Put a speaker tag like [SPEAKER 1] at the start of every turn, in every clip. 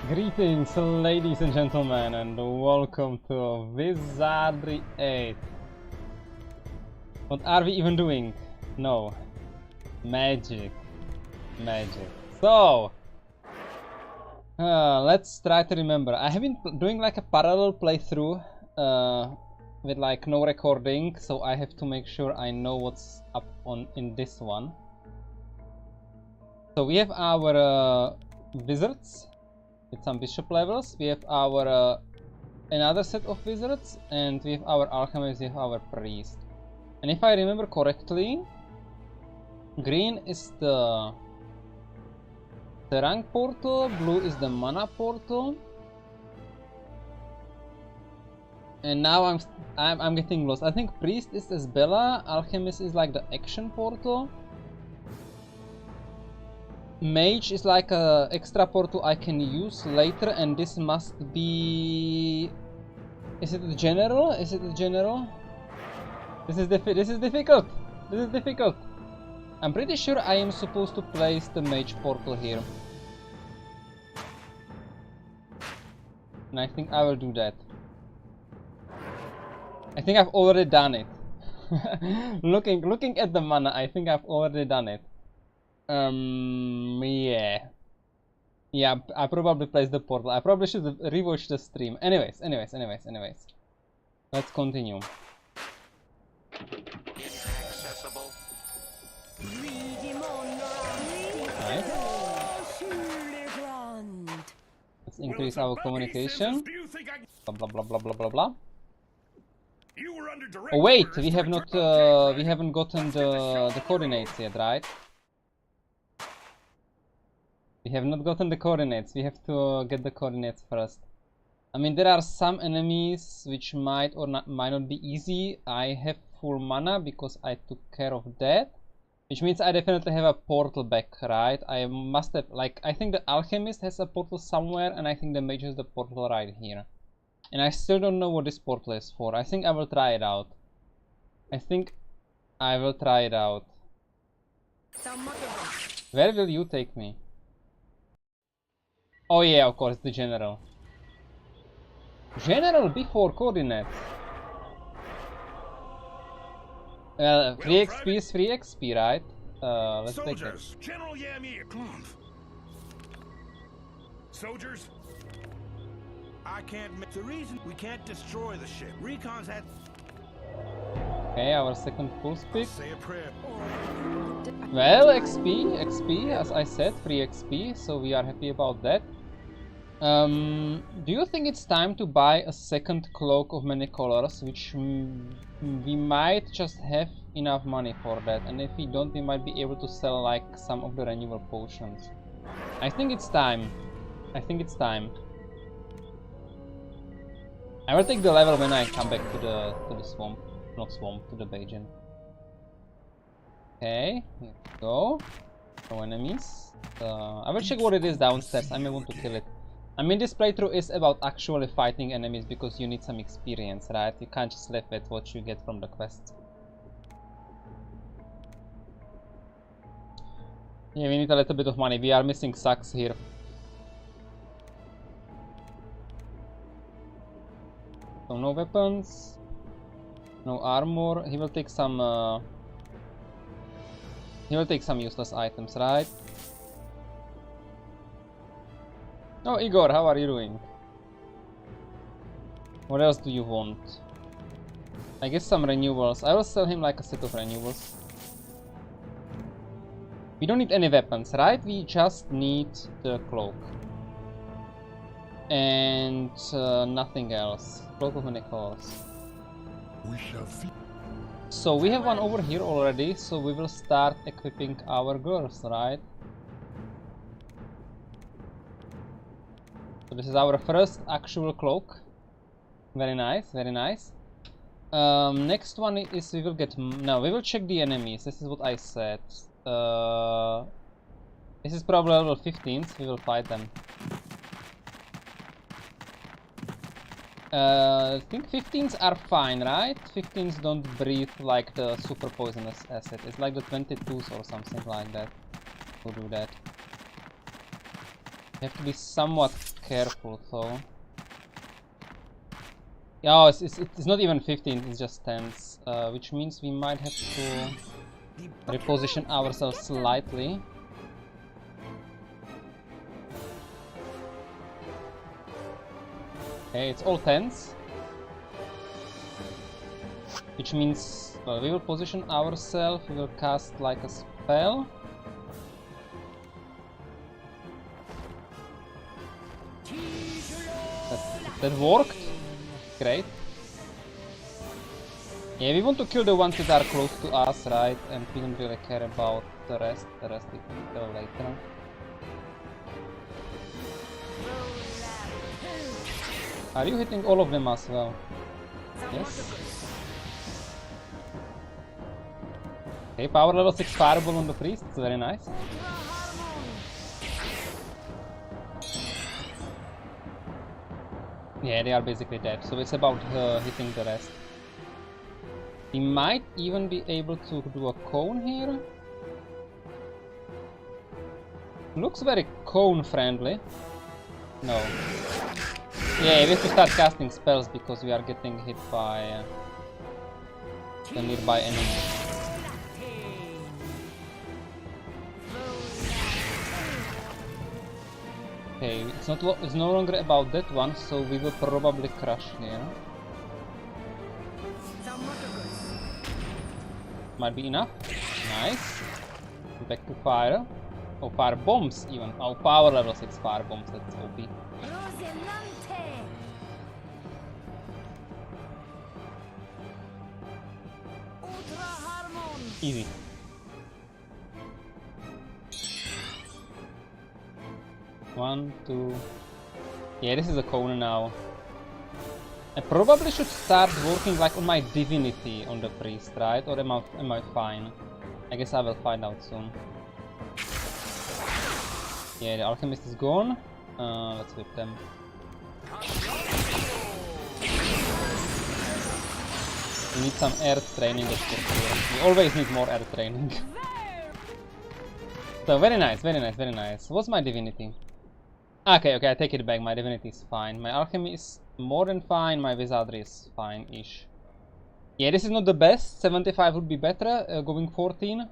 [SPEAKER 1] Greetings, ladies and gentlemen, and welcome to Wizardry 8. What are we even doing? No. Magic. Magic. So, let's try to remember. I have been doing like a parallel playthrough with like no recording, so I have to make sure I know what's up in this one. So we have our wizards with some bishop levels. We have our another set of wizards, and we have our alchemists, we have our priest. And if I remember correctly, green is the rank portal, blue is the mana portal. And now I'm getting lost. I think priest is the Bella, alchemist is like the action portal. Mage is like a extra portal I can use later, and this must be... Is it the general? Is it the general? This is difficult. This is difficult. I'm pretty sure I am supposed to place the mage portal here. And I think I will do that. I think I've already done it. Looking at the mana, I think I've already done it. Yeah, I probably placed the portal. I probably should rewatch the stream. Anyways. Let's continue.
[SPEAKER 2] Accessible.
[SPEAKER 1] Nice. Let's increase our communication. Blah blah blah blah blah blah. Oh wait, we have not we haven't gotten the coordinates yet, right? We have not gotten the coordinates. We have to get the coordinates first. I mean, there are some enemies which might or might not be easy. I have full mana because I took care of that, which means I definitely have a portal back, right? I must have, like, I think the alchemist has a portal somewhere, and I think the mage has the portal right here. And I still don't know what this portal is for. I think I will try it out. Where will you take me? Oh yeah, of course, the general. General before coordinates. Free XP is free XP, right? Let's take it.
[SPEAKER 2] General Yami, soldiers. I can't make the reason we can't destroy the ship. Recon's had.
[SPEAKER 1] Okay, our second full speed.
[SPEAKER 2] Say a prayer.
[SPEAKER 1] Well, XP, as I said, free XP, so we are happy about that. Do you think it's time to buy a second cloak of many colors, which we might just have enough money for that, and if we don't, we might be able to sell like some of the renewal potions. I think it's time. I will take the level when I come back to the swamp, not swamp, to the Bajan. Okay, let's go. No enemies. I will check what it is downstairs. I may want to kill it. I mean, this playthrough is about actually fighting enemies because you need some experience, right? You can't just live with what you get from the quests. Yeah, we need a little bit of money. We are missing sacks here. So no weapons, no armor. He will take some useless items, right? Oh, Igor, how are you doing? What else do you want? I guess some renewals. I will sell him like a set of renewals. We don't need any weapons, right? We just need the cloak. And nothing else. Cloak of many colors.
[SPEAKER 2] We shall see.
[SPEAKER 1] So we have one over here already, so we will start equipping our girls, right? So this is our first actual cloak. Very nice, very nice. Next one is we will get... No, we will check the enemies. This is what I said. This is probably level 15, so we will fight them. I think 15s are fine, right? 15s don't breathe like the super poisonous acid. It's like the 22s or something like that who do that. You have to be somewhat careful though. Yeah, it's not even 15, it's just 10s, which means we might have to reposition ourselves slightly. Okay, it's all 10s. Which means, well, we will position ourselves, we will cast like a spell. That worked. Great. Yeah, we want to kill the ones that are close to us, right? And we don't really care about the rest. The rest we can kill later. Are you hitting all of them as well? Yes. Okay, power level 6 fireball on the priest, it's very nice. Yeah, they are basically dead, so it's about hitting the rest. We might even be able to do a cone here. Looks very cone friendly. No. Yeah, we have to start casting spells because we are getting hit by the nearby enemy. Okay, it's no longer about that one, so we will probably crush here. Might be enough. Nice. Back to fire. Oh, fire bombs even. Oh, power level 6 fire bombs, that's OP. Easy. One, two. Yeah, this is a cone now. I probably should start working like on my divinity on the priest, right? Or am I fine? I guess I will find out soon. Yeah, the alchemist is gone. Let's whip them. We need some earth training, that's for sure. We always need more earth training. So very nice, very nice, very nice. What's my divinity? Okay, I take it back. My divinity is fine. My alchemy is more than fine. My wizardry is fine-ish. Yeah, this is not the best. 75 would be better. Going 14.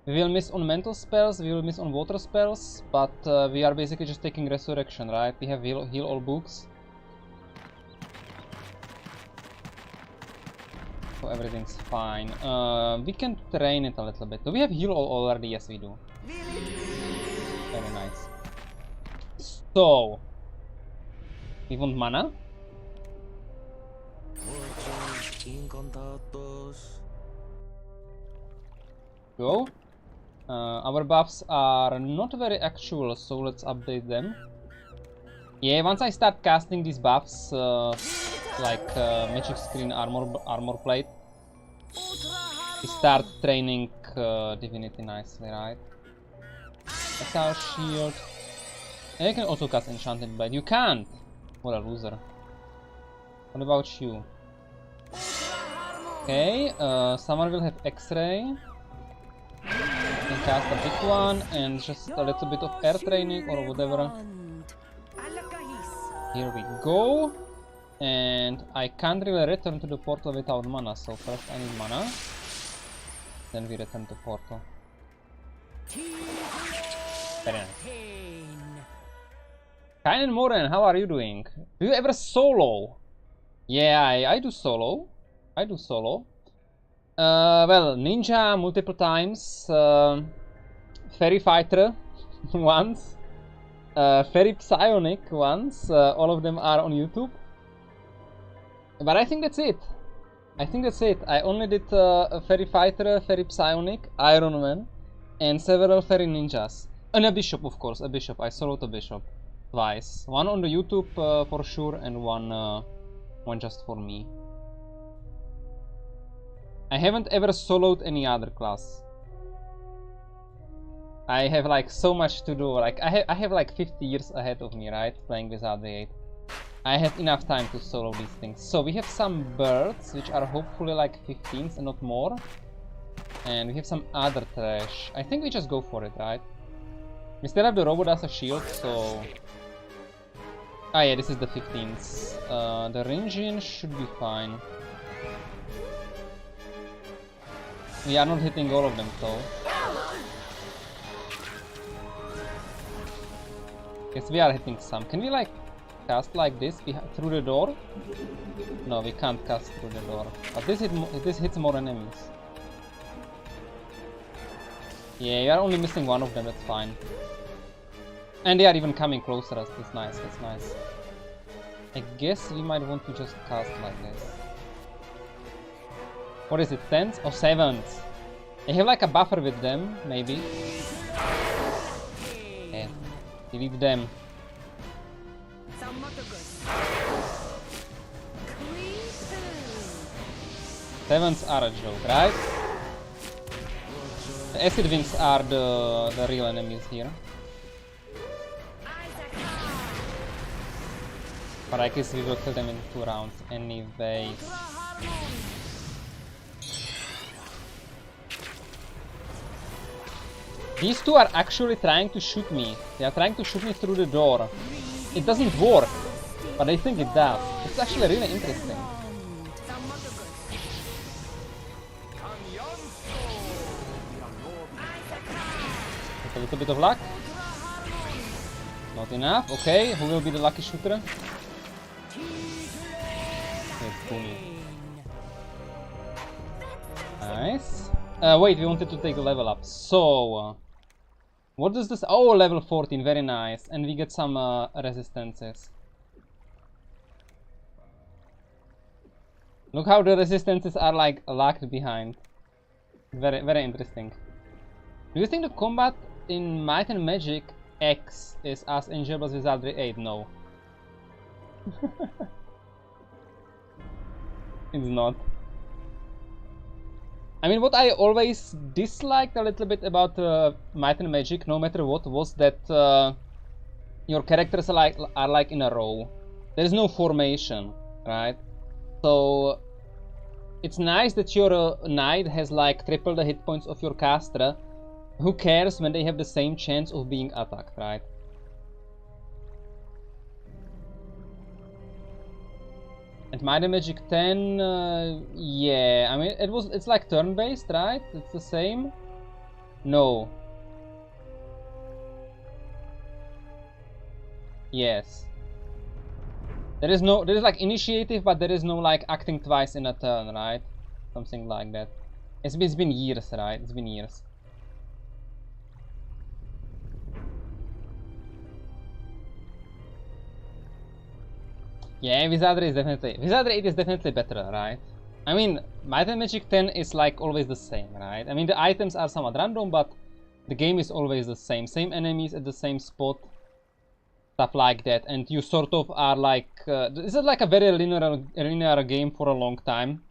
[SPEAKER 1] We will miss on mental spells. We will miss on water spells. But we are basically just taking resurrection, right? We have heal all books. So everything's fine. We can train it a little bit. Do we have heal all already? Yes, we do. Very nice. So, we want mana. Go. Our buffs are not very actual, so let's update them. Yeah, once I start casting these buffs, like magic screen, armor plate, we start training divinity nicely, right? That's our shield. And you can also cast enchanted blade. You can't! What a loser. What about you? Okay, someone will have X-ray. You can cast a big one and just a little bit of air training or whatever. Here we go. And I can't really return to the portal without mana, so first I need mana. Then we return to portal. Very nice. Kainen Moren, how are you doing? Do you ever solo? Yeah, I do solo. I do solo. Well, ninja multiple times. Fairy fighter once. Fairy psionic once. All of them are on YouTube. But I think that's it. I think that's it. I only did a fairy fighter, fairy psionic, Iron Man, and several fairy ninjas. And a bishop, of course, a bishop. I soloed a bishop twice. One on the YouTube for sure, and one just for me. I haven't ever soloed any other class. I have like so much to do. Like I have like 50 years ahead of me, right? Playing Wizardry 8. I have enough time to solo these things. So we have some birds, which are hopefully like 15s and not more. And we have some other trash. I think we just go for it, right? We still have the robot as a shield, so... Ah yeah, this is the 15th. The Ringian should be fine. We are not hitting all of them though. Yes, we are hitting some. Can we like cast like this through the door? No, we can't cast through the door. But this hits more enemies. Yeah, you are only missing one of them, that's fine. And they are even coming closer, that's nice, that's nice. I guess we might want to just cast like this. What is it, 10th or 7th? I have like a buffer with them, maybe. Yeah, delete them. 7s are a joke, right? The acid wings are the real enemies here. But I guess we will kill them in 2 rounds anyways. These two are actually trying to shoot me. They are trying to shoot me through the door. It doesn't work, but I think it does. It's actually really interesting. With a little bit of luck. Not enough. Okay, who will be the lucky shooter? It's Boomy. Nice. Wait, we wanted to take the level up. So, what does this? Oh, level 14, very nice. And we get some resistances. Look how the resistances are like locked behind. Very, very interesting. Do you think the combat in Might and Magic X is as enjoyable as Wizardry 8? No. It's not. I mean, what I always disliked a little bit about Might and Magic, no matter what, was that your characters are like in a row. There is no formation, right? So it's nice that your knight has like triple the hit points of your caster. Who cares when they have the same chance of being attacked, right? And Might and Magic 10, yeah, I mean, it's like turn-based, right? It's the same? No. Yes. There is like initiative, but there is no like acting twice in a turn, right? Something like that. It's been years, right? It's been years. Yeah, Wizardry 8 is definitely better, right? I mean, Might and Magic 10 is like always the same, right? I mean, the items are somewhat random, but the game is always the same. Same enemies at the same spot, stuff like that. And you sort of are like, this is like a very linear game for a long time.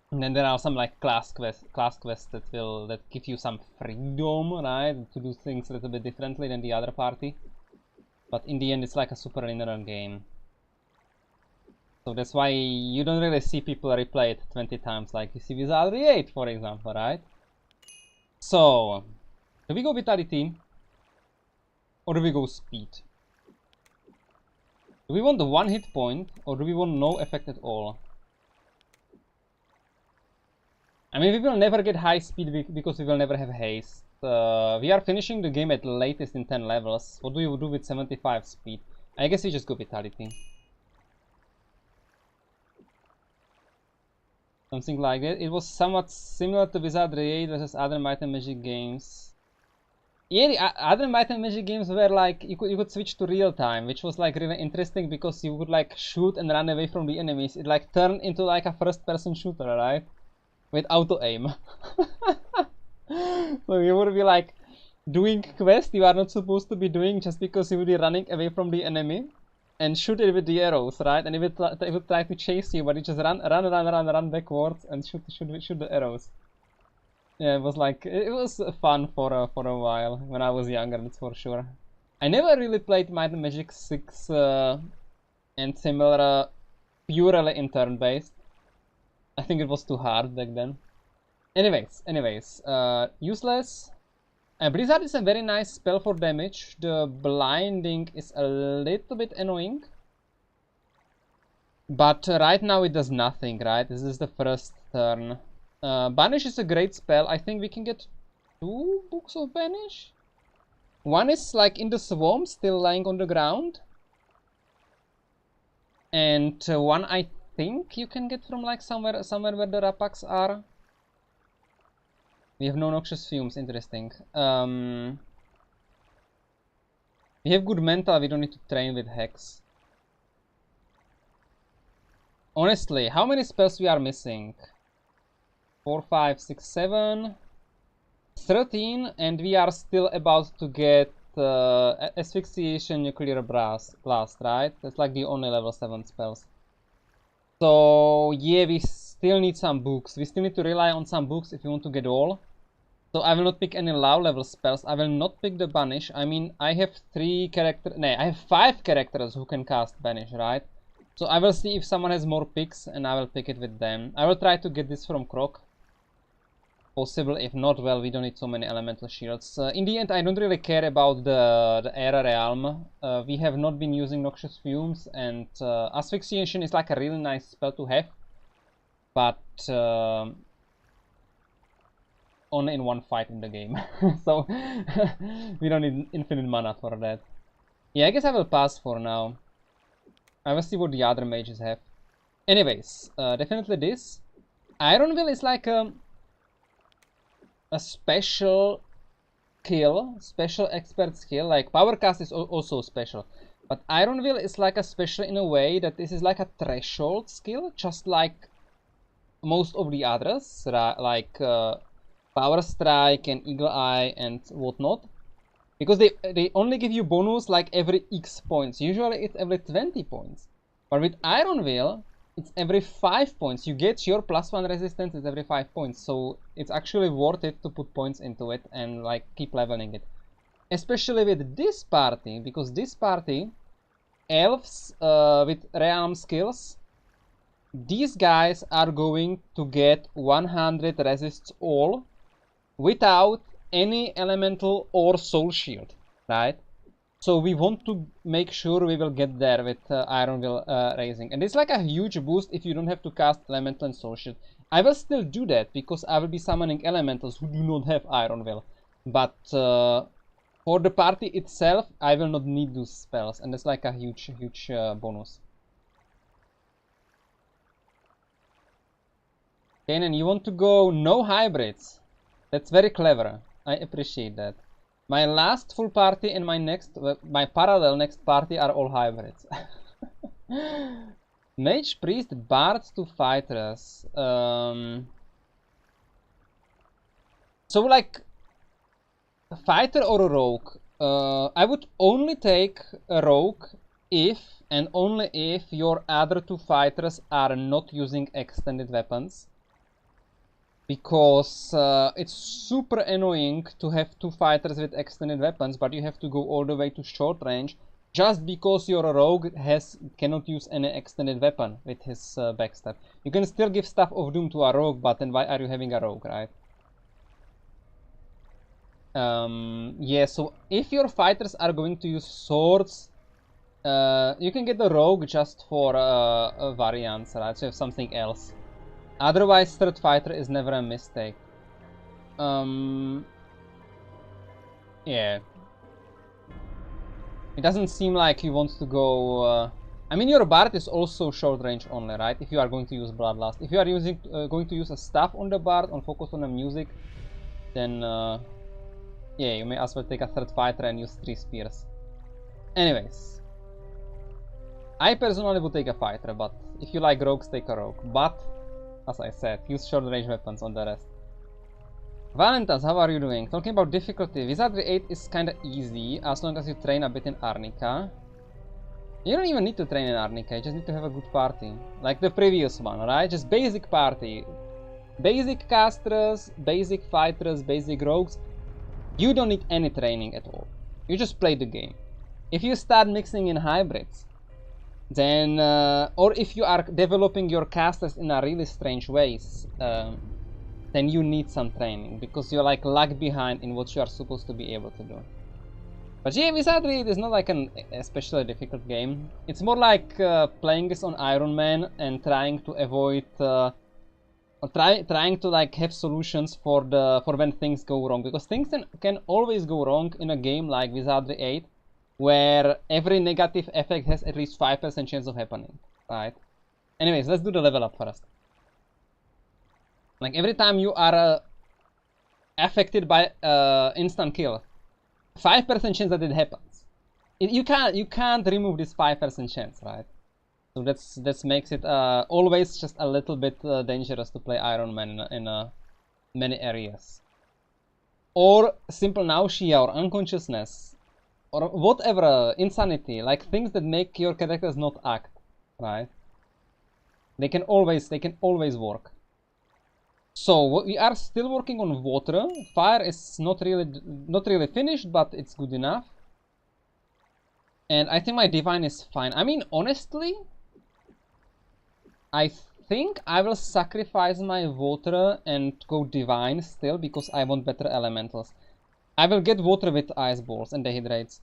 [SPEAKER 1] And then there are some like class quests that give you some freedom, right? To do things a little bit differently than the other party. But in the end, it's like a super linear game. So that's why you don't really see people replay it 20 times like you see Wizardry 8, for example, right? So, do we go Vitality? Or do we go Speed? Do we want the 1 hit point, or do we want no effect at all? I mean, we will never get high speed because we will never have haste. We are finishing the game at latest in 10 levels. What do you do with 75 speed? I guess we just go Vitality. Something like that. It was somewhat similar to Wizardry 8 versus other Might and Magic games. Yeah, the other Might and Magic games were like, you could switch to real time, which was like really interesting because you would like shoot and run away from the enemies. It like turned into like a first person shooter, right? With auto aim. So you would be like doing quests you are not supposed to be doing just because you would be running away from the enemy and shoot it with the arrows, right? And it would try to chase you, but you just run backwards and shoot the arrows. Yeah, it was like, it was fun for a while when I was younger, that's for sure. I never really played Might and Magic 6 and similar purely in turn-based. I think it was too hard back then. Anyways, useless. Blizzard is a very nice spell for damage. The blinding is a little bit annoying. But right now it does nothing, right? This is the first turn. Banish is a great spell. I think we can get 2 books of Banish. One is like in the swamp, still lying on the ground. And one I think you can get from like somewhere where the Rapaks are. We have no noxious fumes, interesting. We have good mental, we don't need to train with Hex. Honestly, how many spells we are missing? 4, 5, 6, 7... 13, and we are still about to get Asphyxiation, Nuclear Blast, right? That's like the only level 7 spells. So yeah, we still need some books. We still need to rely on some books if we want to get all. So I will not pick any low level spells. I will not pick the Banish. I mean, I have 5 characters who can cast Banish, right? So I will see if someone has more picks and I will pick it with them. I will try to get this from Croc. Possible, if not, well, we don't need so many elemental shields. In the end, I don't really care about the Era Realm. We have not been using Noxious Fumes, and Asphyxiation is like a really nice spell to have. But only in one fight in the game. So we don't need infinite mana for that. Yeah, I guess I will pass for now. I will see what the other mages have. Anyways, definitely this. Iron Will is like a special skill, special expert skill. Like Power Cast is also special. But Iron Will is like a special in a way that this is like a threshold skill, just like most of the others, like Power Strike and Eagle Eye and whatnot. Because they only give you bonus like every X points. Usually it's every 20 points. But with Iron Will, it's every 5 points. You get your +1 resistance, it's every 5 points. So it's actually worth it to put points into it and like keep leveling it. Especially with this party, because this party, elves with realm skills, these guys are going to get 100 resists all without any elemental or soul shield, right? So we want to make sure we will get there with Iron Will raising. And it's like a huge boost if you don't have to cast elemental and soul shield. I will still do that because I will be summoning elementals who do not have Iron Will. But for the party itself, I will not need those spells. And that's like a huge bonus. Kanan, you want to go no hybrids? That's very clever. I appreciate that. My last full party and my parallel next party are all hybrids. Mage, Priest, Bard to Fighters. So like a fighter or a rogue. I would only take a rogue if and only if your other 2 fighters are not using extended weapons. Because it's super annoying to have 2 fighters with extended weapons, but you have to go all the way to short range just because your rogue cannot use any extended weapon with his backstab. You can still give Staff of Doom to a rogue, but then why are you having a rogue, right? Yeah, so if your fighters are going to use swords, you can get the rogue just for variants, right? So you have something else. Otherwise, third fighter is never a mistake. Yeah. It doesn't seem like he wants to go... I mean, your Bard is also short range only, right? If you are going to use Bloodlust. If you are going to use a staff on the Bard and focus on the music, then... yeah, you may as well take a third fighter and use 3 spears. Anyways. I personally would take a fighter, but if you like rogues, take a rogue. But... as I said, use short range weapons on the rest. Valentas, how are you doing? Talking about difficulty, Wizardry 8 is kinda easy as long as you train a bit in Arnica. You don't even need to train in Arnica, you just need to have a good party. Like the previous one, right? Just basic party. Basic casters, basic fighters, basic rogues. You don't need any training at all. You just play the game. If you start mixing in hybrids, then, or if you are developing your casters in a really strange ways, then you need some training because you're like lag behind in what you are supposed to be able to do. But yeah, Wizardry is not like an especially difficult game. It's more like playing this on Iron Man and trying to avoid or trying to like have solutions for when things go wrong, because things can always go wrong in a game like Wizardry 8, where every negative effect has at least 5% chance of happening, right? Anyways, let's do the level up first. Like every time you are affected by instant kill, 5% chance that it happens. You can't remove this 5% chance, right? So that makes it always just a little bit dangerous to play Iron Man in many areas. Or simple nausea or unconsciousness or whatever, insanity, like things that make your characters not act, right? They can always work. So we are still working on water. Fire is not really finished, but it's good enough. And I think my divine is fine. I mean, honestly, I think I will sacrifice my water and go divine still because I want better elementals. I will get water with ice balls and dehydrates.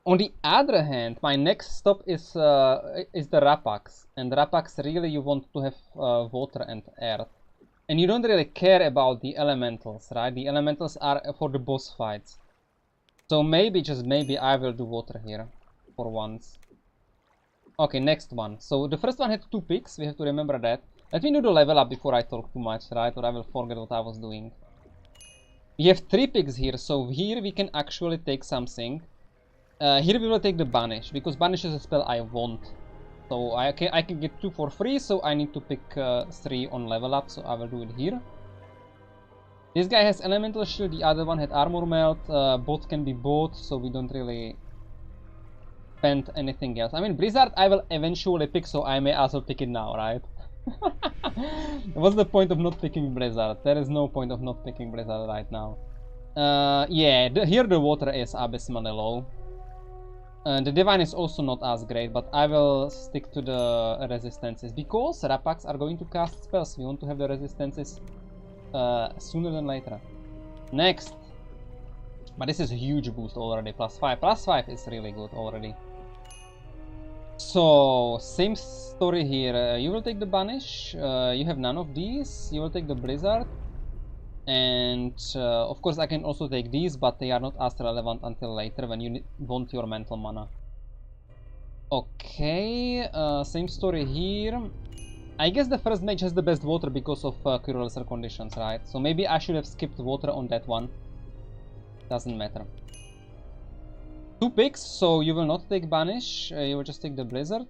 [SPEAKER 1] On the other hand, my next stop is the Rapax, and Rapax really you want to have water and earth, and you don't really care about the elementals, right? The elementals are for the boss fights, so maybe, just maybe, I will do water here for once. Okay, next one. So the first one had 2 picks, we have to remember that. Let me do the level up before I talk too much, right? Or I will forget what I was doing. We have 3 picks here, so here we can actually take something. Here we will take the Banish, because Banish is a spell I want. So I can get 2 for free, so I need to pick 3 on level up, so I will do it here. This guy has Elemental Shield, the other one had Armor Melt. Both can be bought, so we don't really spend anything else. I mean, Blizzard I will eventually pick, so I may also pick it now, right? What's the point of not picking Blizzard? There is no point of not picking Blizzard right now. Yeah, here the water is abysmally low. The divine is also not as great, but I will stick to the resistances because Rapax are going to cast spells. We want to have the resistances sooner than later. Next, but this is a huge boost already. +5. +5 is really good already. So same story here. You will take the Banish. You have none of these. You will take the Blizzard. And of course I can also take these, but they are not as relevant until later when you want your mental mana. Okay, same story here. I guess the first mage has the best water because of Cure Lesser Conditions, right? So maybe I should have skipped water on that one. Doesn't matter. 2 picks, so you will not take Banish, you will just take the Blizzard.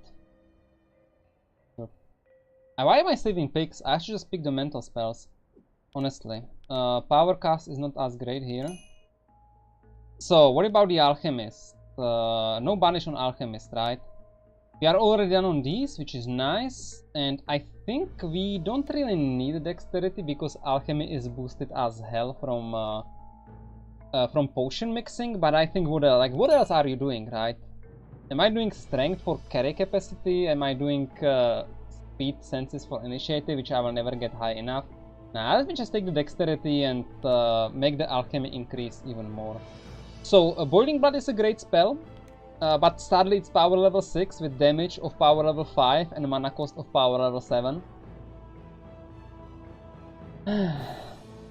[SPEAKER 1] Why am I saving picks? I should just pick the mental spells, honestly. Power cast is not as great here. So, what about the Alchemist? No Banish on Alchemist, right? We are already done on these, which is nice. And I think we don't really need Dexterity because Alchemy is boosted as hell from potion mixing. But I think what else are you doing, right? Am I doing Strength for carry capacity? Am I doing Speed Senses for Initiative, which I will never get high enough? Now let me just take the Dexterity and make the Alchemy increase even more. So Boiling Blood is a great spell, but sadly it's power level 6 with damage of power level 5 and mana cost of power level 7.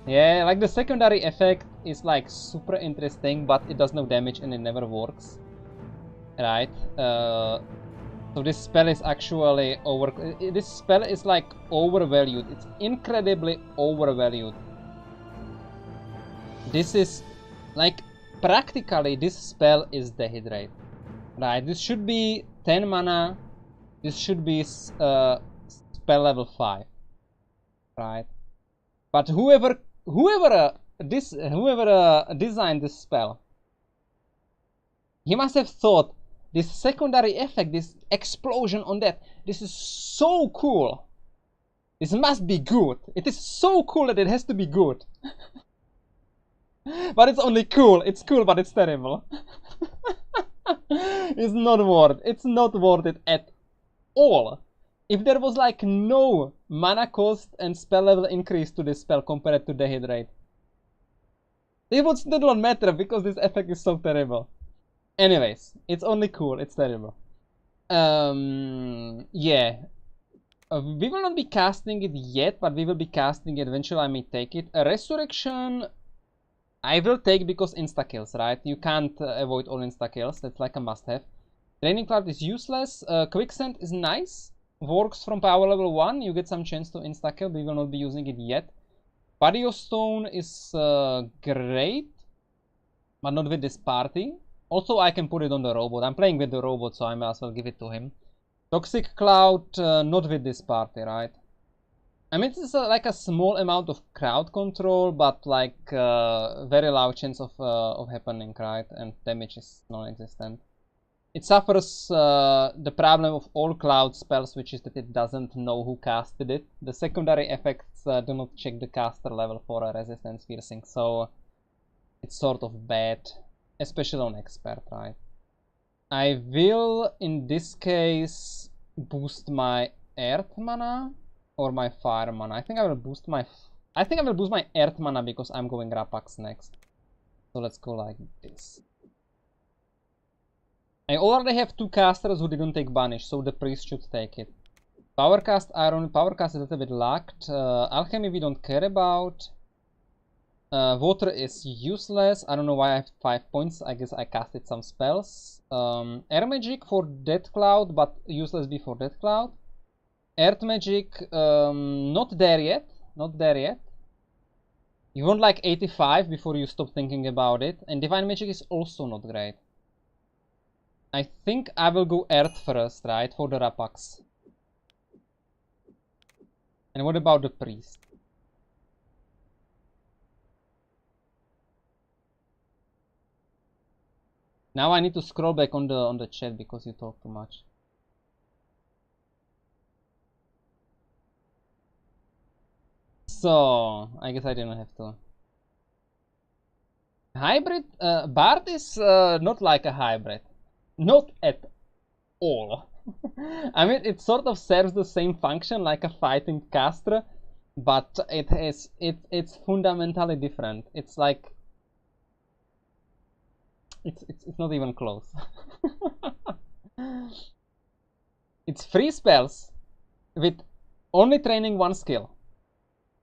[SPEAKER 1] Yeah, like the secondary effect is like super interesting, but it does no damage and it never works. Right? So this spell is actually this spell is like overvalued. It's incredibly overvalued. This is like practically this spell is Dehydrate. Right? This should be 10 mana. This should be spell level 5. Right? But whoever designed this spell, he must have thought, this secondary effect, this explosion on that, this is so cool. This must be good. It is so cool that it has to be good. But it's only cool. It's cool, but it's terrible. It's not worth it at all. If there was like no mana cost and spell level increase to this spell compared to Dehydrate, it would still not matter because this effect is so terrible. Anyways, it's only cool, it's terrible. Yeah. We will not be casting it yet, but we will be casting it eventually. I may take it. A Resurrection I will take because insta-kills, right? You can't avoid all insta-kills. That's like a must-have. Training Cloud is useless. Quicksand is nice. Works from power level 1. You get some chance to insta-kill. We will not be using it yet. Barrio Stone is great, but not with this party. Also, I can put it on the robot. I'm playing with the robot, so I may as well give it to him. Toxic Cloud, not with this party, right? I mean, it's like a small amount of crowd control, but like very low chance of happening, right? And damage is non-existent. It suffers the problem of all cloud spells, which is that it doesn't know who casted it. The secondary effects do not check the caster level for a resistance piercing, so it's sort of bad, especially on expert, right? I will, in this case, boost my earth mana or my fire mana. I think I will boost my earth mana because I'm going Rapax next. So let's go like this. I already have 2 casters who didn't take banish, so the priest should take it. Powercast Iron, Powercast is a little bit locked. Alchemy we don't care about. Water is useless. I don't know why I have 5 points. I guess I casted some spells. Air Magic for Death Cloud, but useless before Death Cloud. Earth Magic, not there yet. Not there yet. You want like 85 before you stop thinking about it. And Divine Magic is also not great. I think I will go Earth first, right? For the Rapax. And what about the Priest? Now I need to scroll back on the chat because you talk too much. So I guess I didn't have to. Hybrid Bard is not like a hybrid, not at all. I mean, it sort of serves the same function like a fighting caster, but it's fundamentally different. It's like it's not even close. It's 3 spells with only training 1 skill.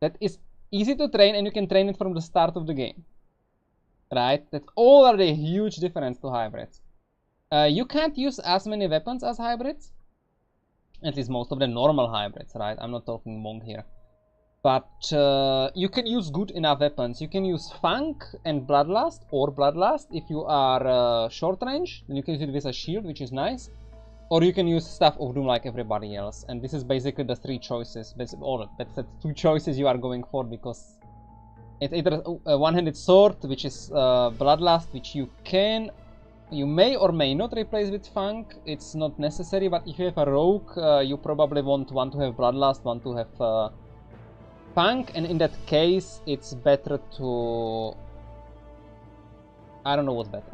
[SPEAKER 1] That is easy to train, and you can train it from the start of the game. Right? That's already a huge difference to hybrids. You can't use as many weapons as hybrids. At least most of the normal hybrids, right? I'm not talking monk here. But you can use good enough weapons. You can use Funk and Bloodlust, or Bloodlust if you are short range. Then you can use it with a shield, which is nice. Or you can use Staff of Doom like everybody else. And this is basically the 3 choices. That's the 2 choices you are going for, because it's either a one-handed sword, which is Bloodlust, which you may or may not replace with Funk. It's not necessary, but if you have a rogue, you probably want one to have Bloodlust, one to have Funk, and in that case, it's better to... I don't know what's better.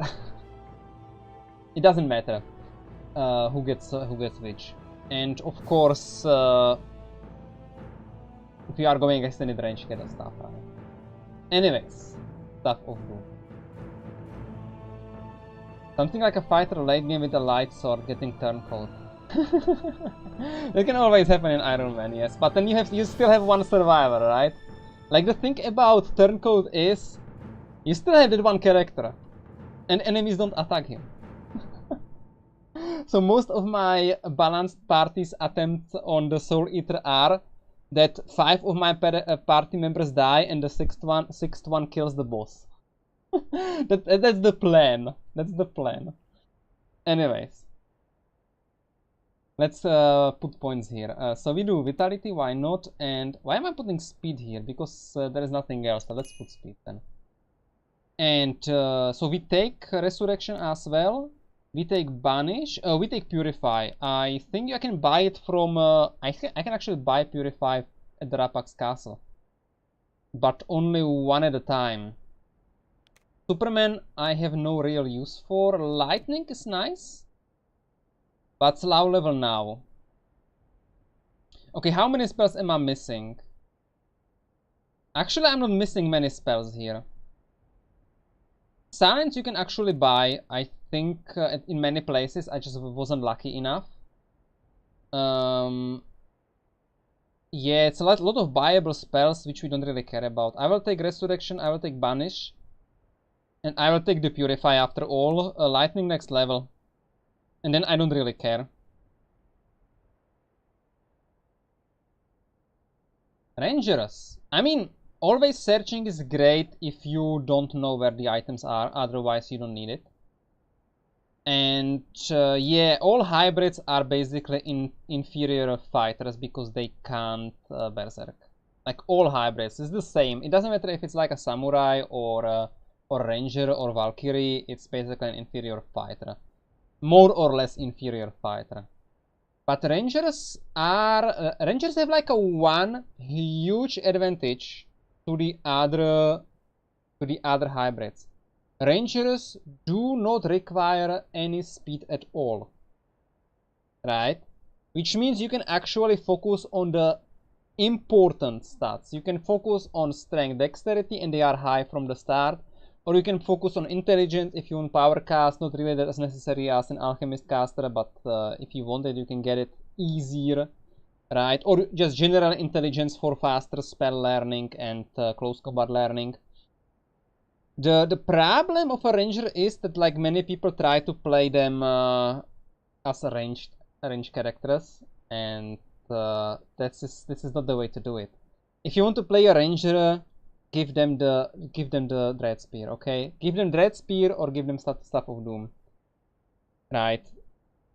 [SPEAKER 1] It doesn't matter who gets which. And of course, if you are going extended range, get a Staff, right? Anyways, Staff of Doom. Something like a fighter late game with a light sword getting turncoat. That can always happen in Iron Man, yes. But then you still have 1 survivor, right? Like, the thing about turncoat is you still have that 1 character, and enemies don't attack him. So most of my balanced parties attempts on the Soul Eater are that 5 of my party members die and the sixth one kills the boss. That's the plan. That's the plan. Anyways, let's put points here. So we do Vitality, why not? And why am I putting Speed here? Because there is nothing else. So let's put Speed then. And so we take Resurrection as well. We take Banish. We take Purify. I think I can buy it from... I can actually buy Purify at the Rapax Castle. But only 1 at a time. Superman I have no real use for. Lightning is nice, but it's low level now. Okay, how many spells am I missing? Actually, I'm not missing many spells here. Silence you can actually buy, I think, in many places. I just wasn't lucky enough. Yeah, it's a lot of buyable spells which we don't really care about. I will take Resurrection, I will take Banish. And I will take the Purify after all. Lightning next level. And then I don't really care. Rangers. I mean, always searching is great if you don't know where the items are. Otherwise, you don't need it. And yeah, all hybrids are basically inferior fighters because they can't berserk. Like all hybrids, it's the same. It doesn't matter if it's like a samurai or ranger or valkyrie. It's basically an inferior fighter, more or less inferior fighter. But rangers have like a one huge advantage to the other hybrids. Rangers do not require any speed at all, right? Which means you can actually focus on the important stats. You can focus on strength, dexterity, and they are high from the start. Or you can focus on intelligence if you want power cast, not really that as necessary as an alchemist caster, but if you want it, you can get it easier, right? Or just general intelligence for faster spell learning and close combat learning. The problem of a ranger is that like many people try to play them as ranged characters, and this is not the way to do it. If you want to play a ranger, give them the Dread Spear, okay? Give them Dread Spear or give them Staff of Doom, right?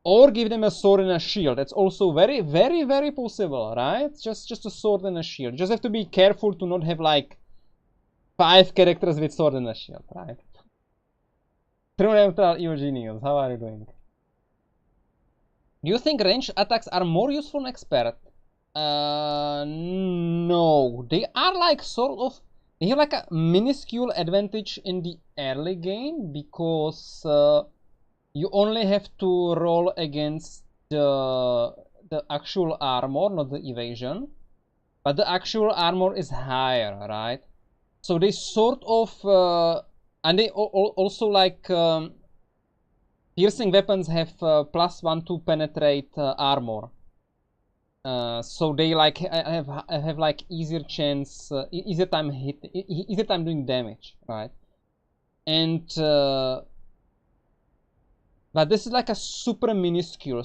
[SPEAKER 1] Or give them a sword and a shield. That's also very, very, very possible, right? Just a sword and a shield. You just have to be careful to not have like 5 characters with sword and a shield, right? True neutral Eugenius, how are you doing? Do you think ranged attacks are more useful than expert? No. They are like sort of... They have like a minuscule advantage in the early game because you only have to roll against the actual armor, not the evasion. But the actual armor is higher, right? So they sort of... and they also like... piercing weapons have +1 to penetrate armor. So they like have like easier chance, easier time doing damage, right? And but this is like a super minuscule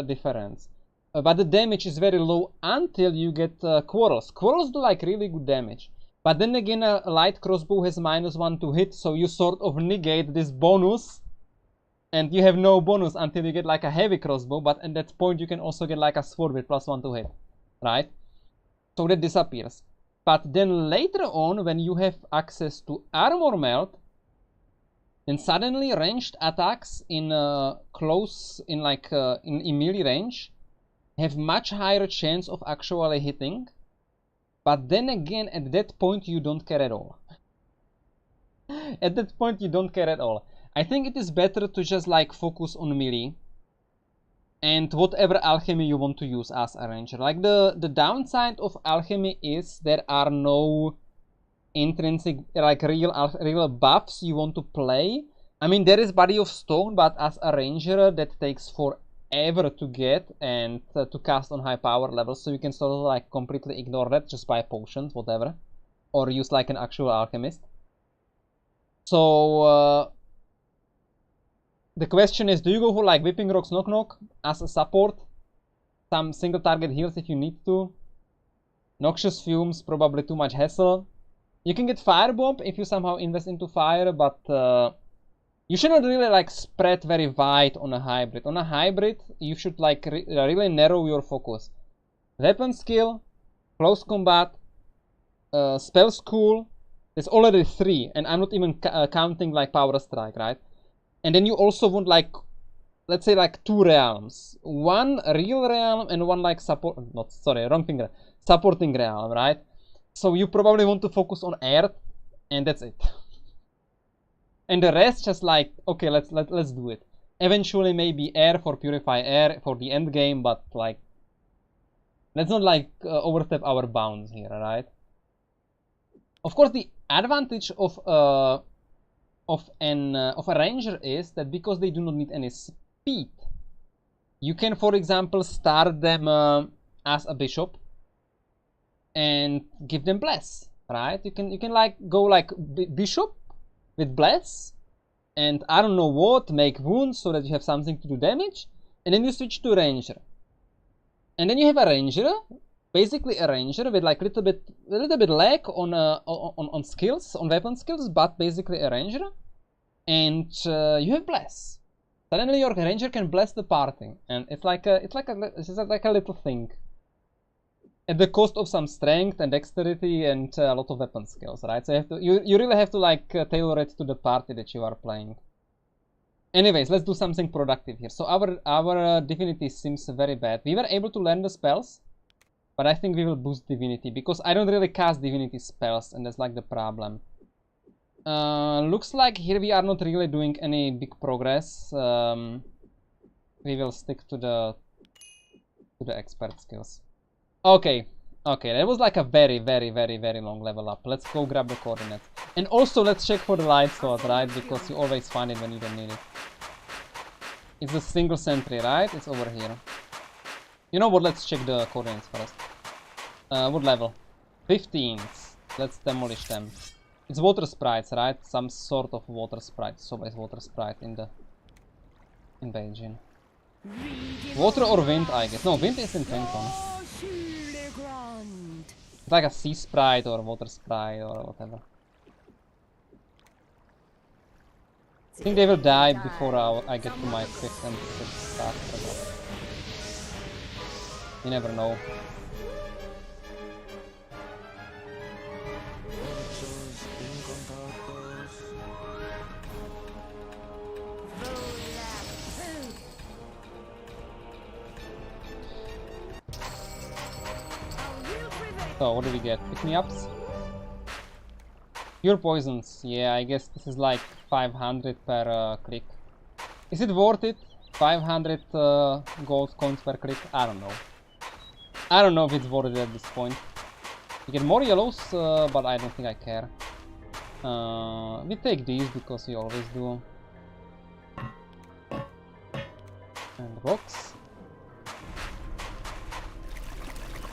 [SPEAKER 1] difference. But the damage is very low until you get quarrels. Quarrels do like really good damage. But then again, a light crossbow has -1 to hit, so you sort of negate this bonus. And you have no bonus until you get like a heavy crossbow, but at that point you can also get like a sword with +1 to hit, right? So that disappears. But then later on, when you have access to armor melt, then suddenly ranged attacks in in melee range have much higher chance of actually hitting. But then again, at that point you don't care at all. At that point you don't care at all. I think it is better to just like focus on melee and whatever alchemy you want to use as a ranger. Like the downside of alchemy is there are no intrinsic like real buffs you want to play. I mean, there is Body of Stone, but as a ranger that takes forever to get and to cast on high power levels, so you can sort of like completely ignore that, just buy potions, whatever, or use like an actual alchemist. So the question is, do you go for like Whipping Rocks Knock Knock as a support? Some single target heals if you need to. Noxious Fumes, probably too much hassle. You can get Firebomb if you somehow invest into fire, but you should not really like spread very wide on a hybrid. On a hybrid, you should like really narrow your focus. Weapon skill, close combat, spell school. There's already 3, and I'm not even counting like Power Strike, right? And then you also want like, let's say like 2 realms. One real realm and one like supporting realm, right? So you probably want to focus on Earth, and that's it. And the rest just like, okay, let's do it. Eventually maybe Air for Purify Air for the end game, but like, Let's not like overstep our bounds here, right? Of course, the advantage of a ranger is that because they do not need any speed, you can, for example, start them as a bishop and give them bless, right? You can like go like bishop with bless, and I don't know what, make wounds so that you have something to do damage, and then you switch to ranger, and then you have a ranger, basically a ranger with like a little bit lag on skills, on weapon skills, but basically a ranger, and you have bless. Suddenly your ranger can bless the party, and it's like a little thing. At the cost of some strength and dexterity and a lot of weapon skills, right? So you really have to like tailor it to the party that you are playing. Anyways, let's do something productive here. So our divinity seems very bad. We were able to learn the spells, but I think we will boost divinity because I don't really cast divinity spells, and that's like the problem. Looks like here we are not really doing any big progress. We will stick to the expert skills. Okay, that was like a very long level up. Let's go grab the coordinates. And also let's check for the light sword, right? Because you always find it when you don't need it. It's a single sentry, right? It's over here. You know what? Let's check the coordinates first. What level? 15th. Let's demolish them. It's water sprites, right? Some sort of water sprite. So is water sprite in Beijing. Water or wind, I guess. No, wind is in Trenton. It's like a sea sprite or water sprite or whatever. I think they will die before I get to my 5th and 6th star. You never know. So, what do we get? Pick-me-ups? Pure poisons. Yeah, I guess this is like 500 per click. Is it worth it? 500 gold coins per click? I don't know. I don't know if it's worth it at this point. You get more yellows, but I don't think I care. We take these because we always do. And the box.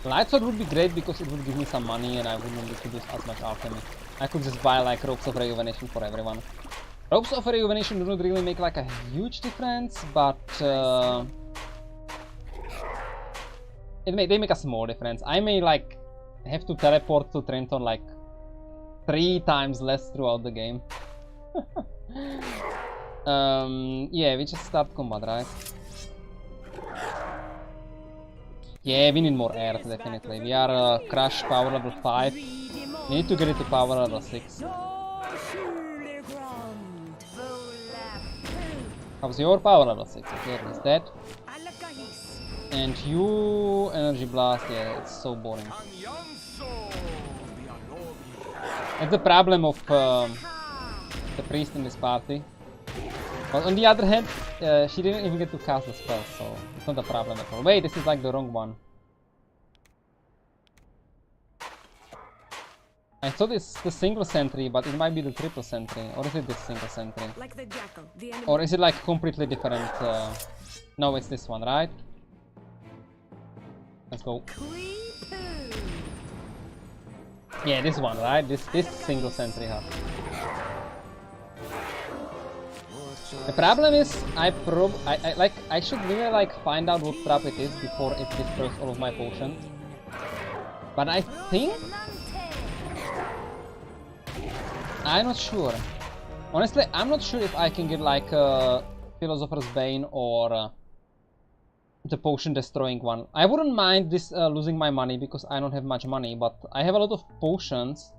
[SPEAKER 1] Light sword would be great because it would give me some money and I wouldn't need to do as much alchemy. I could just buy like ropes of rejuvenation for everyone. Ropes of rejuvenation do not really make like a huge difference, but they make a small difference. I may like have to teleport to Trenton like 3 times less throughout the game. Yeah, we just start combat, right? Yeah, we need more earth, definitely. We are crush power level 5. We need to get it to power level 6. How's your power level 6? Okay, it's dead. And you... energy blast, yeah, it's so boring. That's the problem of the priest in this party. But on the other hand, she didn't even get to cast the spell, so it's not a problem at all. Wait, this is like the wrong one. I thought it's the single sentry, but it might be the triple sentry. Or is it this single sentry?
[SPEAKER 3] Like the jackal, the
[SPEAKER 1] or is it like completely different? No, it's this one, right? Let's go. Yeah, this one, right? This single sentry hub. The problem is, I should really like find out what trap it is before it destroys all of my potions. But I think... I'm not sure. Honestly, I'm not sure if I can get like Philosopher's Bane or the potion destroying one. I wouldn't mind this losing my money because I don't have much money, but I have a lot of potions.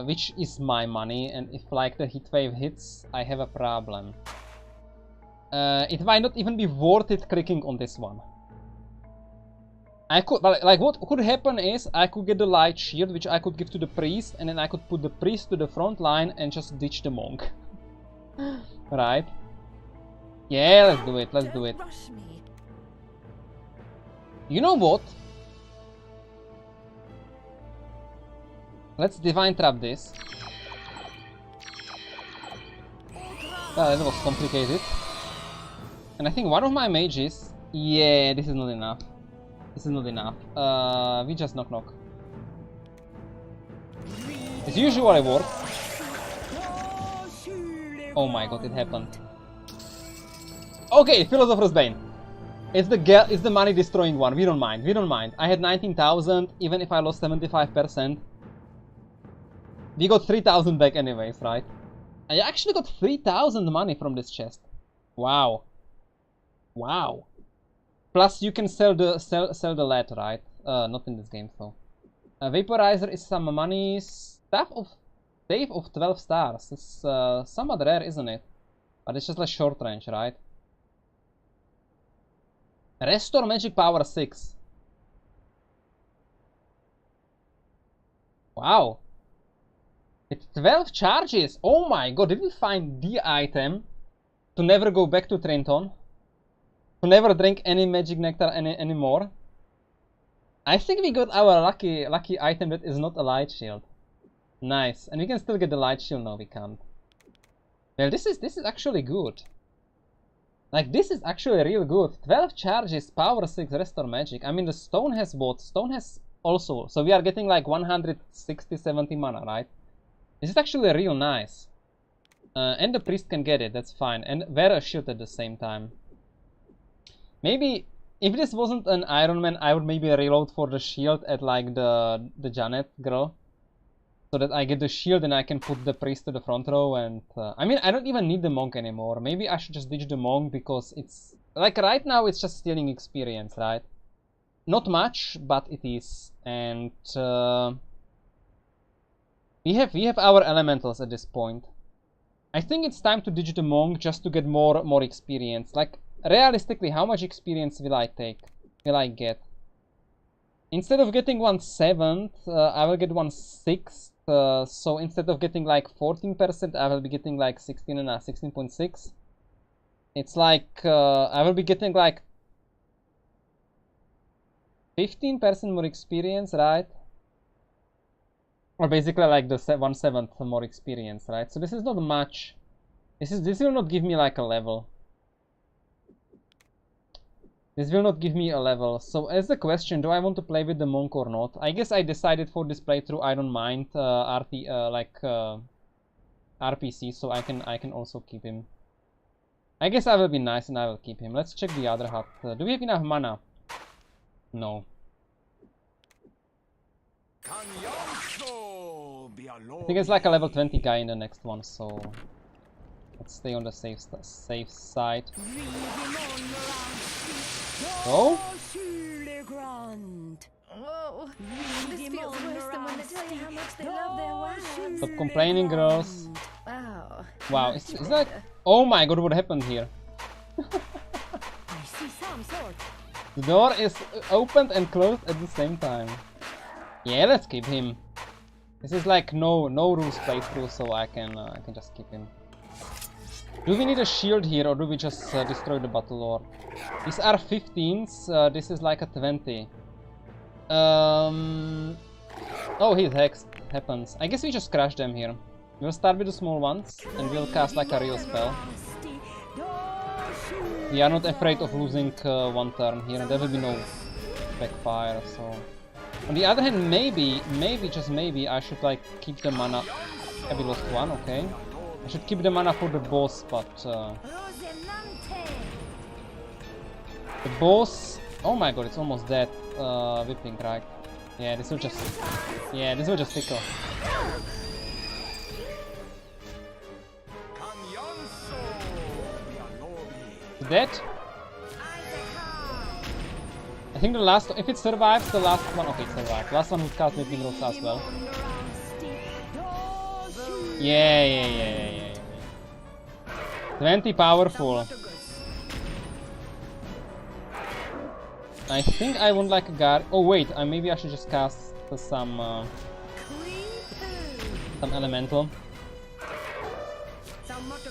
[SPEAKER 1] Which is my money, and if like the heat wave hits, I have a problem. It might not even be worth it clicking on this one. I could, like what could happen is I could get the light shield, which I could give to the priest, and then I could put the priest to the front line and just ditch the monk. Right? Yeah, let's do it, let's do it. You know what? Let's Divine Trap this. That was complicated. And I think one of my mages... Yeah, this is not enough. This is not enough. We just knock knock. It's usually works. Oh my god, it happened. Okay, Philosopher's Bane. It's the money destroying one. We don't mind. We don't mind. I had 19,000, even if I lost 75%. We got 3,000 back anyways, right? I actually got 3,000 money from this chest. Wow. Wow. Plus you can sell the lead, right? Not in this game though. Vaporizer is some money. Stave of 12 stars. It's somewhat rare, isn't it? But it's just like short range, right? Restore magic power 6. Wow. It's 12 charges. Oh my god, did we find the item to never go back to Trenton? To never drink any magic nectar anymore? I think we got our lucky item that is not a light shield. Nice. And we can still get the light shield. No, we can't. Well, this is actually good. Like, this is actually real good. 12 charges, power 6, restore magic. I mean, the stone has what? Stone has also. So we are getting like 160, 70 mana, right? This is actually real nice. And the priest can get it, that's fine. And wear a shield at the same time. Maybe, if this wasn't an Iron Man, I would maybe reload for the shield at like the Janet girl. So that I get the shield and I can put the priest to the front row and... I mean, I don't even need the monk anymore. Maybe I should just ditch the monk because it's... Like right now it's just stealing experience, right? Not much, but it is. And... We have our elementals at this point. I think it's time to ditch the monk just to get more experience. Like, realistically, how much experience will I get? Instead of getting 1/7, I will get 1/6. So instead of getting like 14%, I will be getting like 16.6. It's like I will be getting like 15% more experience, right? Or basically like the 1/7 more experience, right? So this is not much. This will not give me like a level. This will not give me a level. So as the question, do I want to play with the monk or not? I guess I decided for this playthrough I don't mind RPC, so I can also keep him. I guess I will be nice and I will keep him. Let's check the other hut. Do we have enough mana? No. I think it's like a level 20 guy in the next one, so let's stay on the safe side. Oh? Stop complaining, girls. Wow, is that... Oh my god, what happened here? The door is opened and closed at the same time. Yeah, let's keep him. This is like no rules playthrough, so I can just keep him. Do we need a shield here, or do we just destroy the battle lord? These are 15s. This is like a 20. Oh, he's hexed. Happens. I guess we just crush them here. We'll start with the small ones, and we'll cast like a real spell. We are not afraid of losing one turn here, and there will be no backfire, so... On the other hand, maybe, just maybe, I should like keep the mana... Have we lost one? Okay. I should keep the mana for the boss, but... The boss... Oh my god, it's almost dead. Whipping, right? Yeah, this will just... Yeah, this will just tickle. Dead? I think the last... If it survives, the last one... Okay, it survived. Last one would cast Whipping Rocks as well. Yeah. 20 powerful. I think I want like a guard. Oh wait, maybe I should just cast some elemental.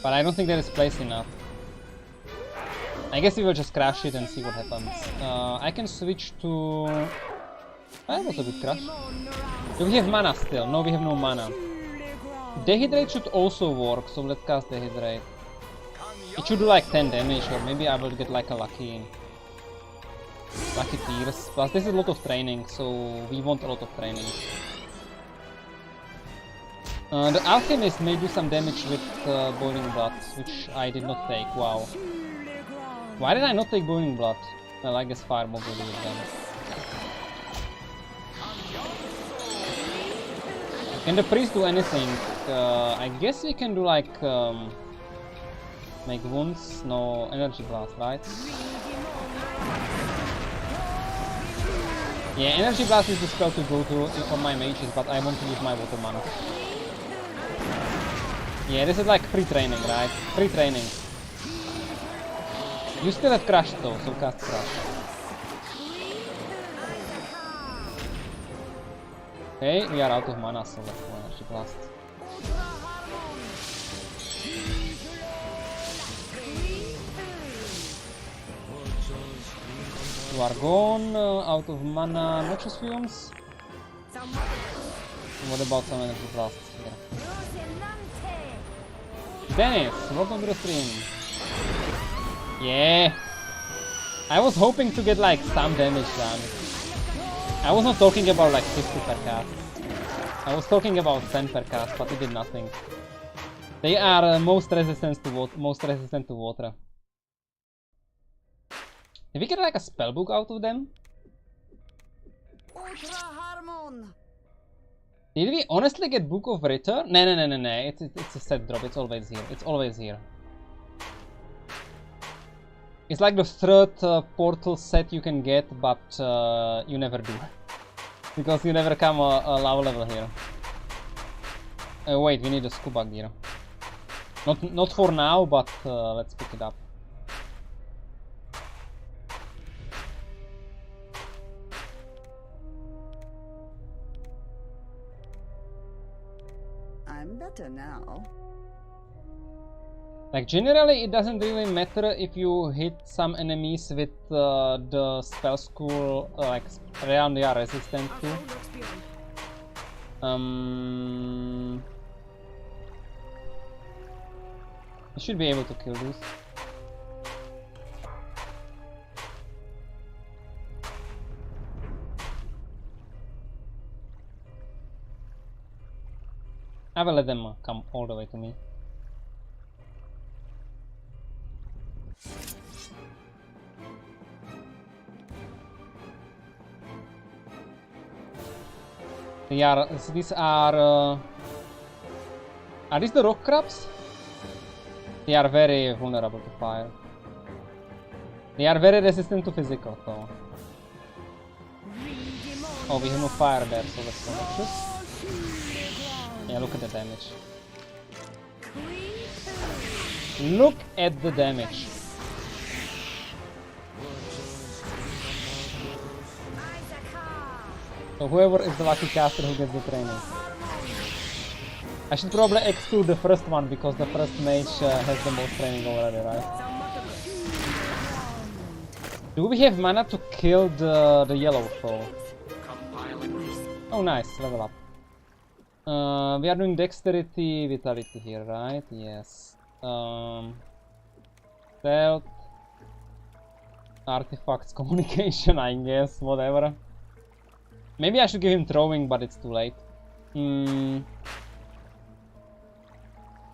[SPEAKER 1] But I don't think there is place enough. I guess we will just crash it and see what happens. I can switch to... That was a good crash. Do we have mana still? No, we have no mana. Dehydrate should also work, so let's cast Dehydrate. It should do like 10 damage, or maybe I will get like a lucky pierce. Plus this is a lot of training, so we want a lot of training. The Alchemist may do some damage with Boiling Blood, which I did not take, wow. Why did I not take Boiling Blood? Well, I guess Fireball will do it then. Can the priest do anything? I guess we can do like... make wounds, no energy blast, right? Yeah, energy blast is the spell to go to for my mages, but I want to use my water mana. Yeah, this is like free training, right? Free training. You still have crash though, so cast crash. Okay, we are out of mana, so let's go energy blast. You are gone, out of mana, Noxious Fumes. What about some energy blasts here? Dennis, welcome to the stream. Yeah! I was hoping to get like some damage done. I was not talking about like 50 per cast. I was talking about 10 per cast, but it did nothing. They are most resistant to water. Did we get like a spellbook out of them? Did we honestly get Book of Return? No. It's a set drop. It's always here. It's always here. It's like the third portal set you can get, but you never do. Because you never come a low level here. Wait, we need a scuba gear. Not for now, but let's pick it up.
[SPEAKER 3] I'm better now.
[SPEAKER 1] Like generally it doesn't really matter if you hit some enemies with the spell school like realm they are resistant to. You should be able to kill those. I will let them come all the way to me. These are these the rock crabs? They are very vulnerable to fire. They are very resistant to physical though. Oh, we have no fire there, so let's go noxious. Yeah, look at the damage. Look at the damage. So whoever is the lucky caster who gets the training. I should probably exclude the first one because the first mage has the most training already, right? Do we have mana to kill the yellow foe? Oh nice, level up. We are doing dexterity, vitality here, right? Yes. Stealth, artifacts, communication, I guess, whatever. Maybe I should give him throwing, but it's too late.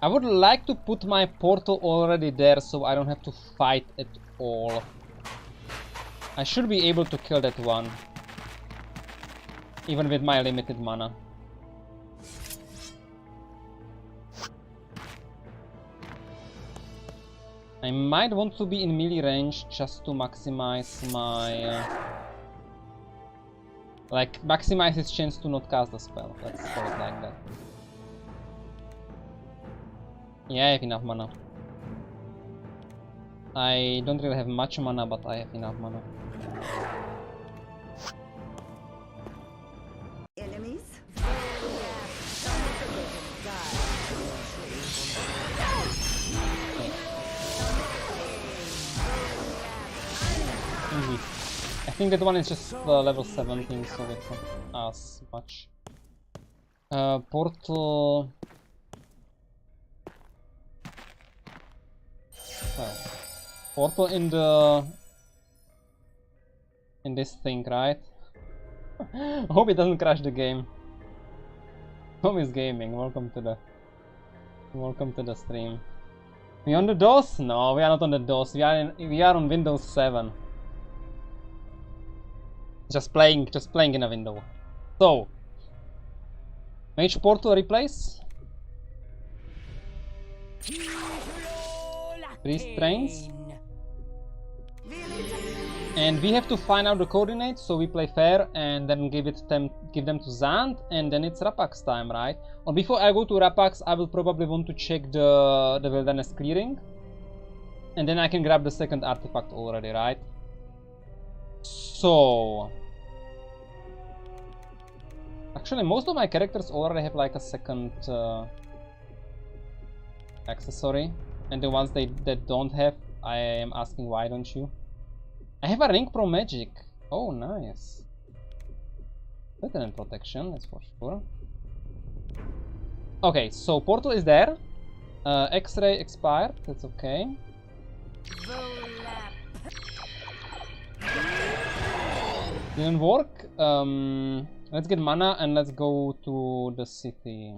[SPEAKER 1] I would like to put my portal already there so I don't have to fight at all. I should be able to kill that one, even with my limited mana. I might want to be in melee range just to maximize my... maximize his chance to not cast the spell, let's call it like that. Yeah, I have enough mana. I don't really have much mana, but I have enough mana.
[SPEAKER 3] Enemies?
[SPEAKER 1] think that one is just level 17, so that's not as much. Portal... Well, portal in the... in this thing, right? Hope it doesn't crash the game. Home is gaming, welcome to the stream. We on the DOS? No, we are not on the DOS. We are on Windows 7. Just playing in a window. So, Mage Portal replace. Priest trains. And we have to find out the coordinates, so we play fair and then give them to Zand, and then it's Rapax time, right? Or before I go to Rapax, I will probably want to check the wilderness clearing. And then I can grab the second artifact already, right? So... Actually, most of my characters already have like a second accessory. And the ones that don't have, I am asking why don't you? I have a ring pro magic. Oh, nice. Better than protection, that's for sure. Okay, so portal is there. X-ray expired, that's okay. Didn't work. Let's get mana and let's go to the city.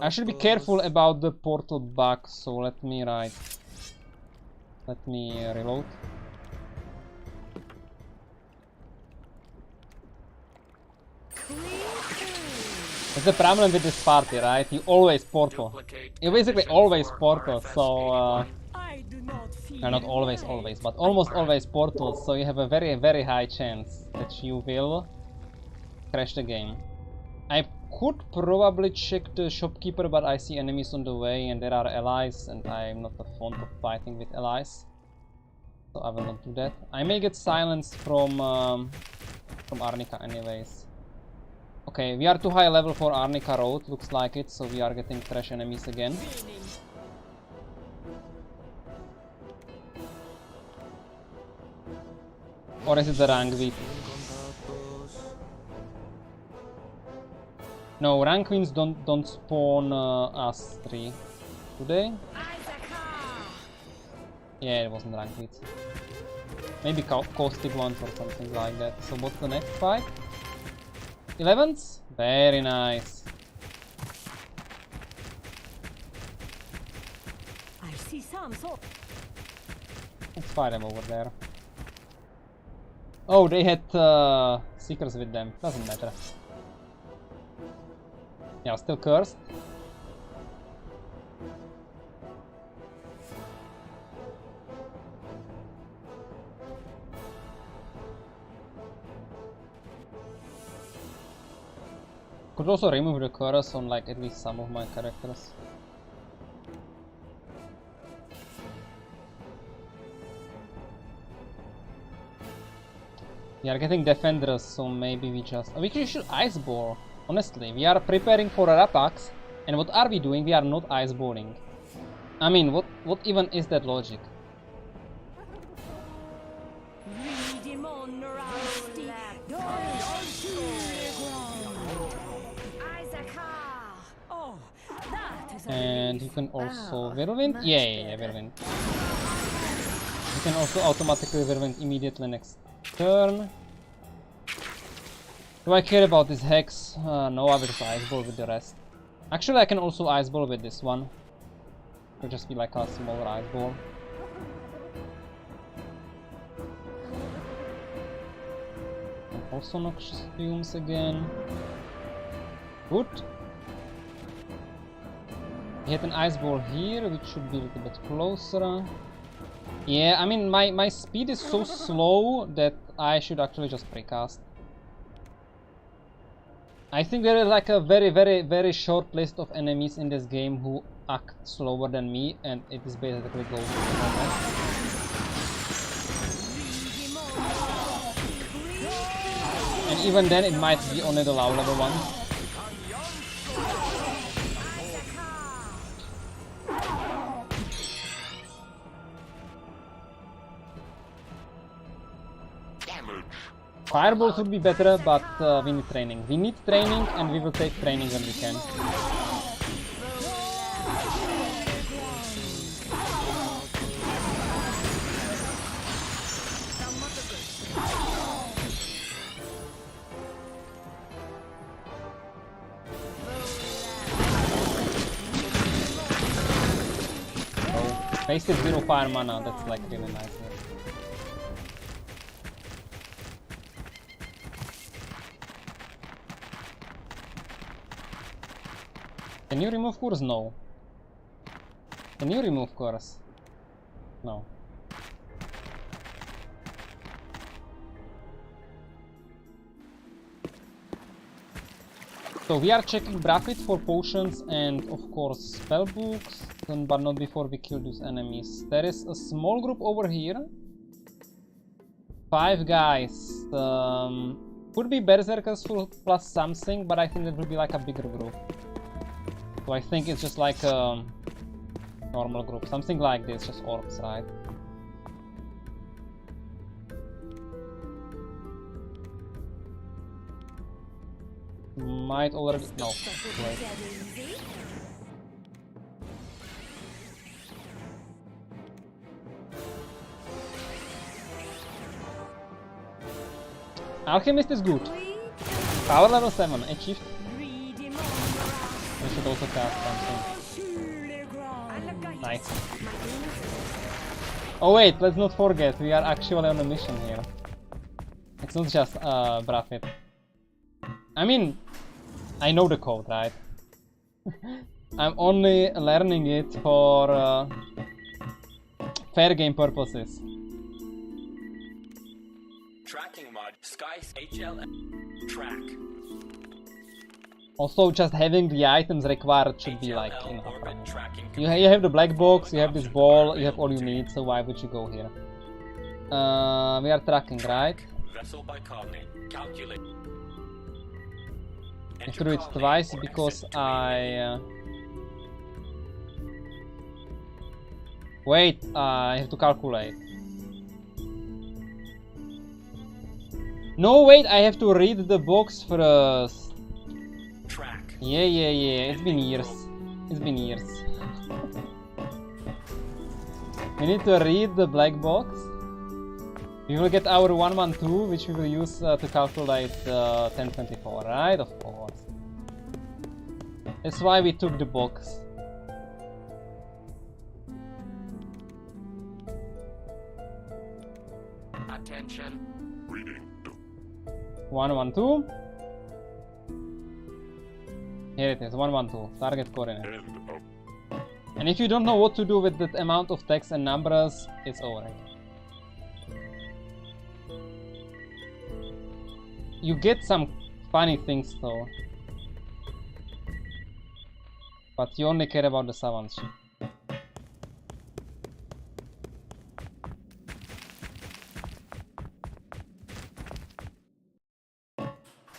[SPEAKER 1] I should be careful about the portal bug, so let me reload. That's the problem with this party, right? You always portal. You basically always portal, so... not always, but almost always portal, so you have a very, very high chance that you will crash the game. I could probably check the shopkeeper, but I see enemies on the way and there are allies, and I'm not a fond of fighting with allies. So I will not do that. I may get silence from Arnica anyways. Okay, we are too high level for Arnica Road, looks like it, so we are getting trash enemies again. Or is it the rank beat? No, rank wins don't spawn us 3. Do they? Yeah, it wasn't rank beats. Maybe caustic ones or something like that. So what's the next fight? 11s? Very nice.
[SPEAKER 4] I see some, so
[SPEAKER 1] Let's fight them over there. Oh, they had seekers with them. Doesn't matter. Yeah, still cursed. Could also remove the curse on like at least some of my characters. We are getting defenders, so maybe we should ice ball. Honestly, we are preparing for a Rapax, and what are we doing? We are not ice balling. I mean, what even is that logic? And you can also Whirlwind? Yeah, Whirlwind. You can also automatically Whirlwind immediately next turn. Do I care about this Hex? No, I will just Ice Ball with the rest. Actually, I can also Ice Ball with this one. It could just be like a smaller Ice Ball. And also Noxious Fumes again. Good. We had an Ice Ball here, which should be a little bit closer. Yeah, I mean, my speed is so slow that I should actually just precast. I think there is like a very short list of enemies in this game who act slower than me, and it is basically goes to the moment. And even then it might be only the low level one. Fireballs would be better, but we need training. We need training, and we will take training when we can. Wasted 0 fire mana, that's like really nice. Can you remove course? No. Can you remove course? No. So we are checking Bracket for potions and of course spell books, but not before we kill these enemies. There is a small group over here. 5 guys. Could be berserkers plus something, but I think that will be like a bigger group. So I think it's just like a normal group, something like this, just orcs, right? Might already... no, wait. Alchemist is good. Power level 7, achieved. We should also cast something. Nice. Oh wait, let's not forget, we are actually on a mission here. It's not just Bracket. I mean, I know the code, right? I'm only learning it for fair game purposes.
[SPEAKER 5] Tracking mod, Skies HL track.
[SPEAKER 1] Also, just having the items required should be like enough. You have the black box, you have this ball, you have all you need, so why would you go here? We are tracking, right?
[SPEAKER 5] Vessel by coordinate. Calculate.
[SPEAKER 1] I have to do it twice because I... Wait, I have to calculate. No, wait, I have to read the box first.
[SPEAKER 5] Track.
[SPEAKER 1] Yeah, it's been years. It's been years. We need to read the black box. We will get our 112, which we will use to calculate 1024, right? Of course. That's why we took the box.
[SPEAKER 5] Attention. Reading.
[SPEAKER 1] 112. Here it is, 112. Target coordinate. And if you don't know what to do with that amount of text and numbers, it's alright. You get some funny things though. But you only care about the savants.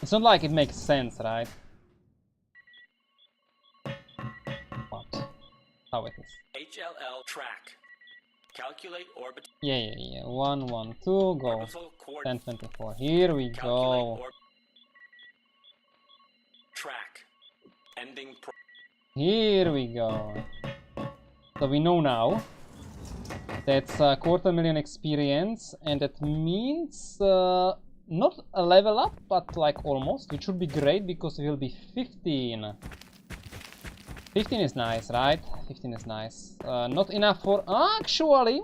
[SPEAKER 1] It's not like it makes sense, right? What? How it is.
[SPEAKER 5] HLL track. Calculate orbit.
[SPEAKER 1] Yeah. 112, go. 1024. Here we go.
[SPEAKER 5] Track. Ending.
[SPEAKER 1] Here we go. So we know now. That's a 250,000 experience, and that means not a level up, but like almost, which should be great because it will be 15. 15 is nice, right? 15 is nice. Not enough for... Actually,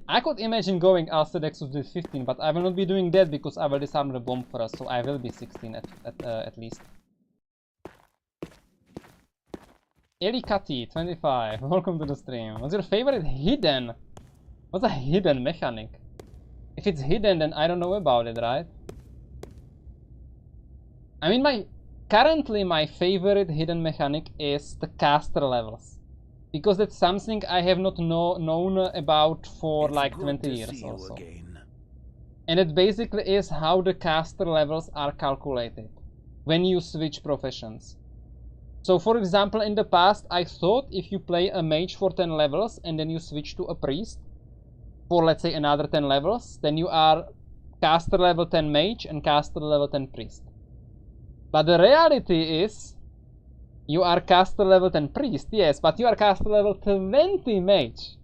[SPEAKER 1] I could imagine going Alcedexus with 15, but I will not be doing that because I will disarm the bomb first, so I will be 16 at least. Elikati, 25. Welcome to the stream. What's your favorite hidden? What's a hidden mechanic? If it's hidden, then I don't know about it, right? I mean, currently my favorite hidden mechanic is the caster levels. Because that's something I have not known about for like 20 years or so. And it basically is how the caster levels are calculated when you switch professions. So for example, in the past I thought if you play a mage for 10 levels and then you switch to a priest for let's say another 10 levels, then you are caster level 10 mage and caster level 10 priest. But the reality is, you are caster level 10 priest, yes, but you are caster level 20 mage.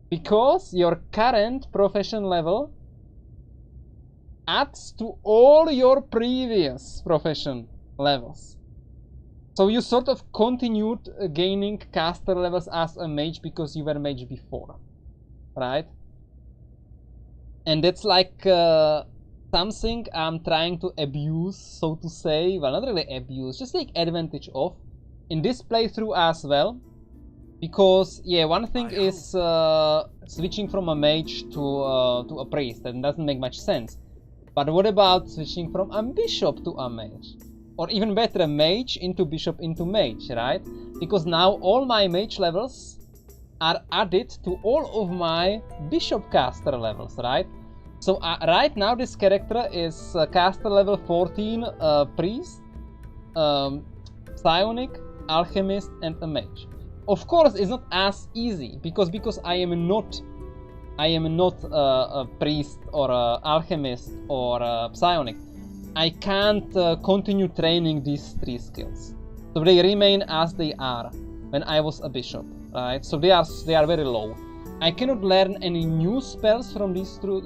[SPEAKER 1] Because your current profession level adds to all your previous profession levels. So you sort of continued gaining caster levels as a mage because you were mage before, right? And that's like something I'm trying to abuse, so to say. Well, not really abuse, just take advantage of in this playthrough as well. Because, yeah, one thing is switching from a mage to a priest. That doesn't make much sense. But what about switching from a bishop to a mage? Or even better, a mage into bishop into mage, right? Because now all my mage levels are added to all of my bishop caster levels, right? So right now this character is caster level 14 priest, psionic, alchemist, and a mage. Of course, it's not as easy because I am not a priest or a alchemist or a psionic. I can't continue training these three skills, so they remain as they are when I was a bishop, right? So they are very low. I cannot learn any new spells from these two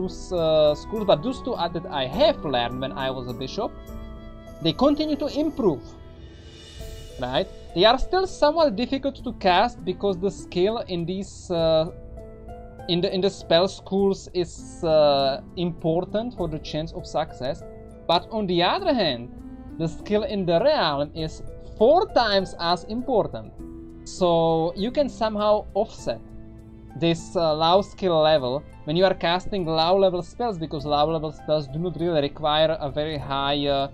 [SPEAKER 1] schools, but those two that I have learned when I was a bishop, they continue to improve, right? They are still somewhat difficult to cast because the skill in these in the spell schools is important for the chance of success. But on the other hand, the skill in the realm is 4 times as important. So you can somehow offset this low skill level when you are casting low level spells, because low level spells do not really require a very high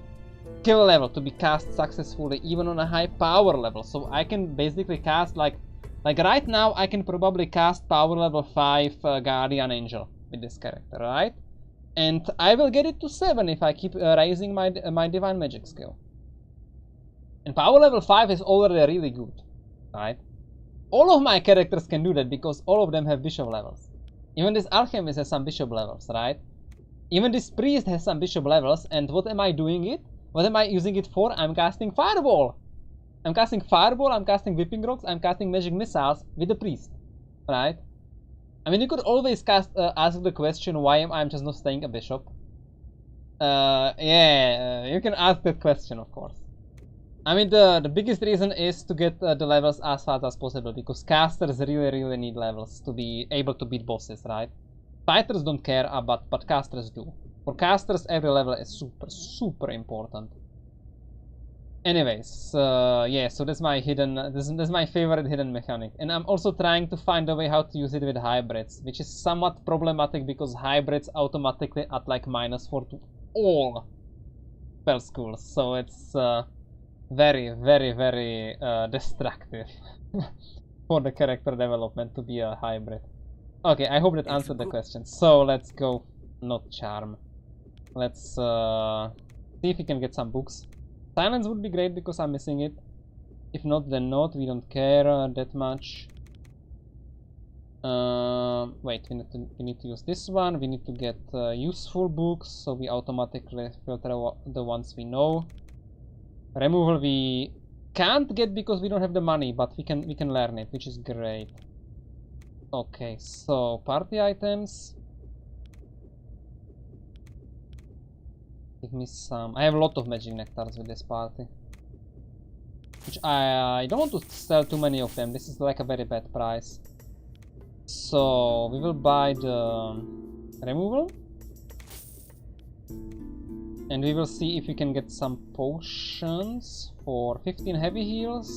[SPEAKER 1] skill level to be cast successfully, even on a high power level. So I can basically cast like right now I can probably cast power level 5 Guardian Angel with this character, right? And I will get it to 7 if I keep raising my Divine Magic skill. And power level 5 is already really good, right? All of my characters can do that because all of them have bishop levels. Even this alchemist has some bishop levels, right? Even this priest has some bishop levels, and what am I doing it? What am I using it for? I'm casting Fireball! I'm casting Fireball, I'm casting Whipping Rocks, I'm casting Magic Missiles with the priest, right? I mean, you could always ask the question, why am I just not staying a bishop? You can ask that question, of course. I mean, the biggest reason is to get the levels as fast as possible, because casters really need levels to be able to beat bosses, right? Fighters don't care, but casters do. For casters, every level is super important. Anyways, yeah, so that's my that's my favorite hidden mechanic. And I'm also trying to find a way how to use it with hybrids, which is somewhat problematic because hybrids automatically add like -4 to all spell schools. So it's very destructive for the character development to be a hybrid. Okay, I hope that answered the question. So let's go, not charm. Let's see if we can get some books. Silence would be great because I'm missing it. If not, then not. We don't care that much. Wait, we need to use this one. We need to get useful books, so we automatically filter the ones we know. Removal we can't get because we don't have the money, but we can learn it, which is great. Okay, so party items. Give me some. I have a lot of magic nectars with this party, which I don't want to sell too many of them. This is like a very bad price. So we will buy the removal, and we will see if we can get some potions for 15 heavy heals.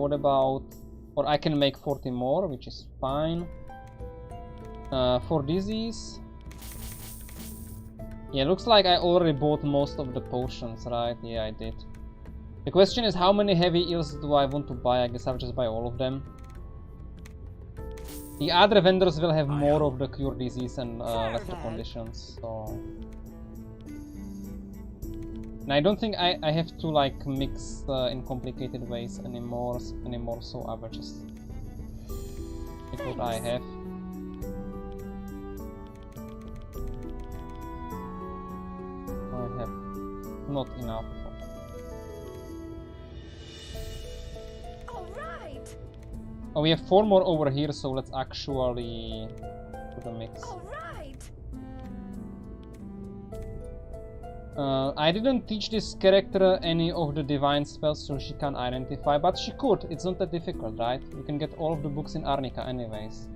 [SPEAKER 1] What about, or I can make 40 more, which is fine. For disease. Yeah, looks like I already bought most of the potions, right? Yeah, I did. The question is, how many heavy heals do I want to buy? I guess I'll just buy all of them. The other vendors will have more of the cure disease and lesser conditions, so... And I don't think I have to like mix in complicated ways anymore, so I will just take what I have. not enough.
[SPEAKER 4] All right.
[SPEAKER 1] Oh, we have 4 more over here, so let's actually put a mix.
[SPEAKER 4] All right.
[SPEAKER 1] I didn't teach this character any of the divine spells, so she can't identify, but she could. It's not that difficult, right? You can get all of the books in Arnica anyways.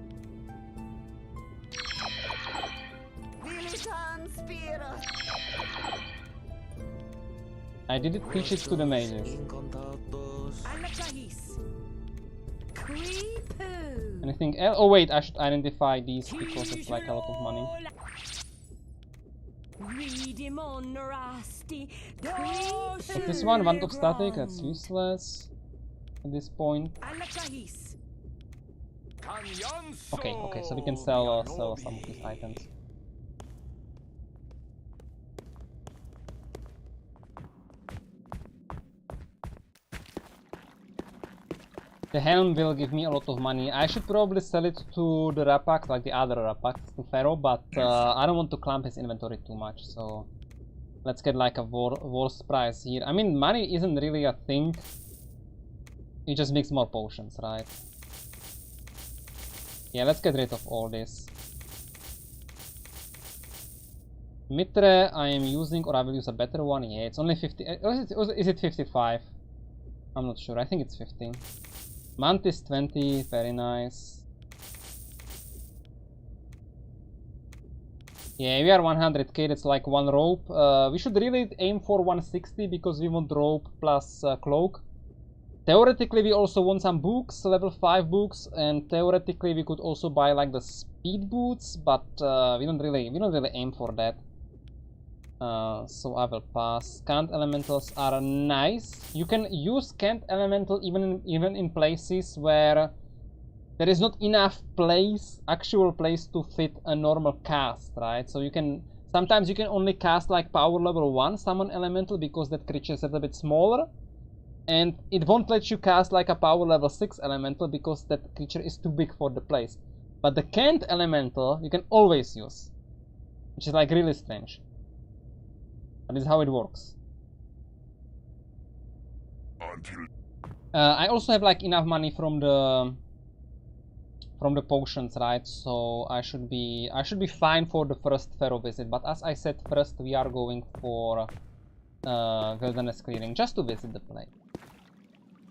[SPEAKER 1] I didn't teach it to the mages. Anything else? Oh wait, I should identify these because it's like a lot of money. But this one, Wand of Static, that's useless at this point. Okay, so we can sell some of these items. The helm will give me a lot of money. I should probably sell it to the Rapax, like the other Rapax, to Pharaoh, but I don't want to clamp his inventory too much, so let's get like a worst price here. I mean, money isn't really a thing. You just mix more potions, right? Yeah, let's get rid of all this. Mitre I am using, or I will use a better one. Yeah, it's only 50. Is it 55? I'm not sure. I think it's 15. Mantis 20, very nice. Yeah, we are 100k, that's like 1 rope. We should really aim for 160 because we want rope plus cloak. Theoretically, we also want some books, level 5 books, and theoretically we could also buy like the speed boots, but we don't really aim for that. So I will pass. Canned elementals are nice. You can use canned elemental even in places where there is not enough actual place to fit a normal cast, right? So sometimes you can only cast like power level 1 summon elemental because that creature is a little bit smaller, and it won't let you cast like a power level 6 elemental because that creature is too big for the place. But the canned elemental you can always use, which is like really strange. That is how it works. I also have like enough money from the potions, right? So I should be fine for the first Pharaoh visit. But as I said, first we are going for wilderness clearing just to visit the place.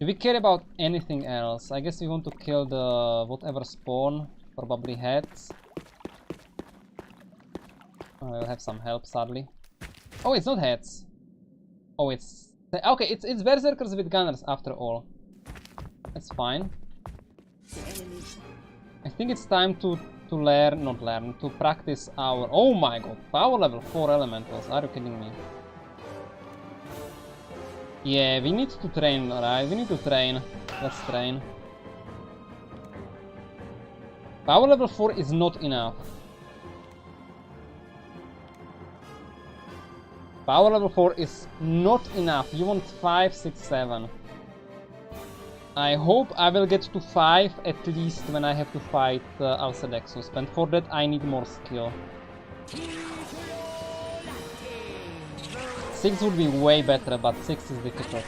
[SPEAKER 1] Do we care about anything else? I guess we want to kill the whatever spawn, probably heads. I'll have some help, sadly. Oh, it's not heads. Oh, it's... Okay, it's berserkers with gunners after all. That's fine. I think it's time to practice our... Oh my god, power level 4 elementals. Are you kidding me? Yeah, we need to train, right? We need to train. Let's train. Power level 4 is not enough. Power level 4 is not enough. You want 5, 6, 7. I hope I will get to 5 at least when I have to fight Alcedexus, and for that I need more skill. 6 would be way better, but 6 is difficult.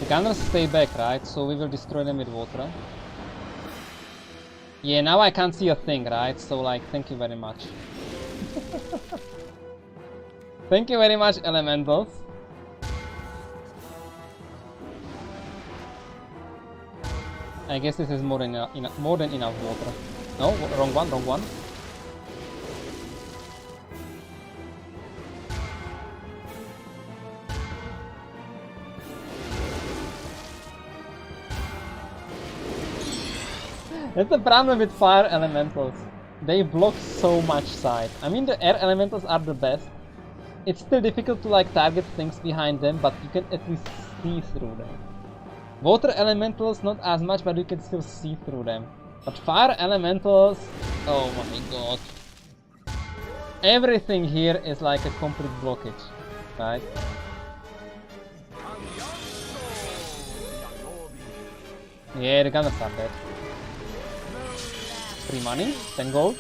[SPEAKER 1] The gunners stay back, right? So we will destroy them with water. Yeah, now I can't see a thing, right? So like, thank you very much. Thank you very much, elementals. I guess this is more than enough water. No, wrong one, wrong one. That's the problem with fire elementals. They block so much sight. I mean, the air elementals are the best. It's still difficult to like target things behind them, but you can at least see through them. Water elementals not as much, but you can still see through them. But fire elementals, oh my god. Everything here is like a complete blockage, right? Yeah, the gunners are dead. 3 money, 10 gold.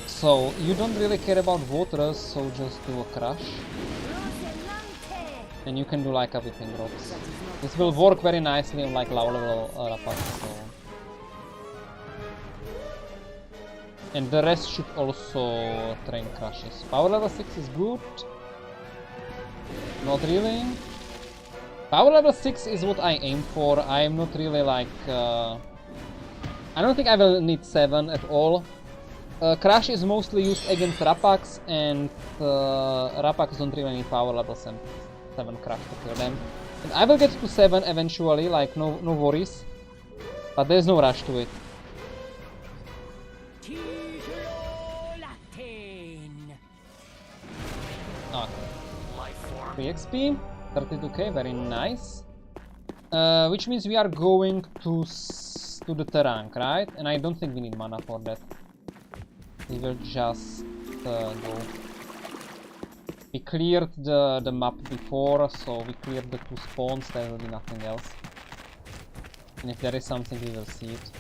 [SPEAKER 1] So, you don't really care about water, so just do a crush. And you can do like a whipping rocks. This will work very nicely on like low level Rapax. So. And the rest should also train crushes. Power level 6 is good. Not really. Power level 6 is what I aim for. I am not really like... I don't think I will need 7 at all. Crush is mostly used against Rapax, and Rapax don't really need power level 7 crush to kill them. And I will get to 7 eventually, like no worries. But there's no rush to it. Okay. 3 XP, 32k, very nice. Which means we are going to the Terrank, right? And I don't think we need mana for that. We will just go. We cleared the map before, so we cleared the 2 spawns, there will be nothing else. And if there is something, we will see it.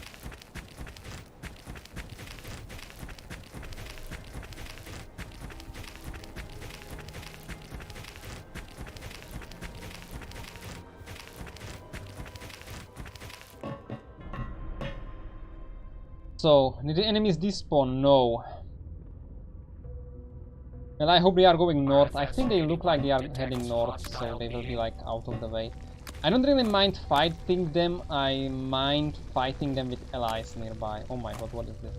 [SPEAKER 1] So, did the enemies despawn? No. Well, I hope they are going north. I think they look like they are heading north, so they will be like out of the way. I don't really mind fighting them, I mind fighting them with allies nearby. Oh my god, what is this?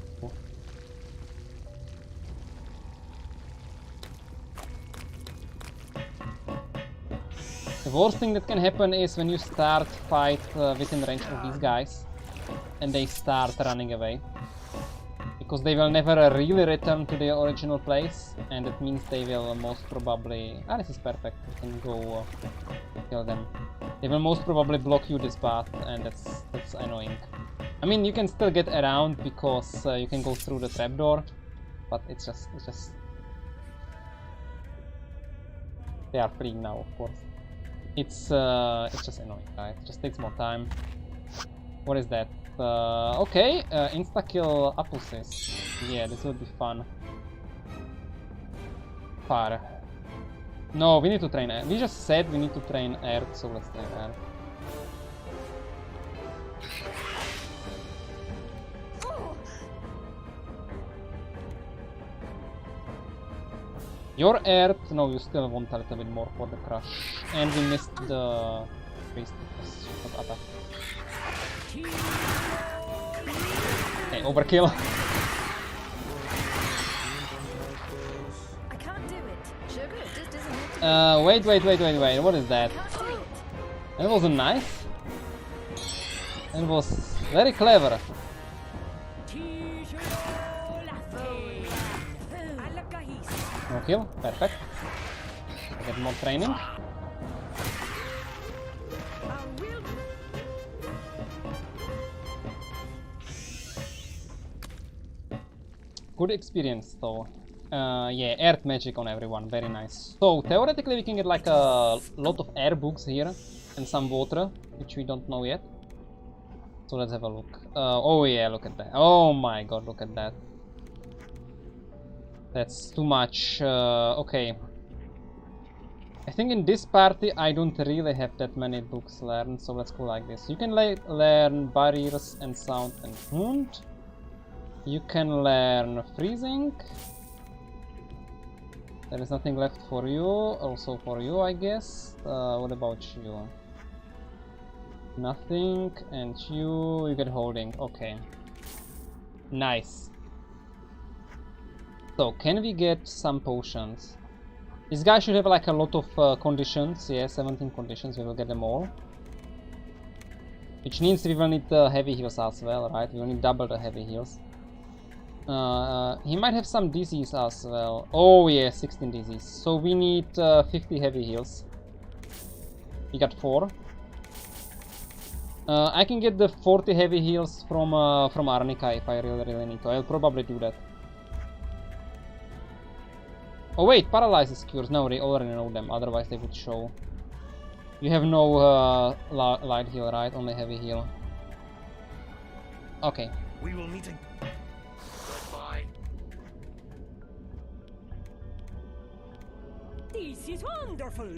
[SPEAKER 1] The worst thing that can happen is when you start fight within range of these guys and they start running away. Because they will never really return to their original place, and that means they will most probably... Ah, this is perfect, we can go kill them. They will most probably block you this path, and that's annoying. I mean, you can still get around because you can go through the trapdoor, but it's just... They are fleeing now, of course. It's just annoying, right? It just takes more time. What is that? Okay, insta-kill Apusis. Yeah, this will be fun. Fire. No, we need to train air. We just said we need to train air, so let's train air. Your Earth, no, you still want a little bit more for the crush. And we missed the priest because she was attacked. Okay, overkill.
[SPEAKER 4] I can't do it. Sugar, it just isn't
[SPEAKER 1] Wait, what is that? That wasn't nice. It was very clever. No kill, perfect. I get more training. Good experience though. Yeah, earth magic on everyone, very nice. So theoretically we can get like a lot of air books here and some water, which we don't know yet. So let's have a look. Oh yeah, look at that. Oh my god, look at that. That's too much. Okay. I think in this party I don't really have that many books learned, so let's go like this. You can learn barriers and sound and wound. You can learn freezing. There is nothing left for you, also for you I guess. What about you? Nothing, and you get holding, okay. Nice. So, can we get some potions? This guy should have like a lot of conditions, yeah, 17 conditions, we will get them all. Which means we will need heavy heals as well, right? We will need double the heavy heals. He might have some disease as well. Oh yeah, 16 disease. So we need 50 heavy heals. We got 4. I can get the 40 heavy heals from Arnica if I really need to. I'll probably do that. Oh wait, paralysis cures. No, they already know them, otherwise they would show. You have no light heal, right? Only heavy heal. Okay.
[SPEAKER 2] We will meet again.
[SPEAKER 5] Goodbye.
[SPEAKER 6] This is wonderful.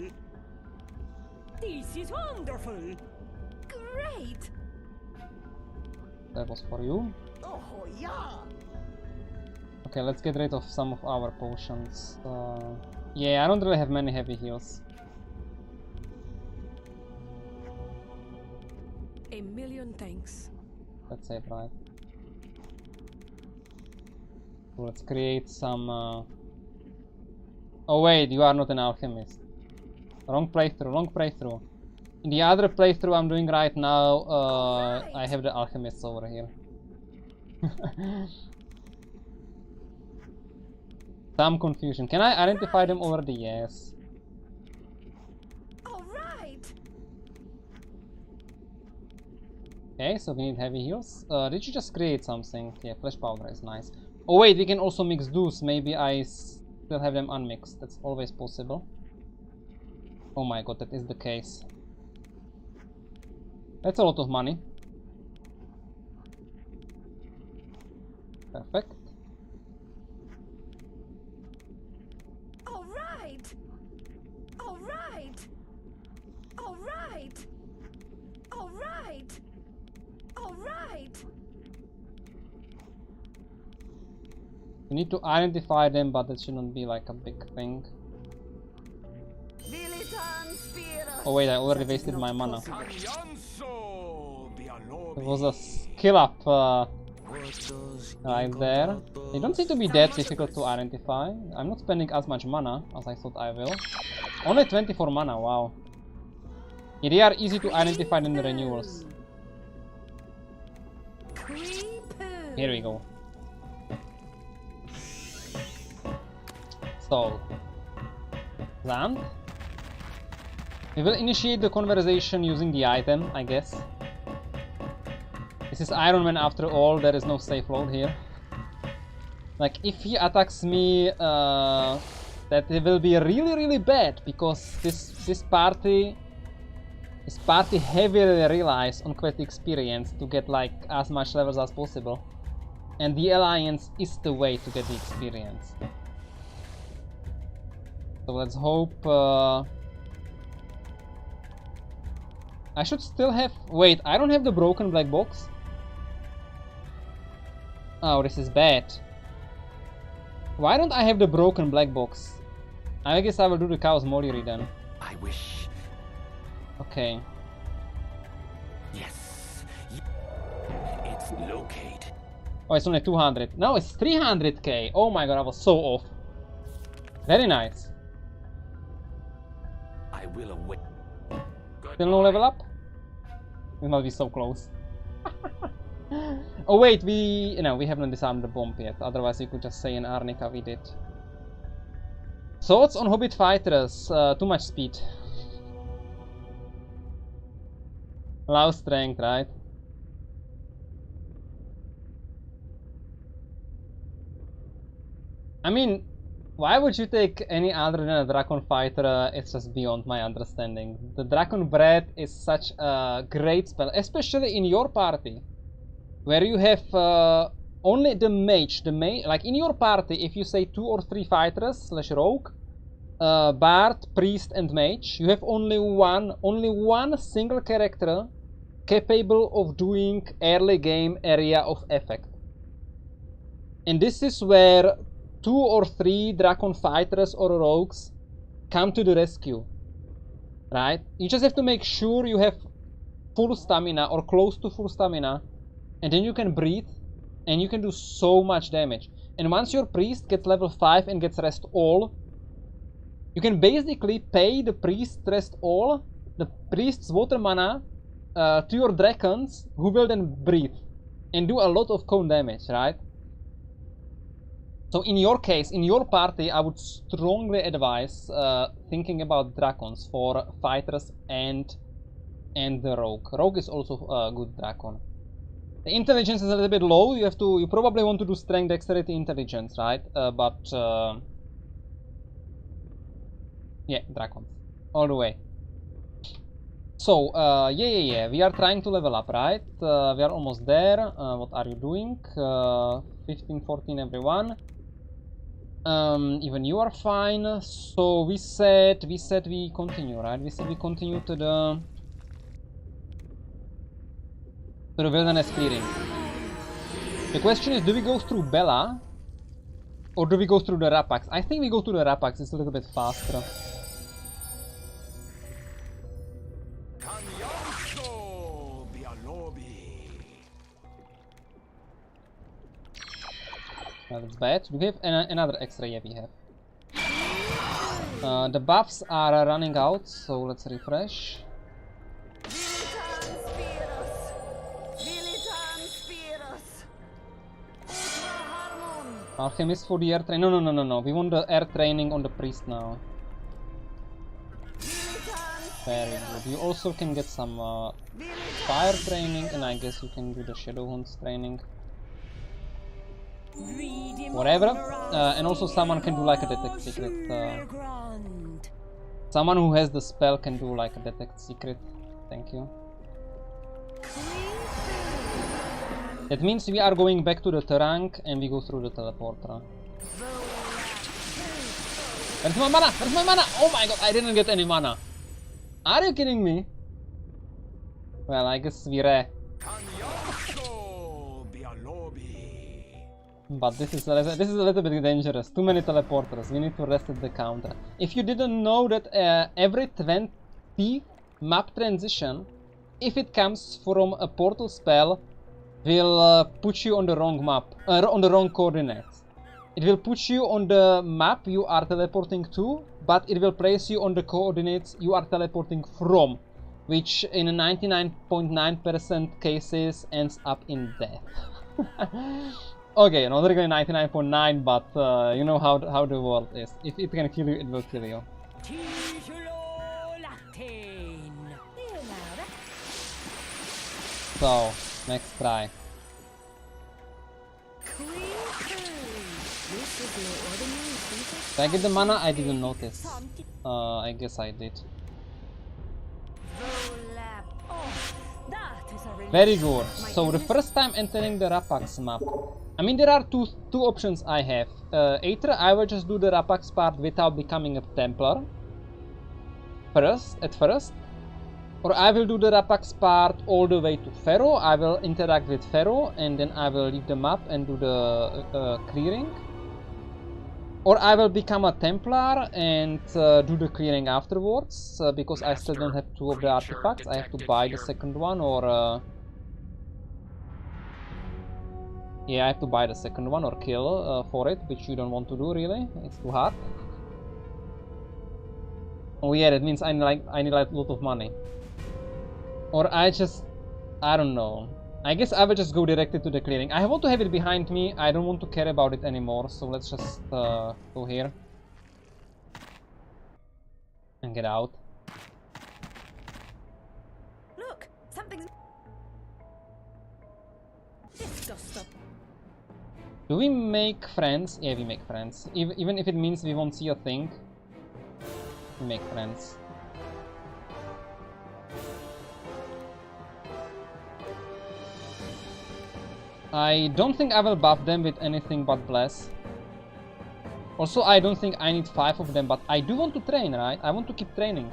[SPEAKER 6] This is wonderful.
[SPEAKER 4] Great!
[SPEAKER 1] That was for you.
[SPEAKER 3] Oh, yeah.
[SPEAKER 1] Okay, let's get rid of some of our potions. Yeah, I don't really have many heavy heals.
[SPEAKER 6] A million thanks.
[SPEAKER 1] That's it, right? So let's create some... Oh wait, you are not an alchemist. Wrong playthrough. In the other playthrough I'm doing right now, I have the alchemists over here. Some confusion. Can I identify them already? Yes.
[SPEAKER 4] All right!
[SPEAKER 1] Okay, so we need heavy heals. Did you just create something? Yeah, flesh powder is nice. Oh wait, we can also mix those. Maybe I still have them unmixed. That's always possible. Oh my god, that is the case. That's a lot of money. Perfect.
[SPEAKER 4] All right! All right! All right! All right! All right!
[SPEAKER 1] You need to identify them, but that shouldn't be like a big thing. Oh wait, I already wasted my mana. It was a skill up right there. They don't seem to be that difficult to identify. I'm not spending as much mana as I thought I will. Only 24 mana, wow. Yeah, they are easy to identify in the renewals. Here we go. So, land. We will initiate the conversation using the item, I guess. This is Iron Man after all, there is no safe load here. Like, if he attacks me, that will be really bad, because this party heavily relies on quest experience to get like as much levels as possible. And the Alliance is the way to get the experience. So let's hope... I should still have... Wait, I don't have the broken black box? Oh, this is bad. Why don't I have the broken black box? I guess I will do the Chaos Moliri then.
[SPEAKER 2] I wish.
[SPEAKER 1] Okay.
[SPEAKER 2] Yes. It's locate.
[SPEAKER 1] Oh, it's only 200. No, it's 300k. Oh my god, I was so off. Very nice.
[SPEAKER 2] I will await.
[SPEAKER 1] Still no level up? We must be so close. Oh wait, we haven't disarmed the bomb yet. Otherwise we could just say in Arnica we did. Thoughts on Hobbit fighters? Too much speed. Low strength, right? I mean, why would you take any other than a Dragon fighter? It's just beyond my understanding. The Dragon Breath is such a great spell, especially in your party, where you have only the mage. Like in your party, if you say 2 or 3 fighters / rogue, bard, priest, and mage, you have only one single character capable of doing early game area of effect, and this is where 2 or 3 Dragon fighters or rogues come to the rescue, right? You just have to make sure you have full stamina or close to full stamina, and then you can breathe and you can do so much damage. And once your priest gets level 5 and gets rest all, you can basically pay the priest rest all, the priest's water mana, to your dragons, who will then breathe and do a lot of cone damage, right? So in your case, in your party, I would strongly advise thinking about dragons for fighters and the rogue. Rogue is also a good dragon. The intelligence is a little bit low. You probably want to do strength, dexterity, intelligence, right? But Yeah, dragons. All the way. So, yeah. We are trying to level up, right? We are almost there. What are you doing? 15, 14, everyone. Even you are fine. So we said we continue, right? We said we continue to the wilderness clearing. The question is, do we go through Bella or do we go through the Rapax? I think we go through the Rapax. It's a little bit faster. That's bad. Do we have another extra? Yeah, we have. The buffs are running out, so let's refresh. Alchemist for the air training. No. We want the air training on the priest now. Very good. You also can get some fire training, and I guess you can do the shadow hunts training. Whatever. And also someone can do like a detect secret. Someone who has the spell can do like a detect secret. Thank you. That means we are going back to the Terang and we go through the teleporter. Where's my mana? Where's my mana? Oh my god, I didn't get any mana. Are you kidding me? Well, I guess we re. But this is a little bit dangerous. Too many teleporters. We need to reset the counter. If you didn't know that every 20 map transition, if it comes from a portal spell, will put you on the wrong map, on the wrong coordinates. It will put you on the map you are teleporting to, but it will place you on the coordinates you are teleporting from, which in 99.9% cases ends up in death. Okay, not really 99.9, but you know how the world is. If it can kill you, it will kill you. So, next try. Did I get the mana? I didn't notice. I guess I did. Very good. So the first time entering the Rapax map. I mean, there are two options I have. Either I will just do the Rapax part without becoming a Templar at first, or I will do the Rapax part all the way to Pharaoh. I will interact with Pharaoh and then I will leave the map and do the clearing. Or I will become a Templar and do the clearing afterwards, because I still don't have 2 of the artifacts. I have to buy the second one, or yeah, I have to buy the second one or kill for it, which you don't want to do really. It's too hard. Oh yeah, that means I need like a lot of money. Or I don't know. I guess I will just go directly to the clearing. I want to have it behind me. I don't want to care about it anymore. So let's just go here and get out.
[SPEAKER 4] Look, something's. This does stop.
[SPEAKER 1] Do we make friends? Yeah, we make friends. Even if it means we won't see a thing, we make friends. I don't think I will buff them with anything but Bless. Also, I don't think I need 5 of them, but I do want to train, right? I want to keep training.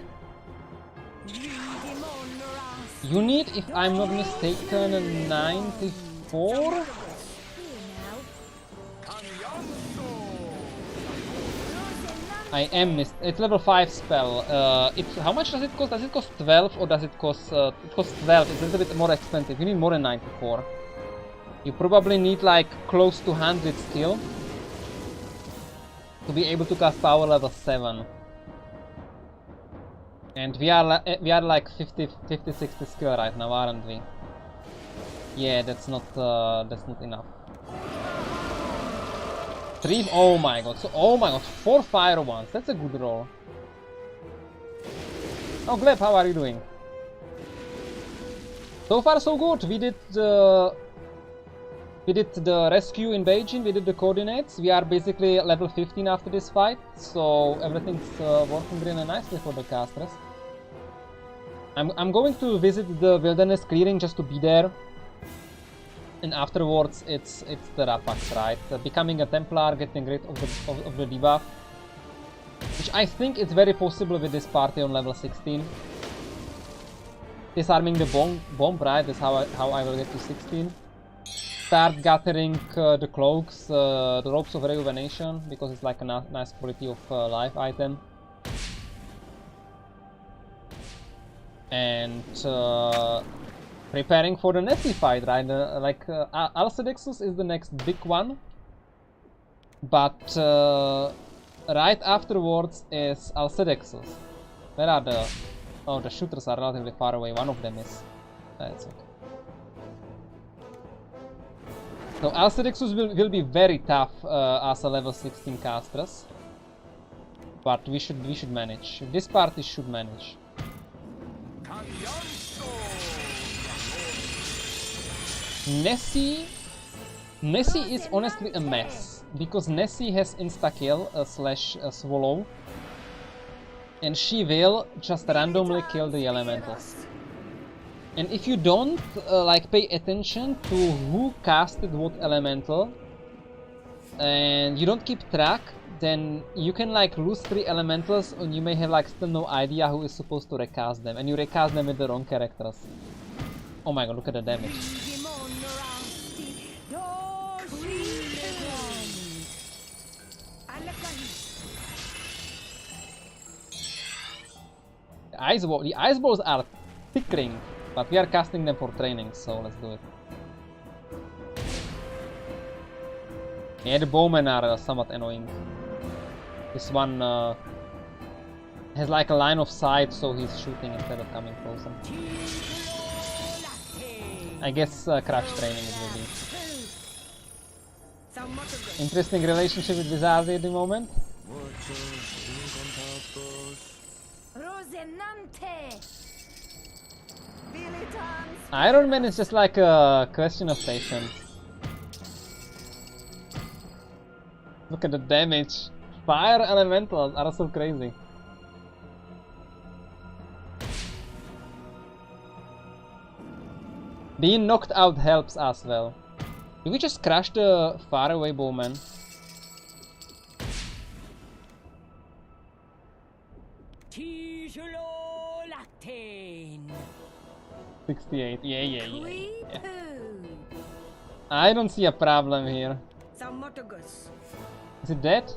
[SPEAKER 1] You need, if I'm not mistaken, 94? I am missed. It's level 5 spell. How much does it cost? Does it cost 12 or does it cost... it costs 12. It's a little bit more expensive. You need more than 94. You probably need like close to 100 skill to be able to cast power level 7. And we are like 50-60 skill right now, aren't we? Yeah, that's not enough. 3, oh my god, 4 fire ones, that's a good roll. Oh Gleb, how are you doing? So far so good, we did We did the rescue in Beijing, we did the coordinates. We are basically level 15 after this fight, so everything's working really nicely for the casters. I'm going to visit the wilderness clearing just to be there. And afterwards it's the Rapax, right? Becoming a Templar, getting rid of the debuff. Which I think is very possible with this party on level 16. Disarming the bomb, right? That's how I will get to 16. Start gathering the cloaks, the ropes of rejuvenation, because it's like a nice quality of life item. And preparing for the Nessie fight, right? Alcedexus is the next big one. But right afterwards is Alcedexus. Where are the... Oh, the shooters are relatively far away. One of them is... That's okay. So Alcedexus will be very tough as a level 16 casters. But we should manage. This party should manage. Nessie is honestly a mess, because Nessie has insta-kill slash swallow, and she will just randomly kill the elementals. And if you don't like pay attention to who casted what elemental, and you don't keep track, then you can like lose 3 elementals and you may have like still no idea who is supposed to recast them, and you recast them with the wrong characters. Oh my god, look at the damage. The ice balls are tickling, but we are casting them for training, so let's do it. Yeah, the bowmen are somewhat annoying. This one has like a line of sight, so he's shooting instead of coming closer. I guess crash training it will be. Interesting relationship with Wizardry at the moment. Iron Man is just like a question of patience. Look at the damage. Fire elementals are so crazy. Being knocked out helps as well. Do we just crash the faraway bowman?
[SPEAKER 6] Tijolo lactane.
[SPEAKER 1] 68. Yeah. I don't see a problem here. Is it dead?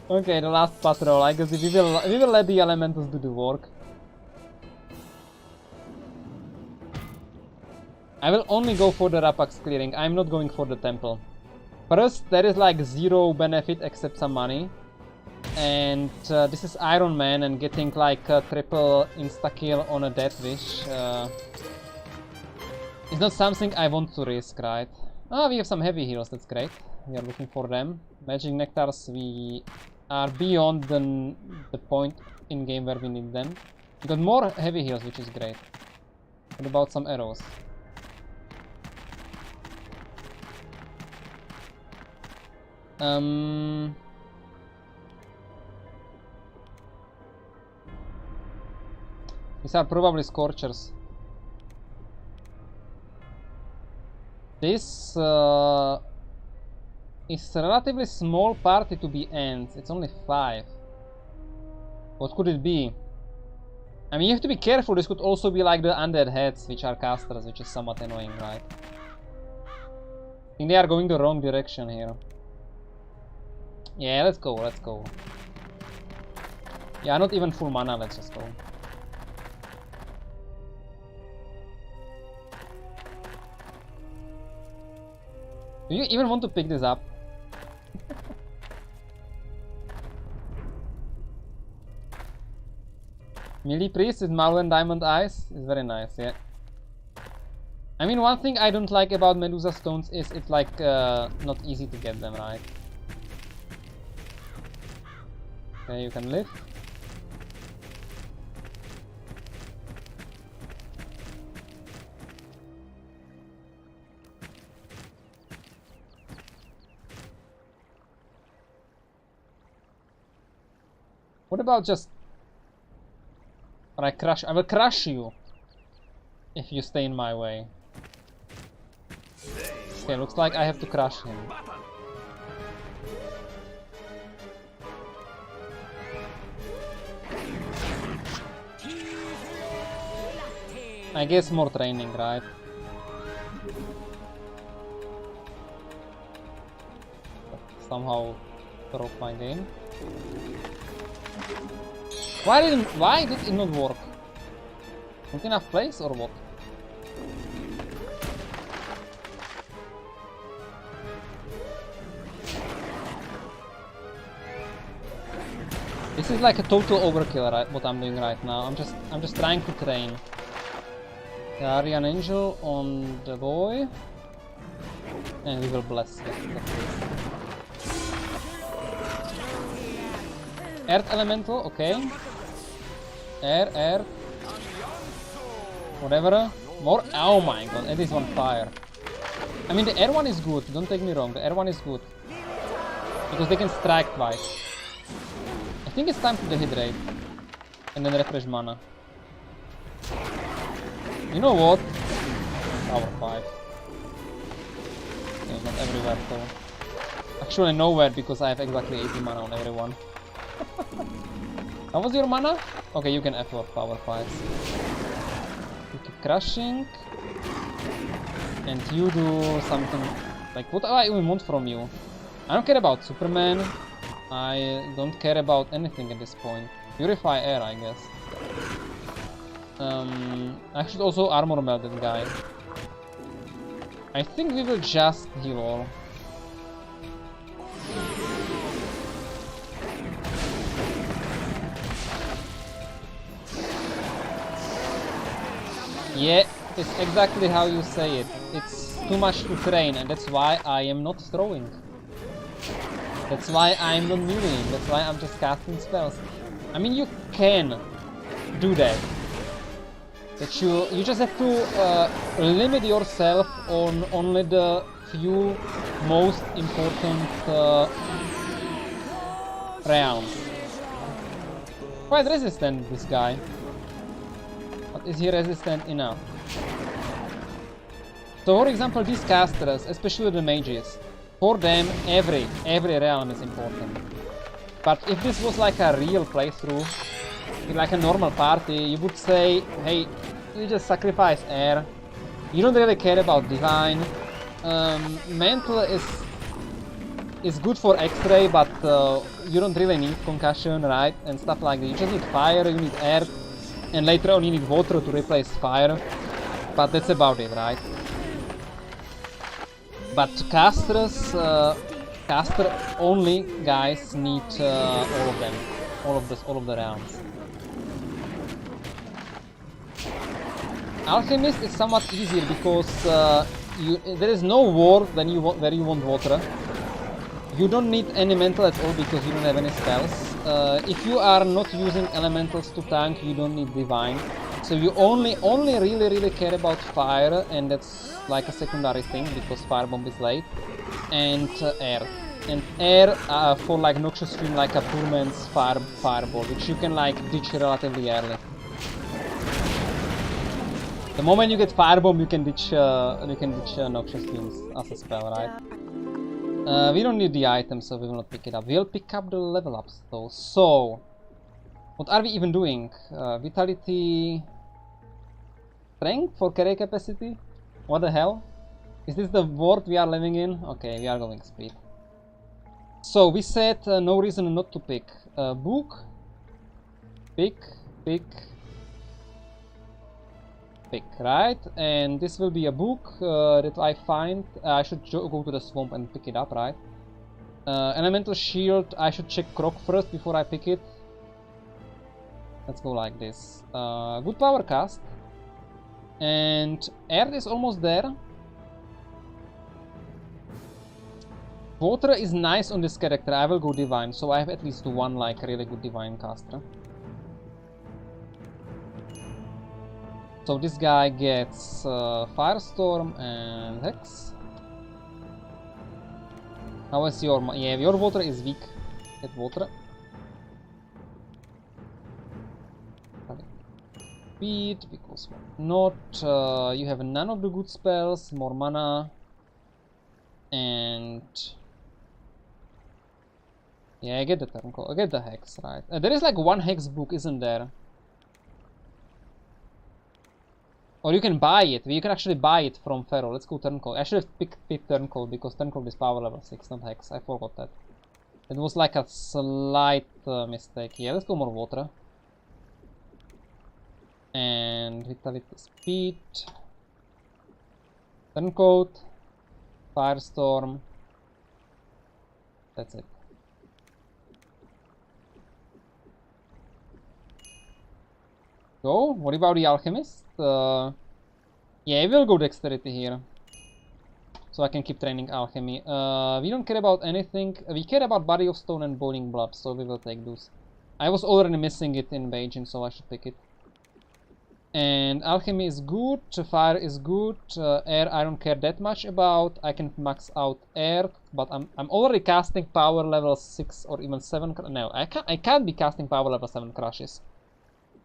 [SPEAKER 1] Okay, the last patrol. I guess we will let the elementals do the work. I will only go for the Rapax clearing. I'm not going for the temple. First, there is like 0 benefit except some money. And this is Iron Man, and getting like a triple insta-kill on a Death Wish is not something I want to risk, right? Ah, we have some heavy heals, that's great. We are looking for them. Magic Nectars, we are beyond the point in game where we need them. We got more heavy heals, which is great. What about some arrows? These are probably Scorchers. This is a relatively small party to be ends. It's only 5. What could it be? I mean, you have to be careful. This could also be like the undead heads, which are casters, which is somewhat annoying, right? I think they are going the wrong direction here. Yeah, let's go. Yeah, not even full mana, let's just go. Do you even want to pick this up? Melee Priest with Malu and Diamond Eyes is very nice, yeah. I mean, one thing I don't like about Medusa Stones is it's like not easy to get them, right? Okay, you can live. What about just... Or I will crush you if you stay in my way. Okay, looks like I have to crush him. I guess more training, right? Somehow broke my game. Why did it not work? Not enough place or what? This is like a total overkill, right? What I'm doing right now. I'm just trying to train. Guardian Angel on the boy, and we will bless the Earth Elemental, okay. Air, whatever. More. Oh my god, it is on fire. I mean, the air one is good. Don't take me wrong. The air one is good because they can strike twice. I think it's time to dehydrate and then refresh mana. You know what? Power 5. Okay, not everywhere though. Actually nowhere because I have exactly 80 mana on everyone. How was your mana? Okay, you can afford power 5. You keep crushing. And you do something like what do I even want from you? I don't care about Superman. I don't care about anything at this point. Purify air, I guess. I should also armor melt that guy. I think we will just heal all. Yeah, it's exactly how you say it. It's too much to train, and that's why I am not throwing. That's why I'm not melee. That's why I'm just casting spells. I mean, you can do that. That you just have to limit yourself on only the few most important rounds. Quite resistant, this guy. But is he resistant enough? So for example, these casters, especially the mages, for them every realm is important. But if this was like a real playthrough, like a normal party, you would say, hey, you just sacrifice air. You don't really care about divine. Mental is good for X-ray, but you don't really need concussion, right? And stuff like that. You just need fire, you need air, and later on you need water to replace fire. But that's about it, right? But casters, caster only guys need all of them, all of the rounds. Alchemist is somewhat easier because there is no war where you want water. You don't need any mental at all because you don't have any spells. If you are not using elementals to tank, you don't need divine. So you only really care about fire, and that's like a secondary thing because firebomb is late, and air. And air for like Noxious Stream, like a poor man's fireball, which you can like ditch relatively early. The moment you get firebomb, you can ditch Noxious Streams as a spell, right? We don't need the item, so we will not pick it up. We'll pick up the level ups though. So, what are we even doing? Vitality, strength for carry capacity? What the hell? Is this the world we are living in? Okay, we are going speed. So we said no reason not to pick. Book, pick, right? And this will be a book that I find. I should go to the swamp and pick it up, right? Elemental shield, I should check Croc first before I pick it. Let's go like this. Good power cast. And air is almost there. Water is nice on this character. I will go divine, so I have at least one like really good divine caster. So this guy gets Firestorm and Hex. How is your... yeah, your water is weak. Get water. speed, because why not? You have none of the good spells, more mana. And... yeah, I get the turn call, I get the hex, right? There is like one hex book, isn't there? Or you can buy it. You can actually buy it from Pharaoh. Let's go turn call. I should have picked turn call because turn call is power level 6, not hex. I forgot that. It was like a slight mistake. Yeah, let's go more water. And vitality speed. Turncoat. Firestorm. That's it. So, what about the alchemist? Yeah, we'll go dexterity here. So I can keep training alchemy. We don't care about anything. We care about body of stone and boiling blood, so we will take those. I was already missing it in Beijing, so I should take it. And alchemy is good, fire is good, air I don't care that much about. I can max out air, but I'm already casting power level 6 or even 7. No, I can't be casting power level 7 crashes.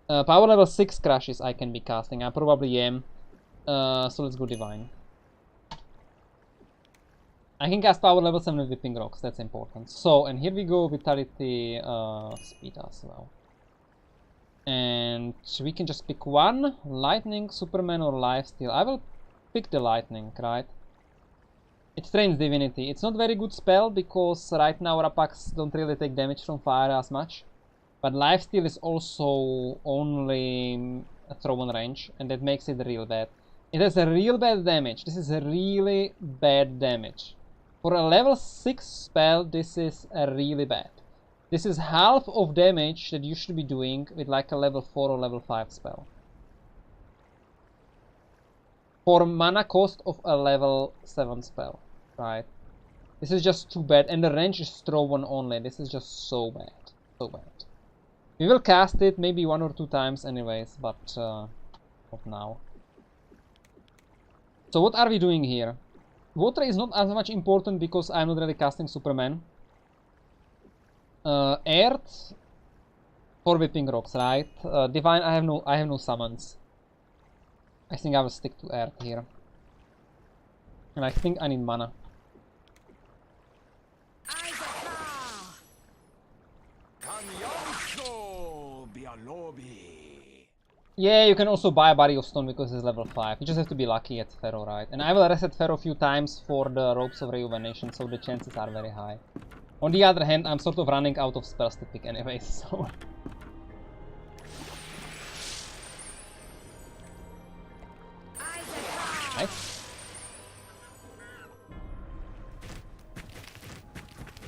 [SPEAKER 1] Power level 6 crashes I can be casting. I probably am. So let's go divine. I can cast power level 7 with whipping rocks. That's important. So, and here we go vitality speed as well. And we can just pick one. Lightning, Superman or lifesteal. I will pick the lightning, right? It trains divinity. It's not very good spell because right now Rapax don't really take damage from fire as much. But lifesteal is also only a throw-on range, and that makes it real bad. It has a real bad damage. This is a really bad damage. For a level 6 spell, this is a really bad. This is half of damage that you should be doing with like a level 4 or level 5 spell. For mana cost of a level 7 spell, right? This is just too bad, and the range is throw-on only. This is just so bad, so bad. We will cast it maybe 1 or 2 times anyways, but not now. So what are we doing here? Water is not as much important because I'm not really casting Superman. Earth for whipping rocks, right? Divine, I have no summons. I think I will stick to Earth here. And I think I need mana. Yeah, you can also buy a body of stone because it's level 5. You just have to be lucky at Pharaoh, right? And I will reset Pharaoh a few times for the ropes of rejuvenation, so the chances are very high. On the other hand, I'm sort of running out of spells to pick anyway, so... Nice.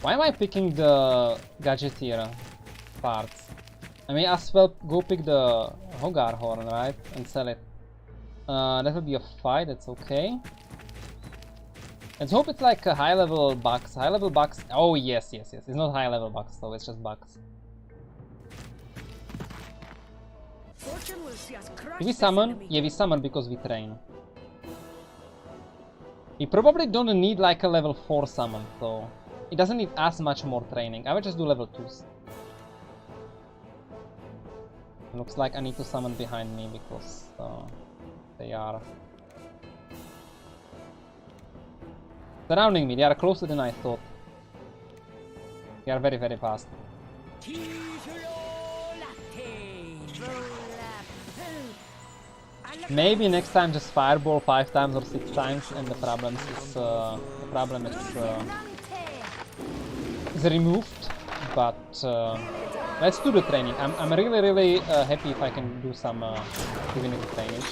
[SPEAKER 1] Why am I picking the gadgeteer parts? I may as well go pick the Hogar horn, right? And sell it. That will be a fight, that's okay. Let's hope it's like a high level bugs. High level bugs. Oh, yes. It's not high level bugs, though, it's just bugs. Do we summon? Yeah, we summon because we train. We probably don't need like a level 4 summon, though. It doesn't need as much more training. I will just do level 2s. Looks like I need to summon behind me because they are surrounding me. They are closer than I thought. They are very, very fast. Maybe next time just fireball 5 times or 6 times, and the problem is removed. But let's do the training. I'm really happy if I can do some divinity training.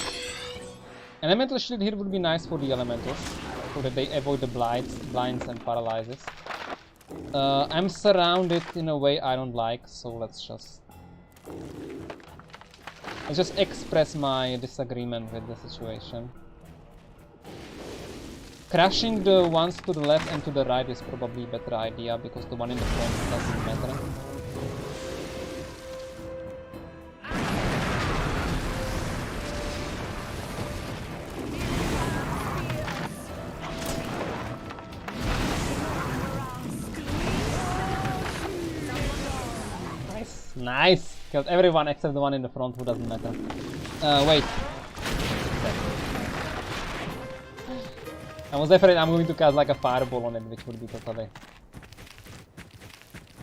[SPEAKER 1] Elemental shield here would be nice for the elementals, so that they avoid the blinds and paralyzes. I'm surrounded in a way I don't like, so let's just express my disagreement with the situation. Crashing the ones to the left and to the right is probably a better idea, because the one in the front doesn't matter. Nice! Killed everyone except the one in the front who doesn't matter. Wait. I was afraid I'm going to cast like a fireball on it, which would be totally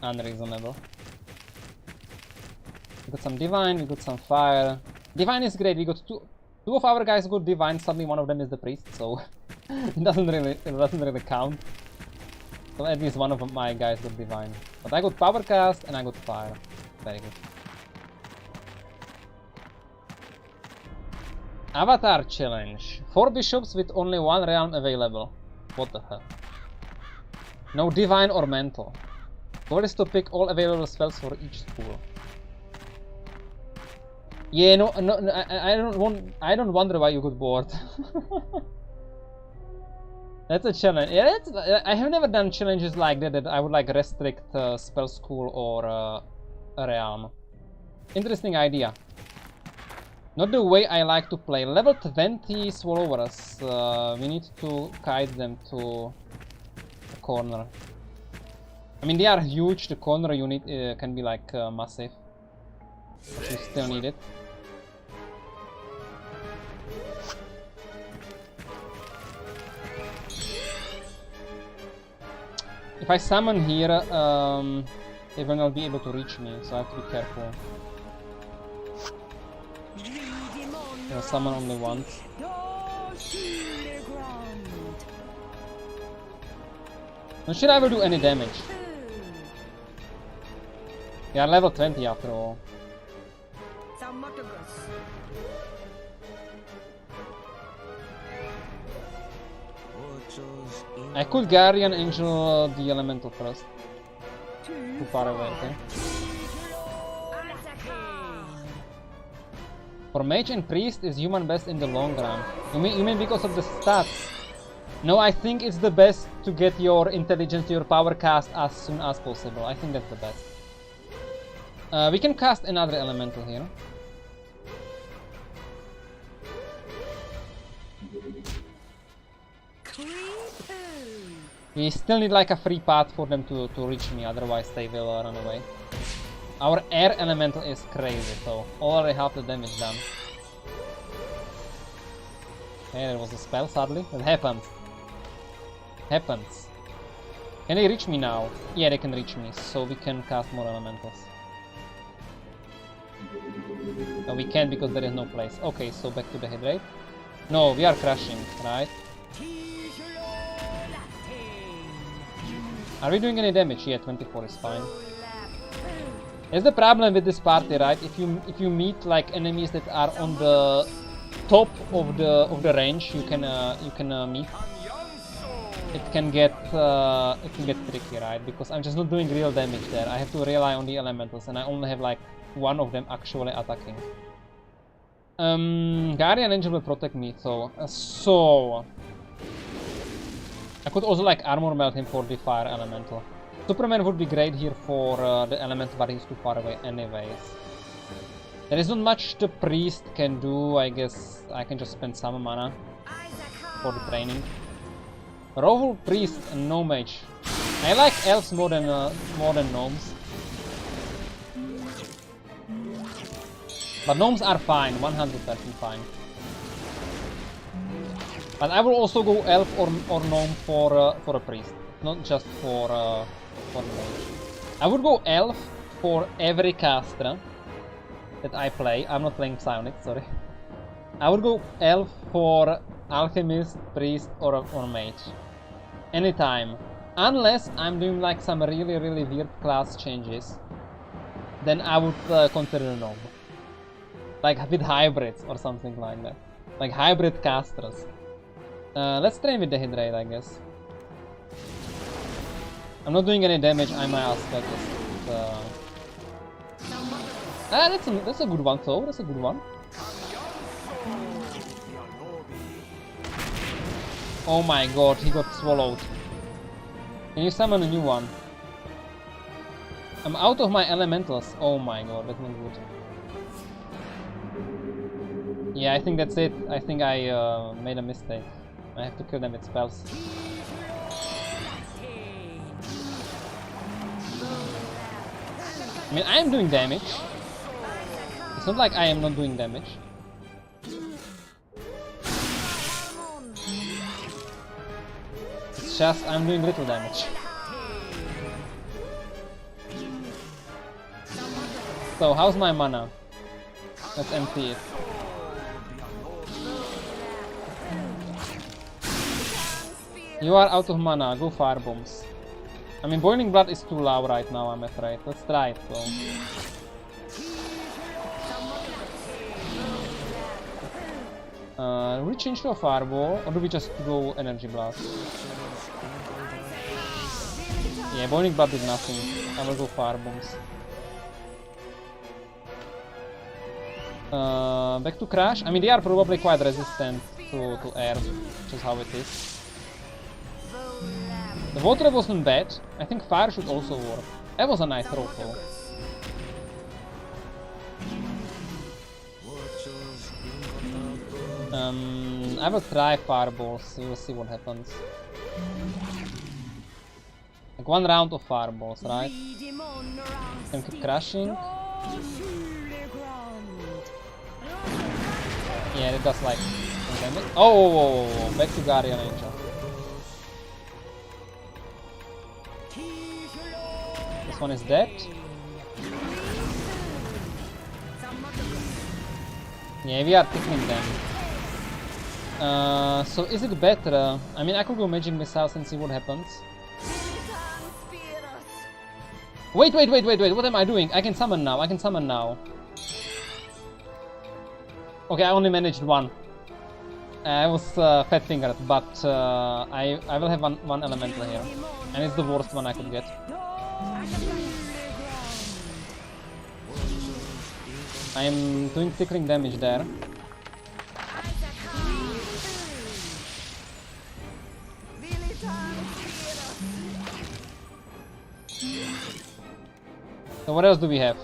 [SPEAKER 1] unreasonable. We got some divine, we got some fire. Divine is great. We got two of our guys got divine. Suddenly one of them is the priest, so it doesn't really count. So at least one of my guys got divine. But I got power cast and I got fire. Very good. Avatar challenge. 4 bishops with only 1 realm available. What the hell? No divine or mental. Goal is to pick all available spells for each school. Yeah, no, I don't wonder why you got bored. That's a challenge. Yeah, I have never done challenges like that I would like restrict spell school or a realm. Interesting idea. Not the way I like to play. Level 20 swallowers. We need to guide them to a corner. I mean, they are huge. The corner unit can be like massive. But you still need it. If I summon here, they will not be able to reach me, so I have to be careful. I'll summon only once. Not sure I will do any damage. They are level 20 after all. I could Guardian Angel the Elemental first. Too far away, okay? For Mage and Priest is human best in the long run. You mean because of the stats? No, I think it's the best to get your intelligence, your power cast as soon as possible. I think that's the best. We can cast another elemental here. We still need like a free path for them to reach me, otherwise they will run away. Our air elemental is crazy, so already half the damage done. Okay, there was a spell sadly. It happens. Happens. Can they reach me now? Yeah, they can reach me, so we can cast more elementals. No, we can't because there is no place. Okay, so back to the head rate. No, we are crashing, right? Are we doing any damage? Yeah, 24 is fine. That's the problem with this party, right? If you meet like enemies that are on the top of the range, you can meet. It can get tricky, right? Because I'm just not doing real damage there. I have to rely on the elementals, and I only have like one of them actually attacking. Guardian Angel will protect me, so I could also like armor melt him for the fire elemental. Superman would be great here for the elemental, but he's too far away anyways. There is not much the priest can do. I guess I can just spend some mana for the training. Rohul priest and no mage. I like elves more than gnomes. But gnomes are fine, 100% fine. But I will also go elf or gnome for a priest, not just for mage. I would go elf for every caster that I play. I'm not playing psionic, sorry. I would go elf for alchemist, priest, or mage. Anytime, unless I'm doing like some really weird class changes, then I would consider a gnome. Like with hybrids or something like that. Like hybrid casters. Let's train with the hit rate, I guess. I'm not doing any damage, I might ask that that's a good one though, that's a good one. Oh my god, he got swallowed. Can you summon a new one? I'm out of my elementals. Oh my god, that's not good. Yeah, I think that's it. I think I made a mistake. I have to kill them with spells. I mean, I am doing damage. It's not like I am not doing damage. It's just I'm doing little damage. So how's my mana? Let's empty it. You are out of mana, go firebombs. I mean, Boiling Blood is too low right now, I'm afraid. Let's try it though. Do we change to a Fireball, or do we just go Energy Blast? Yeah, Boiling Blood did nothing. I will go Firebombs. Back to Crash. I mean, they are probably quite resistant to air, which is how it is. The water wasn't bad. I think fire should also work. That was a nice roll though. I will try fireballs. We will see what happens. Like one round of fireballs, right? Can keep crashing. Yeah, it does like damage. Oh, back to Guardian Angel. This one is dead. Yeah, we are tickling them. So is it better? I mean, I could go Magic Missiles and see what happens. Wait, what am I doing? I can summon now, Okay, I only managed one. I was fat-fingered, but I will have one elemental here. And it's the worst one I could get. I'm doing tickling damage there. So what else do we have?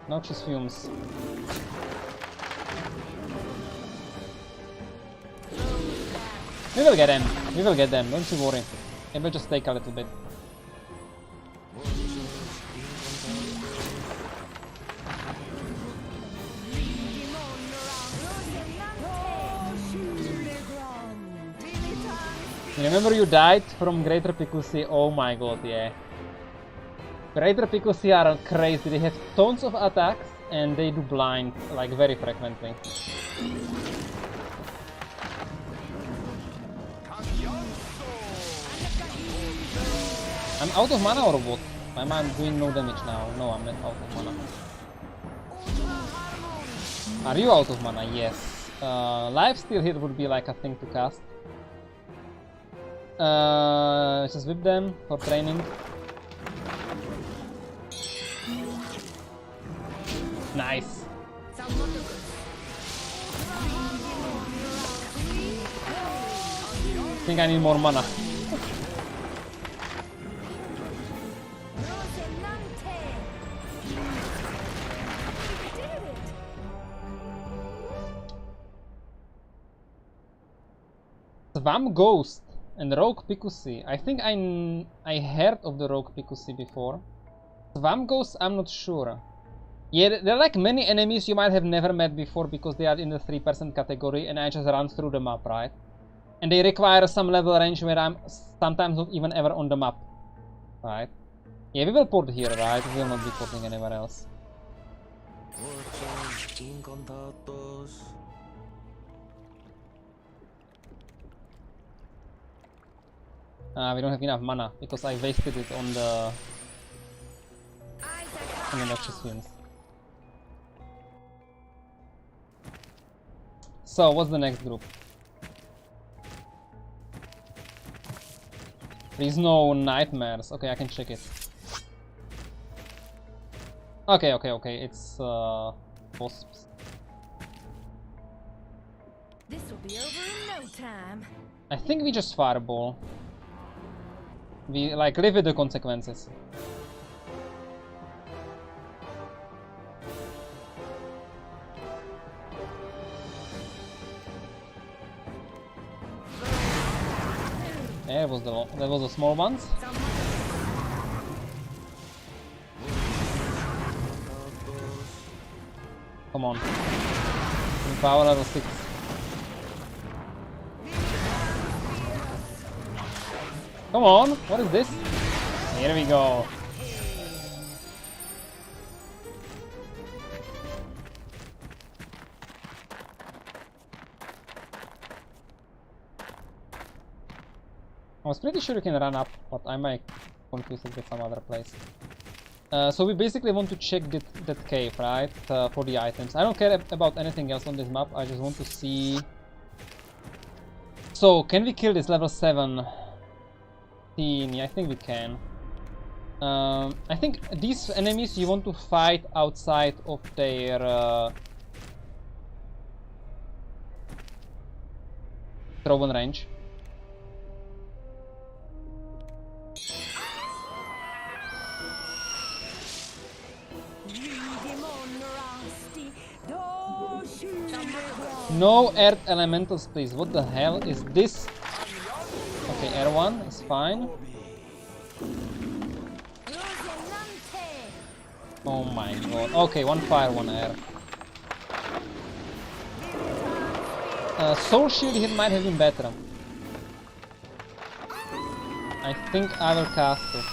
[SPEAKER 1] Noxious Fumes. We will get them, don't you worry. It will just take a little bit. Remember you died from Greater Picusy? Oh my god, yeah. Greater Picusy are crazy, they have tons of attacks and they do blind, like very frequently. I'm out of mana or what? Am I doing no damage now? No, I'm not out of mana. Are you out of mana? Yes. Lifesteal hit would be like a thing to cast. Just whip them for training. Nice. I think I need more mana. Swamp Ghost and Rogue Picusy. I think I heard of the Rogue Picusy before. Swamp Ghost, I'm not sure. Yeah, there are like many enemies you might have never met before because they are in the 3% category and I just run through the map, right? And they require some level range where I'm sometimes not even ever on the map, right? Yeah, we will port here, right? We will not be porting anywhere else. We don't have enough mana because I wasted it on the Noxious Fumes. So, what's the next group? There's no nightmares. Okay, I can check it. Okay, it's wasps.
[SPEAKER 4] This will be over in no time.
[SPEAKER 1] I think we just fireball. We like live with the consequences. There was the small ones. Come on. Power level 6. Come on, what is this? Here we go. I was pretty sure you can run up, but I might confuse it with some other place. So we basically want to check that cave, right? For the items. I don't care about anything else on this map, I just want to see... So, can we kill this level 7? Yeah, I think we can. I think these enemies you want to fight outside of their... throw-in range. No earth elementals, please. What the hell is this? Okay, R1 is fine. Oh my god. Okay, one fire, one air. Soul Shield here might have been better. I think I will cast it.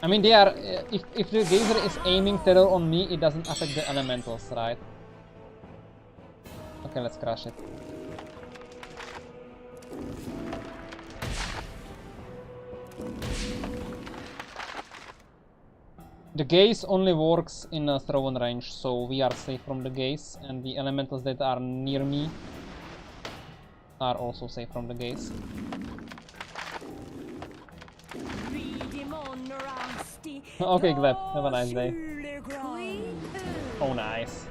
[SPEAKER 1] I mean, they are. If the geyser is aiming terror on me, it doesn't affect the elementals, right? Okay, let's crash it. The gaze only works in a throw-in range, so we are safe from the gaze, and the elementals that are near me are also safe from the gaze. Okay, Gleb, have a nice day. Oh, nice.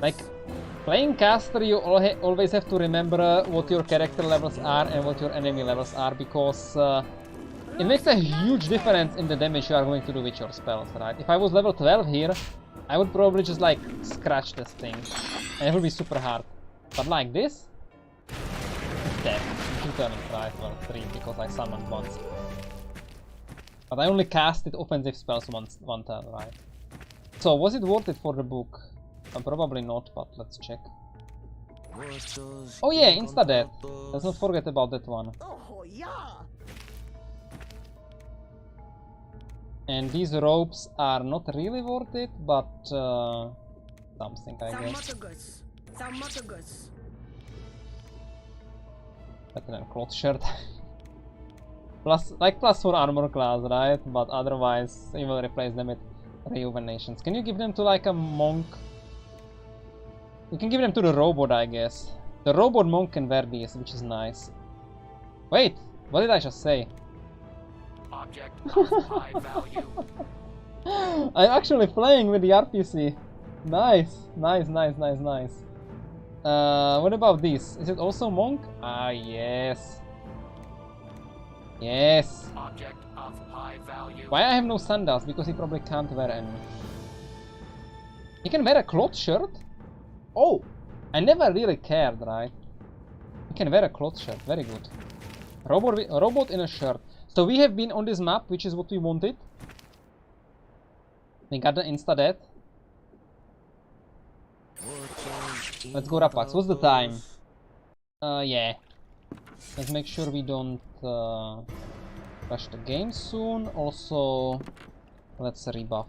[SPEAKER 1] Like, playing caster, you always have to remember what your character levels are and what your enemy levels are, because it makes a huge difference in the damage you are going to do with your spells, right? If I was level 12 here, I would probably just like scratch this thing, and it would be super hard. But like this, it's dead. 2 turns, right? Well, 3 because I summoned once. But I only casted offensive spells one turn, right? So, was it worth it for the book? Probably not, but let's check. Oh yeah, insta-death. Let's not forget about that one.
[SPEAKER 3] Oh, yeah.
[SPEAKER 1] And these ropes are not really worth it, but something, I guess. Better than cloth shirt. plus 4 armor class, right? But otherwise, you will replace them with rejuvenations. Can you give them to like a monk? You can give them to the robot, I guess. The robot monk can wear these, which is nice. Wait, what did I just say?
[SPEAKER 5] Object of high value.
[SPEAKER 1] I'm actually playing with the RPC. Nice, nice, nice, nice, nice. What about this? Is it also monk? Ah, yes. Yes.
[SPEAKER 5] Object of high value.
[SPEAKER 1] Why I have no sandals? Because he probably can't wear any. He can wear a cloth shirt? Oh, I never really cared, right? He can wear a cloth shirt, very good. Robot in a shirt. So we have been on this map, which is what we wanted. We got the insta-death. Let's go Rapax. What's the time? Yeah. Let's make sure we don't crash the game soon. Also, let's rebuff.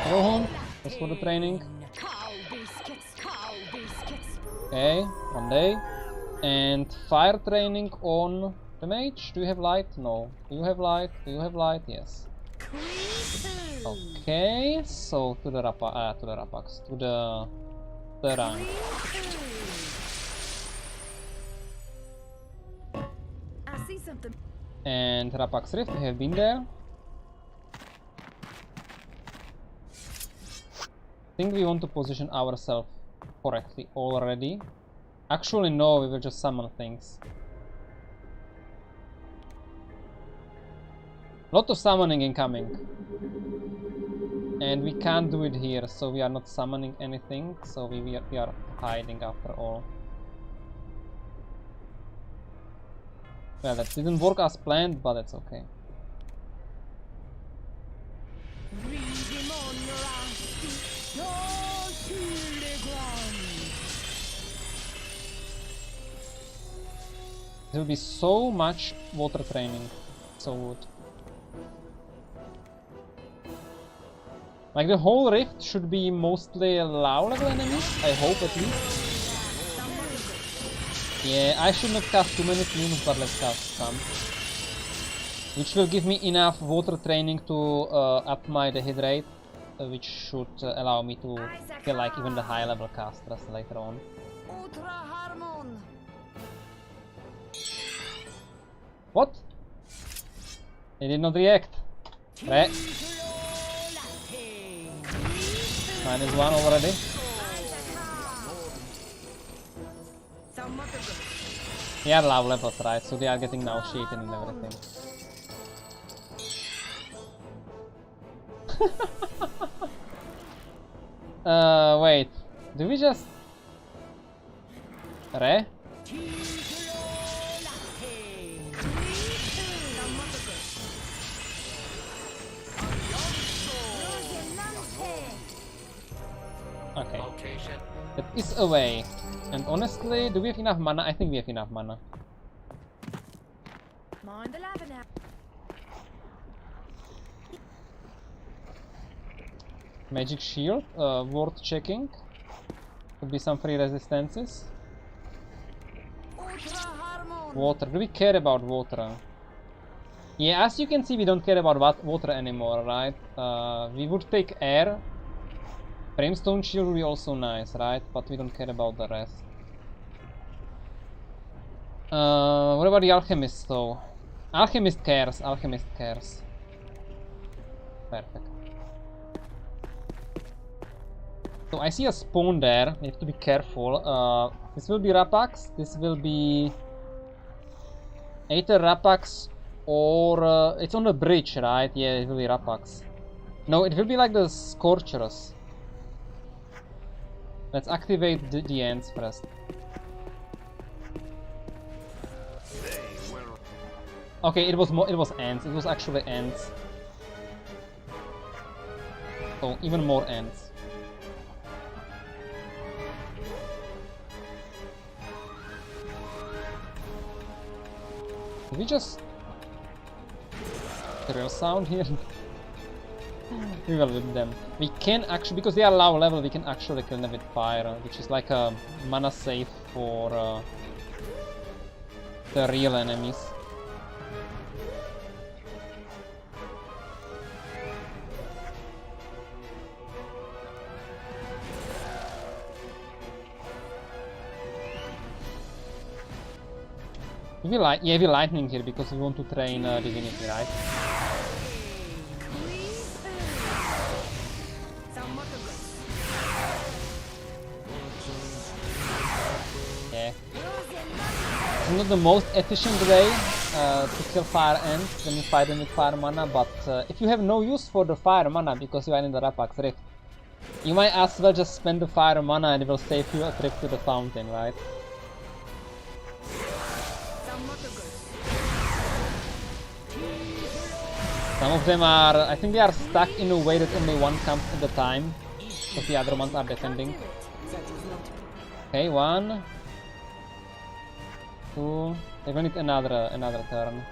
[SPEAKER 1] Go home, just for the training. Okay, 1 day. And fire training on the mage. Do you have light? No. Do you have light? Do you have light? Yes. Okay, so to the Rapax, to the rank.
[SPEAKER 4] I see something.
[SPEAKER 1] And Rapax Rift, we have been there. I think we want to position ourselves correctly already. Actually, no, we will just summon things. Lot of summoning incoming. And we can't do it here, so we are not summoning anything, so we are hiding after all. Well, that didn't work as planned, but that's okay. There will be so much water training. So good. Like the whole rift should be mostly low level enemies, I hope at least. Yeah, I should not cast too many flames, but let's cast some. Which will give me enough water training to up my hit rate, which should allow me to kill like even the high level casters later on. What? They did not react. -1 already. They are low levels, right? So they are getting now shaken and everything. Wait. Do we just... Re? Okay. That is a way. And honestly, do we have enough mana? I think we have enough mana.
[SPEAKER 4] Mind the lava now.
[SPEAKER 1] Magic shield, worth checking. Could be some free resistances. Water, do we care about water? Yeah, as you can see, we don't care about water anymore, right? We would take air. Brimstone shield would be also nice, right? But we don't care about the rest. What about the alchemist though? Alchemist cares, alchemist cares. Perfect. So I see a spawn there, we have to be careful. This will be Rapax, this will be either Rapax or it's on the bridge, right? Yeah, it will be Rapax. No, it will be like the Scorchers. Let's activate the ants first. Okay, it was ants. It was actually ants. So even more ants. Did we just drill sound here? We will whip them. We can actually, because they are low level, we can actually kill them with fire, which is like a mana save for the real enemies. We lightning here because we want to train divinity, right? Yeah. It's not the most efficient way to kill fire ants when you fight them with fire mana, but if you have no use for the fire mana because you are in the Rapax Rift, you might as well just spend the fire mana and it will save you a trip to the fountain, right? Some of them are, I think they are stuck in a way that only one comes at a time, because the other ones are defending. Okay, 1, 2, they will need another turn.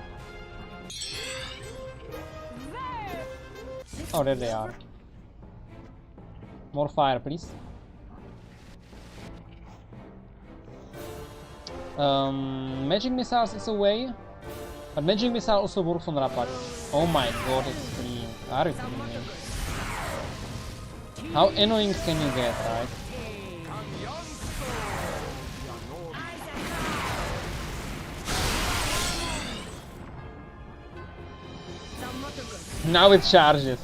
[SPEAKER 1] Oh, there they are. More fire, please. Magic missiles is a way. But magic missile also works on Rapax. Oh my god, it's fleeing. Are you kidding me? How annoying can you get, right? Now it charges.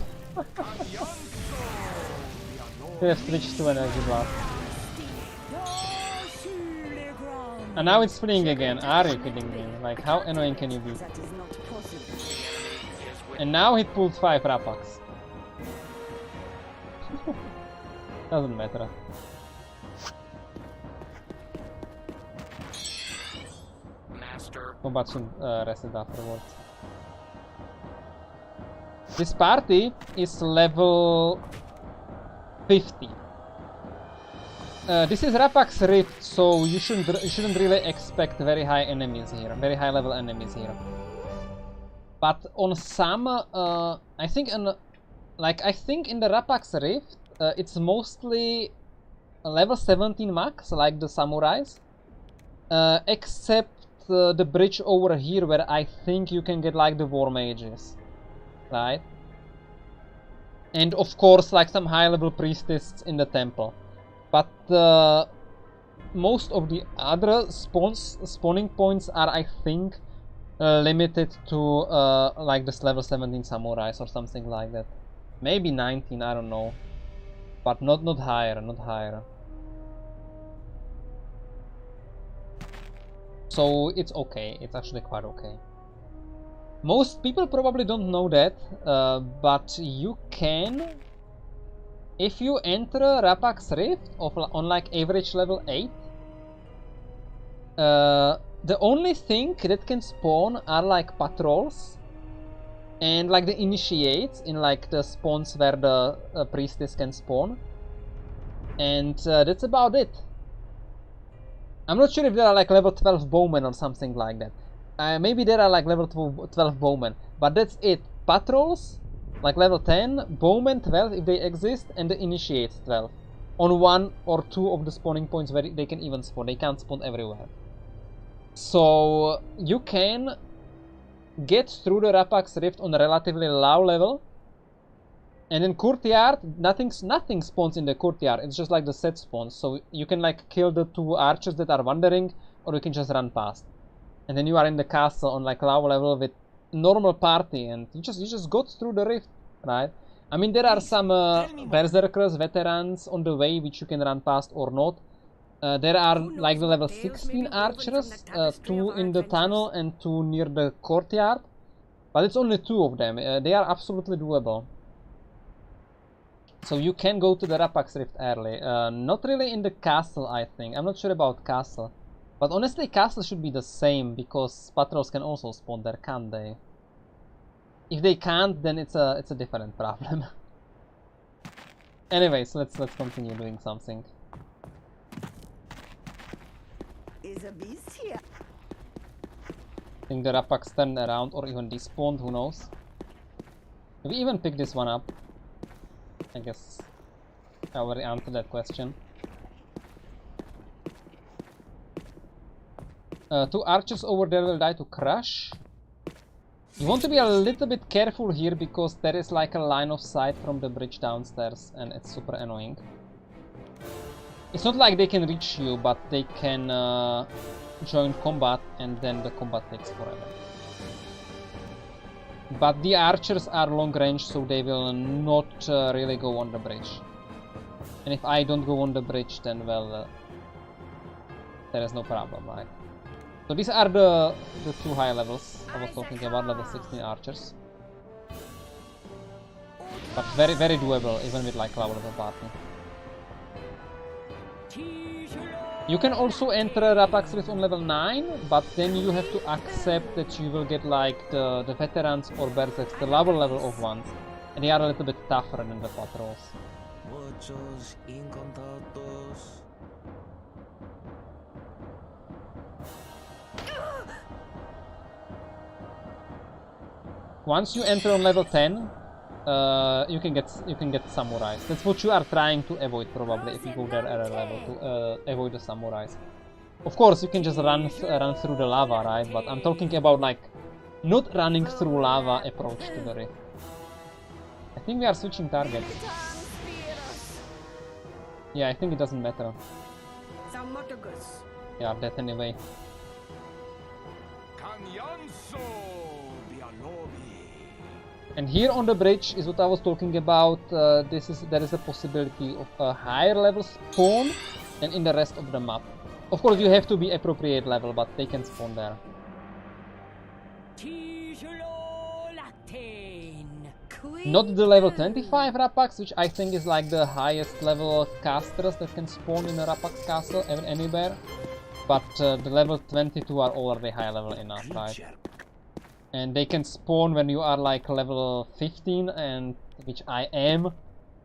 [SPEAKER 1] They have switched to energy blast. And now it's fleeing again. Are you kidding me? Like, how annoying can you be? And now it pulled 5 Rapax. Doesn't matter.
[SPEAKER 5] Master
[SPEAKER 1] Combat should reset afterwards. This party is level 50. This is Rapax Rift, so you shouldn't really expect very high enemies here, very high level enemies here. But on some, I think in the Rapax Rift, it's mostly level 17 max, like the samurais, except the bridge over here, where I think you can get like the war mages, right? And of course, like some high level priestess in the temple. But most of the other spawning points are, I think, limited to like this level 17 samurais or something like that. Maybe 19, I don't know. But not higher, not higher. So it's okay, it's actually quite okay. Most people probably don't know that, but you can, if you enter Rapax Rift on like average level 8, the only thing that can spawn are like patrols and like the initiates in like the spawns where the priestess can spawn, and that's about it. I'm not sure if there are like level 12 bowmen or something like that. Maybe there are like level 12 bowmen, but that's it. Patrols like level 10, bowmen 12 if they exist, and the initiates 12 on 1 or 2 of the spawning points where they can even spawn. They can't spawn everywhere. So you can get through the Rapax Rift on a relatively low level, and in courtyard nothing spawns in the courtyard. It's just like the set spawns, so you can like kill the 2 archers that are wandering, or you can just run past, and then you are in the castle on like low level with normal party, and you just go through the rift, right? I mean, there are some berserkers, veterans on the way which you can run past or not. There are like the level 16 archers, 2 in the tunnel and 2 near the courtyard, but it's only 2 of them. They are absolutely doable. So you can go to the Rapax Rift early. Not really in the castle, I think. I'm not sure about castle. But honestly, castle should be the same, because patrols can also spawn there, can't they? If they can't, then it's a different problem. Anyways, let's continue doing something.
[SPEAKER 3] Is a beast here?
[SPEAKER 1] I think the Rapax turned around or even despawned, who knows? Did we even pick this one up? I guess I already answered that question. 2 archers over there will die to crush. You want to be a little bit careful here, because there is like a line of sight from the bridge downstairs, and it's super annoying. It's not like they can reach you, but they can join combat, and then the combat takes forever. But the archers are long range, so they will not really go on the bridge. And if I don't go on the bridge, then well, there is no problem, right? So these are the 2 high levels I was talking about, level 16 archers. But very, very doable, even with like low level party. You can also enter Rapax Rift on level 9, but then you have to accept that you will get like the veterans or berserks, the lower level of ones. And they are a little bit tougher than the patrols.
[SPEAKER 7] Muchos incontados.
[SPEAKER 1] Once you enter on level 10, you can get samurais. That's what you are trying to avoid probably if you go there at a level, to avoid the samurais. Of course, you can just run through the lava, right? But I'm talking about like not running through lava approach to the rift. I think we are switching targets. Yeah, I think it doesn't matter. Yeah, that anyway. And here on the bridge is what I was talking about. There is a possibility of a higher level spawn than in the rest of the map. Of course, you have to be appropriate level, but they can spawn there. Not the level 25 Rapax, which I think is like the highest level casters that can spawn in a Rapax castle anywhere. But the level 22 are already high level enough, right? And they can spawn when you are like level 15, and which I am.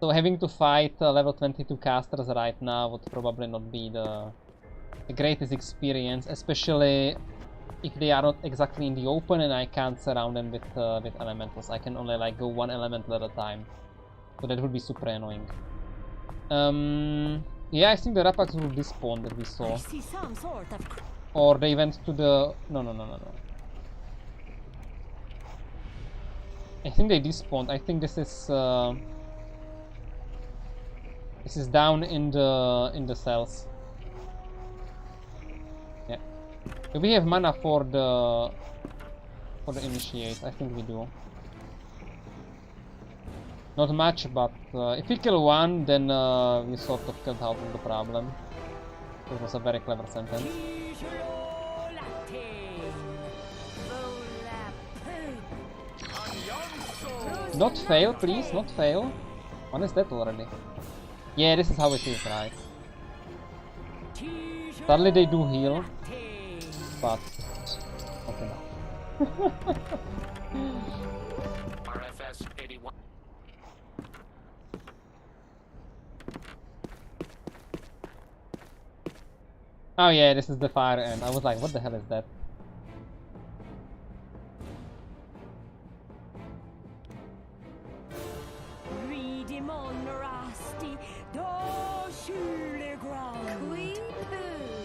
[SPEAKER 1] So having to fight level 22 casters right now would probably not be the greatest experience, especially if they are not exactly in the open and I can't surround them with elementals. I can only like go one elemental at a time. So that would be super annoying. Yeah, I think the Rapax will despawn that we saw.
[SPEAKER 6] I see some sort of.
[SPEAKER 1] Or they went to the... No. I think they despawned. I think this is down in the cells. Yeah. Do we have mana for the initiate? I think we do. Not much, but if we kill one, then we sort of killed half of the problem. It was a very clever sentence. Not fail, please, not fail. One is dead already. Yeah, this is how it is, right? Suddenly they do heal, but not enough.
[SPEAKER 5] RFS 81.
[SPEAKER 1] Oh yeah, this is the fire end. I was like, what the hell is that?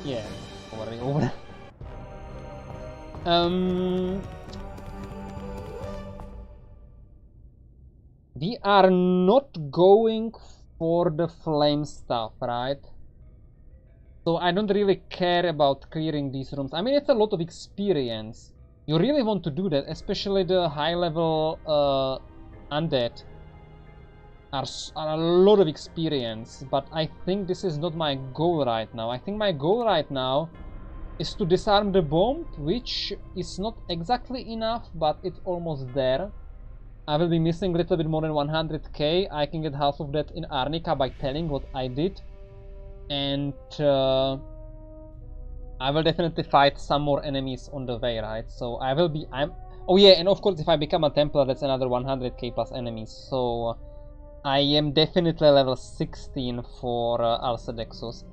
[SPEAKER 1] Yeah, already over. We are not going for the flame stuff, right? So I don't really care about clearing these rooms. I mean, it's a lot of experience. You really want to do that, especially the high level undead are a lot of experience. But I think this is not my goal right now. I think my goal right now is to disarm the bomb, which is not exactly enough, but it's almost there. I will be missing a little bit more than 100k. I can get half of that in Arnica by telling what I did. And I will definitely fight some more enemies on the way, right? So I will be... Oh yeah, and of course if I become a Templar, that's another 100k plus enemies. So I am definitely level 16 for Alcedexus.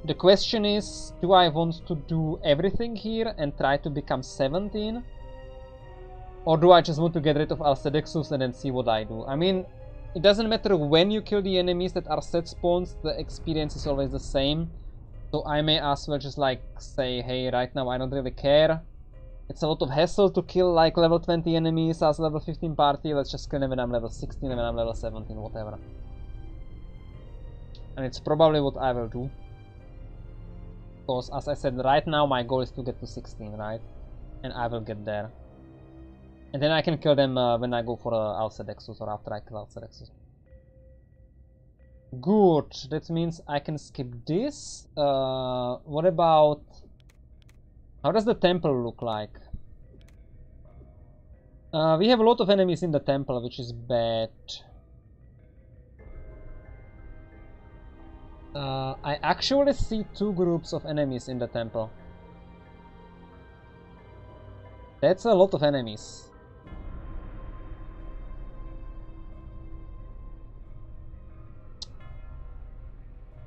[SPEAKER 1] The question is, do I want to do everything here and try to become 17? Or do I just want to get rid of Alcedexus and then see what I do? I mean, it doesn't matter when you kill the enemies that are set spawns, the experience is always the same. So I may as well just like say, hey, right now I don't really care. It's a lot of hassle to kill like level 20 enemies as level 15 party. Let's just kill them when I'm level 16 and when I'm level 17, whatever. And it's probably what I will do. Because as I said, right now my goal is to get to 16, right? And I will get there. And then I can kill them when I go for Alcedexus or after I kill Alcedexus. Good, that means I can skip this. What about... How does the temple look like? We have a lot of enemies in the temple, which is bad. I actually see 2 groups of enemies in the temple. That's a lot of enemies.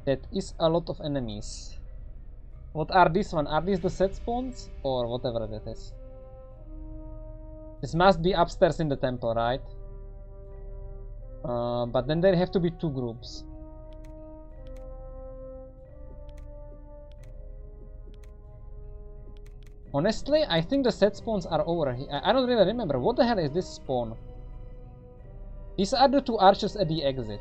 [SPEAKER 1] That is a lot of enemies. What are these one? Are these the set spawns? Or whatever that is? This must be upstairs in the temple, right? But then there have to be 2 groups. Honestly, I think the set spawns are over here. I don't really remember. What the hell is this spawn? These are the 2 archers at the exit.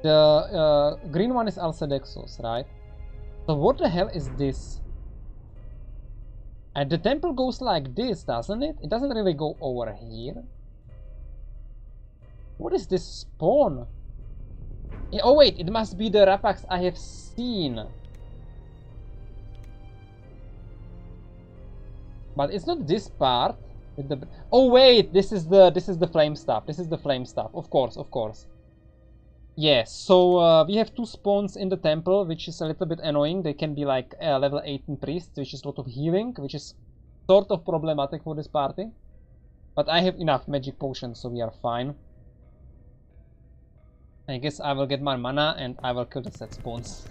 [SPEAKER 1] The green one is Alcedexus, right? So what the hell is this? And the temple goes like this, doesn't it? It doesn't really go over here. What is this spawn? Oh wait, it must be the Rapax I have seen. But it's not this part. With the... Oh wait, this is the flame stuff. This is the flame stuff. Of course, of course. Yes, so we have 2 spawns in the temple, which is a little bit annoying. They can be like level 18 priests, which is a lot of healing, which is sort of problematic for this party. But I have enough magic potions, so we are fine. I guess I will get my mana and I will kill the set spawns.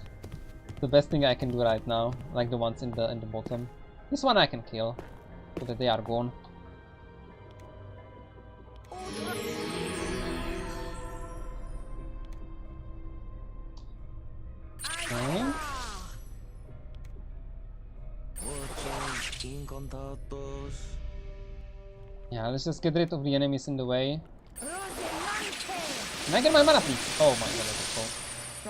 [SPEAKER 1] The best thing I can do right now, like the ones in the bottom. This one I can kill, so that they are gone. Okay.
[SPEAKER 7] Muchos incontados.
[SPEAKER 1] Yeah, let's just get rid of the enemies in the way. Can I get my mana, please? Oh my god, let's go.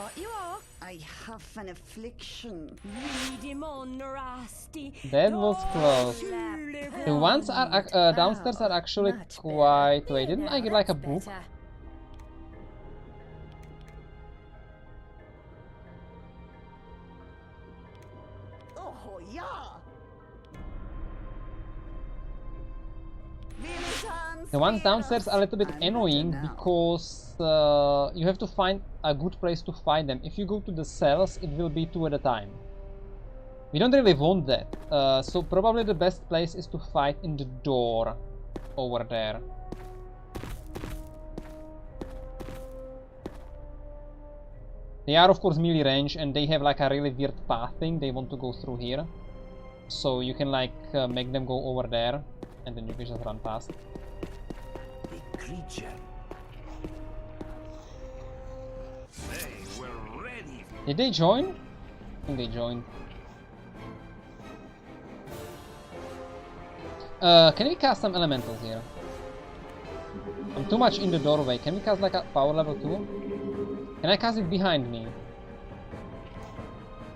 [SPEAKER 4] Right you are.
[SPEAKER 3] I have an affliction.
[SPEAKER 1] That was close. The ones are downstairs are actually
[SPEAKER 4] Much
[SPEAKER 1] quite...
[SPEAKER 4] better.
[SPEAKER 1] Wait, didn't I get like a
[SPEAKER 4] Much
[SPEAKER 1] book?
[SPEAKER 4] better.
[SPEAKER 3] Oh, yeah.
[SPEAKER 1] The ones downstairs are a little bit annoying because you have to find a good place to fight them. If you go to the cells, it will be 2 at a time. We don't really want that. So probably the best place is to fight in the door over there. They are of course melee range and they have like a really weird path thing. They want to go through here. So you can like make them go over there and then you can just run past.
[SPEAKER 2] The creature. Say, we're ready.
[SPEAKER 1] Did they join? I think they joined. Can we cast some elementals here? I'm too much in the doorway. Can we cast like a power level 2? Can I cast it behind me?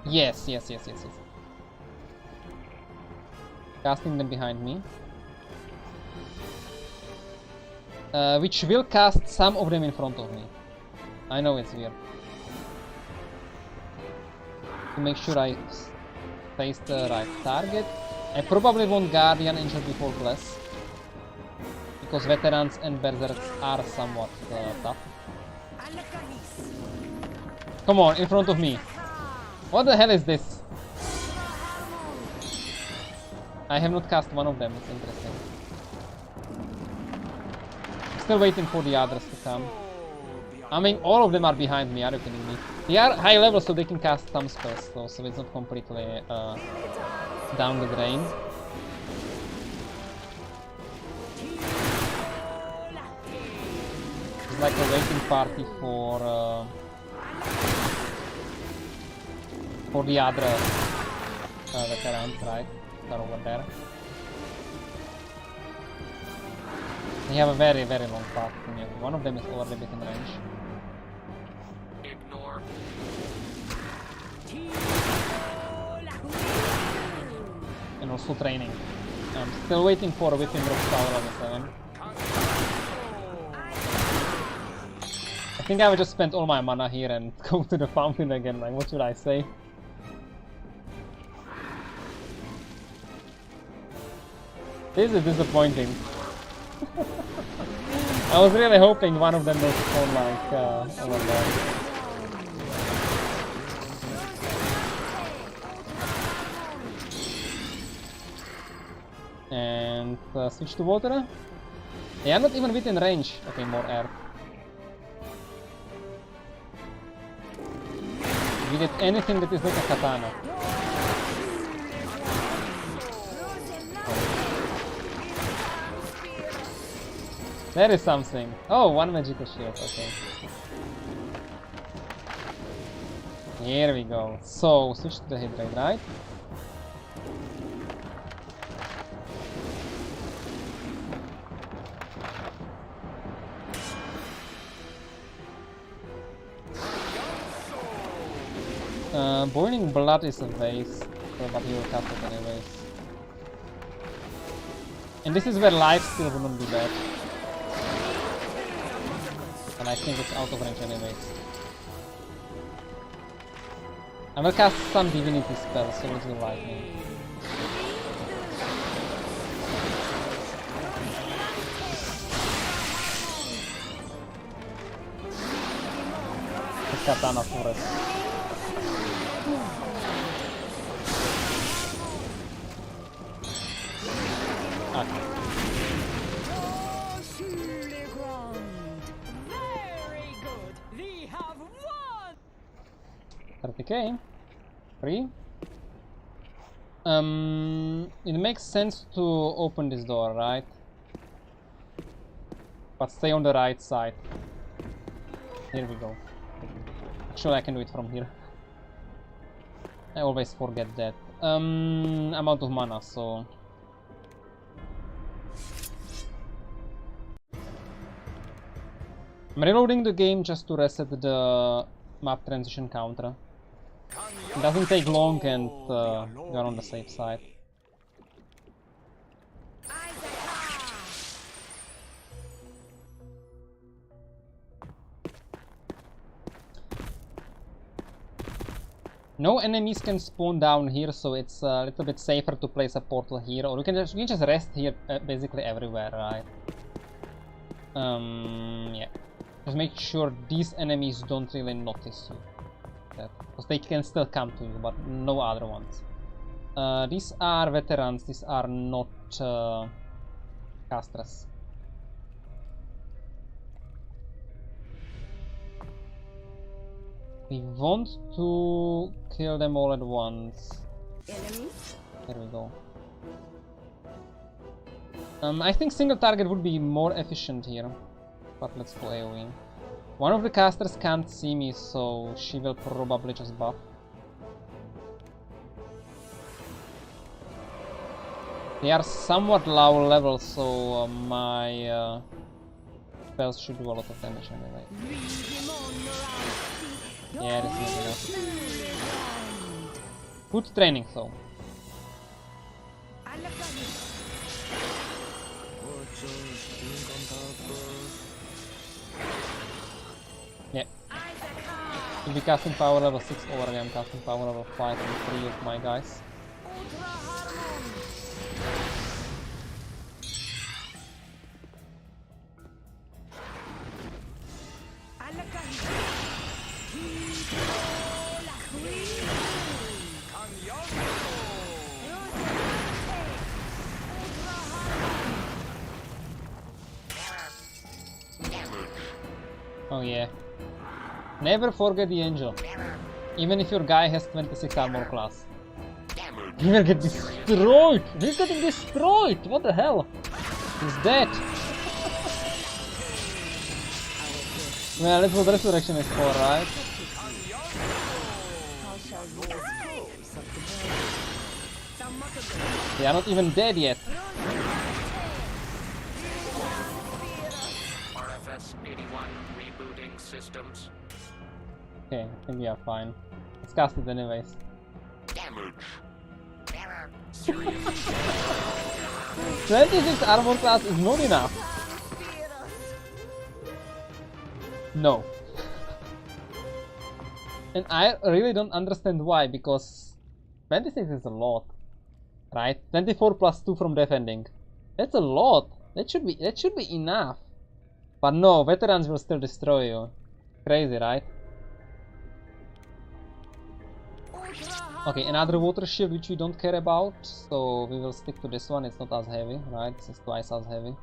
[SPEAKER 1] Yes. Casting them behind me. Which will cast some of them in front of me. I know it's weird. To make sure I face the right target. I probably want Guardian Angel before Bless. Because Veterans and Berserks are somewhat tough. Come on, in front of me. What the hell is this? I have not cast one of them, it's interesting. Still waiting for the others to come. I mean, all of them are behind me, are you kidding me? They are high level so they can cast some spells though, so it's not completely down the drain. It's like a waiting party for the other veterans, right? They're over there. They have a very, very long path to me. One of them is already within range.
[SPEAKER 5] Ignore.
[SPEAKER 1] And also training. I'm still waiting for a Whipping Rock Tower level 7. I think I will just spend all my mana here and go to the fountain again, like what should I say? This is disappointing. I was really hoping one of them will spawn like over there. And switch to water. They are not even within range. Okay, more air. We get anything that is not a katana. That is something. Oh, one magical shield, okay. Here we go. So, switch to the hit rate, right? Boiling blood is a waste, but he will cast it anyways. And this is where life steal wouldn't be bad. And I think it's out of range anyways. I will cast some divinity spells, so it will lightning. Katana Forest. Okay.
[SPEAKER 6] Very good. We have won.
[SPEAKER 1] 30k. Free. It makes sense to open this door, right? But stay on the right side. Here we go. Actually, I can do it from here. I always forget that. I'm out of mana, so... I'm reloading the game just to reset the map transition counter. It doesn't take long and you're on the safe side. No enemies can spawn down here, so it's a little bit safer to place a portal here, or you can just rest here basically everywhere, right? Yeah. Just make sure these enemies don't really notice you. Because they can still come to you, but no other ones. These are veterans, these are not casters. We want to kill them all at once.
[SPEAKER 3] Enemies?
[SPEAKER 1] There we go. I think single target would be more efficient here. But let's go AoE. One of the casters can't see me, so she will probably just buff. They are somewhat low level, so my spells should do a lot of damage anyway. Yeah, this is enough. Good training, though. Yeah. We'll be casting power level 6 over again, casting power level 5 and 3 of my guys. Oh yeah. Never forget the angel. Even if your guy has 26 armor class. He will get destroyed! He's getting destroyed! What the hell? He's dead! Well, that's what resurrection is for, right? They are not even dead yet.
[SPEAKER 5] Systems.
[SPEAKER 1] Okay, I think we are fine. Let's cast it anyways.
[SPEAKER 5] Damage.
[SPEAKER 1] 26 armor class is not enough. No. And I really don't understand why, because 26 is a lot. Right? 24 plus 2 from defending. That's a lot. That should be enough. But no, veterans will still destroy you. Crazy, right? Okay, another water shield which we don't care about, so we will stick to this one. It's not as heavy, right? This is twice as heavy.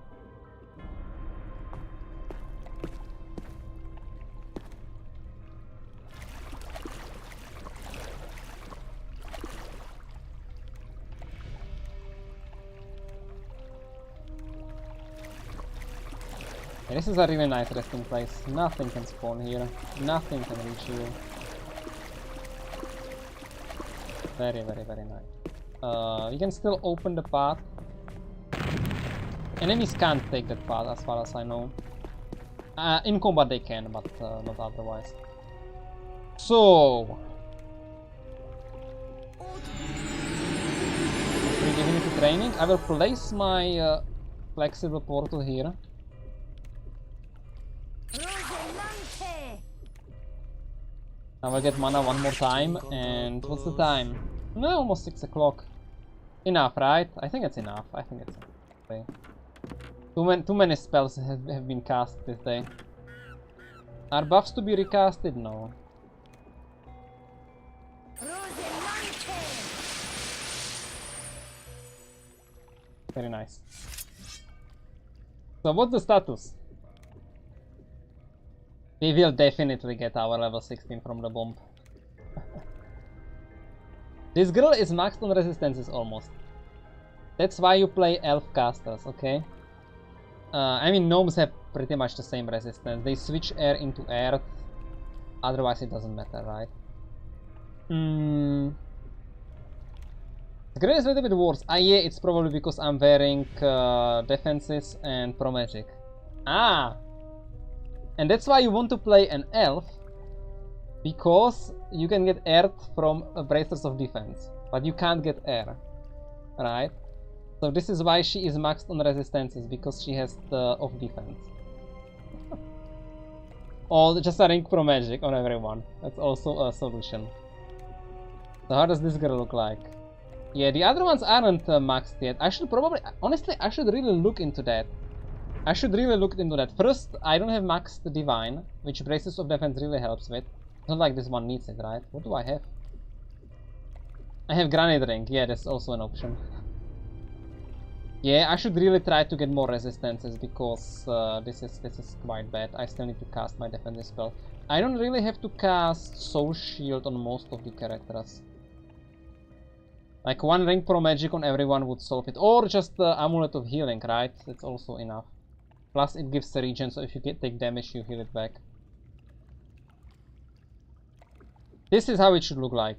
[SPEAKER 1] Yeah, this is a really nice resting place. Nothing can spawn here. Nothing can reach you. Very, very, very nice. You can still open the path. Enemies can't take that path as far as I know. In combat they can, but not otherwise. So... Divinity training. I will place my flexible portal here. I will get mana one more time, and what's the time? No, almost 6 o'clock. Enough, right? I think it's enough. I think it's enough. Okay. Too many spells have been cast this day. Are buffs to be recasted? No. Very nice. So what's the status? We will definitely get our level 16 from the bomb. This girl is maxed on resistances almost. That's why you play elf casters, okay? I mean, gnomes have pretty much the same resistance. They switch air into earth. Otherwise it doesn't matter, right? The girl is a little bit worse. Ah yeah, it's probably because I'm wearing defenses and pro magic. Ah! And that's why you want to play an elf, because you can get earth from bracers of defense, but you can't get air, right? So this is why she is maxed on resistances, because she has the off defense. Or just a ring pro magic on everyone. That's also a solution. So how does this girl look like? Yeah, the other ones aren't maxed yet. I should probably, honestly, I should really look into that. First, I don't have maxed divine, which braces of defense really helps with. It's not like this one needs it, right? What do I have? I have granite ring. Yeah, that's also an option. Yeah, I should really try to get more resistances, because this is quite bad. I still need to cast my defensive spell. I don't really have to cast Soul Shield on most of the characters. Like one ring pro magic on everyone would solve it, or just the amulet of healing, right? That's also enough. Plus it gives a regen, so if you take damage, you heal it back. This is how it should look like.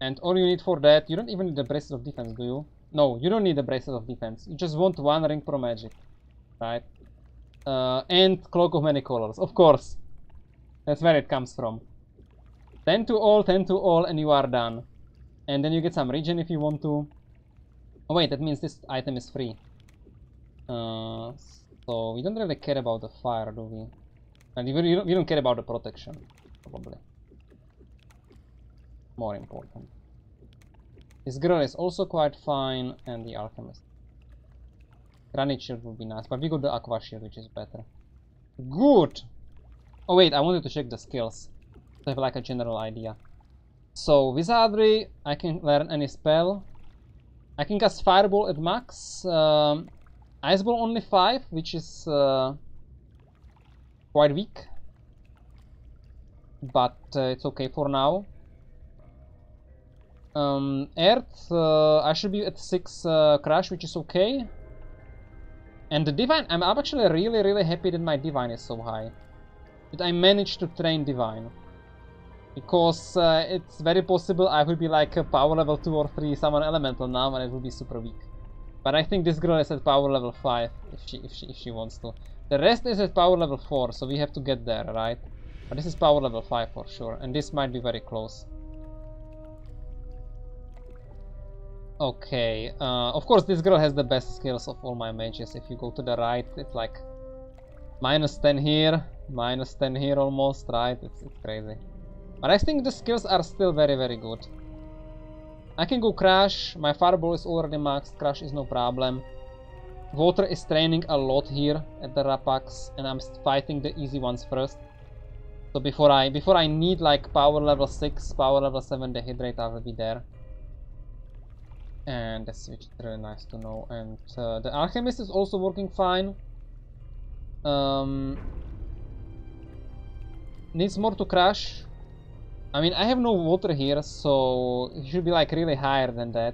[SPEAKER 1] And all you need for that, you don't even need the bracelet of defense, do you? No, you don't need the bracelet of defense. You just want one ring pro magic, right? And cloak of many colors, of course. That's where it comes from. 10 to all, and you are done. And then you get some regen if you want to. Oh wait, that means this item is free. So we don't really care about the fire, do we? And we don't care about the protection, probably. More important. This girl is also quite fine, and the alchemist. Granite shield would be nice, but we got the aqua shield, which is better. Good! Oh wait, I wanted to check the skills, to have like a general idea. So, Wizardry, I can learn any spell. I can cast Fireball at max. Ice Ball only 5, which is quite weak. But it's okay for now. Earth, I should be at 6 Crush, which is okay. And the Divine, I'm actually really happy that my Divine is so high. That I managed to train Divine. Because it's very possible I will be like a power level 2 or 3 summon elemental now, and it will be super weak. But I think this girl is at power level 5 if she wants to. The rest is at power level 4, so we have to get there, right? But this is power level 5 for sure, and this might be very close. Okay, of course this girl has the best skills of all my mages. If you go to the right, it's like -10 here, -10 here almost, right? It's crazy. But I think the skills are still very good. I can go Crash, my Fireball is already maxed, Crash is no problem. Water is training a lot here at the Rapax, and I'm fighting the easy ones first. So before I need like power level 6, power level 7 Dehydrate, I will be there. And that's really nice to know. And the Alchemist is also working fine. Needs more to Crash. I mean, I have no water here, so it should be like really higher than that.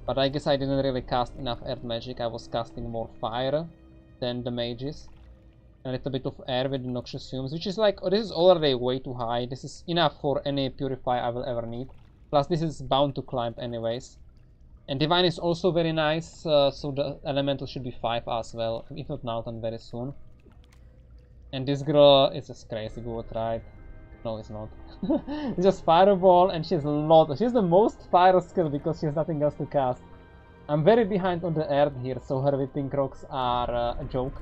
[SPEAKER 1] But I guess I didn't really cast enough earth magic. I was casting more fire than the mages. A little bit of air with the noxious fumes, which is like, oh, this is already way too high. This is enough for any purify I will ever need. Plus this is bound to climb anyways. And Divine is also very nice, so the elemental should be 5 as well, if not now then very soon. And this girl is just crazy good, right? No, it's not. It's just Fireball, and she has a lot. She has the most fire skill because she has nothing else to cast. I'm very behind on the earth here, so her whipping rocks are a joke.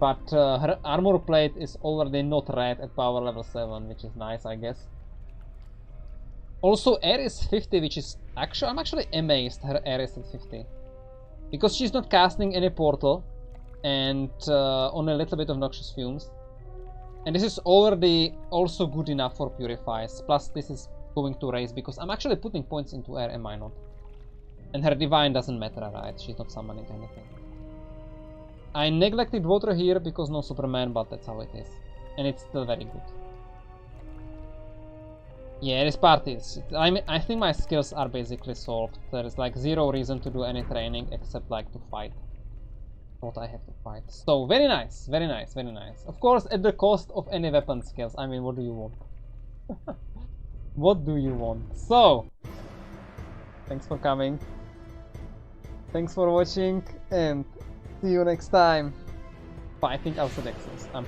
[SPEAKER 1] But her armor plate is already not red at power level 7, which is nice, I guess. Also, air is 50, which is actually, I'm actually amazed her air is at 50. Because she's not casting any portal, and on a little bit of noxious fumes. And this is already also good enough for purifies. Plus this is going to raise because I'm actually putting points into air, am I not? And her divine doesn't matter, right? She's not summoning anything. I neglected water here because no Superman, but that's how it is. And it's still very good. Yeah, this part is... I think my skills are basically solved. There is like zero reason to do any training except like to fight what I have to fight. So, very nice, very nice, very nice. Of course, at the cost of any weapon skills. I mean, what do you want? What do you want? So, thanks for coming. Thanks for watching, and see you next time. Fighting outside Exos.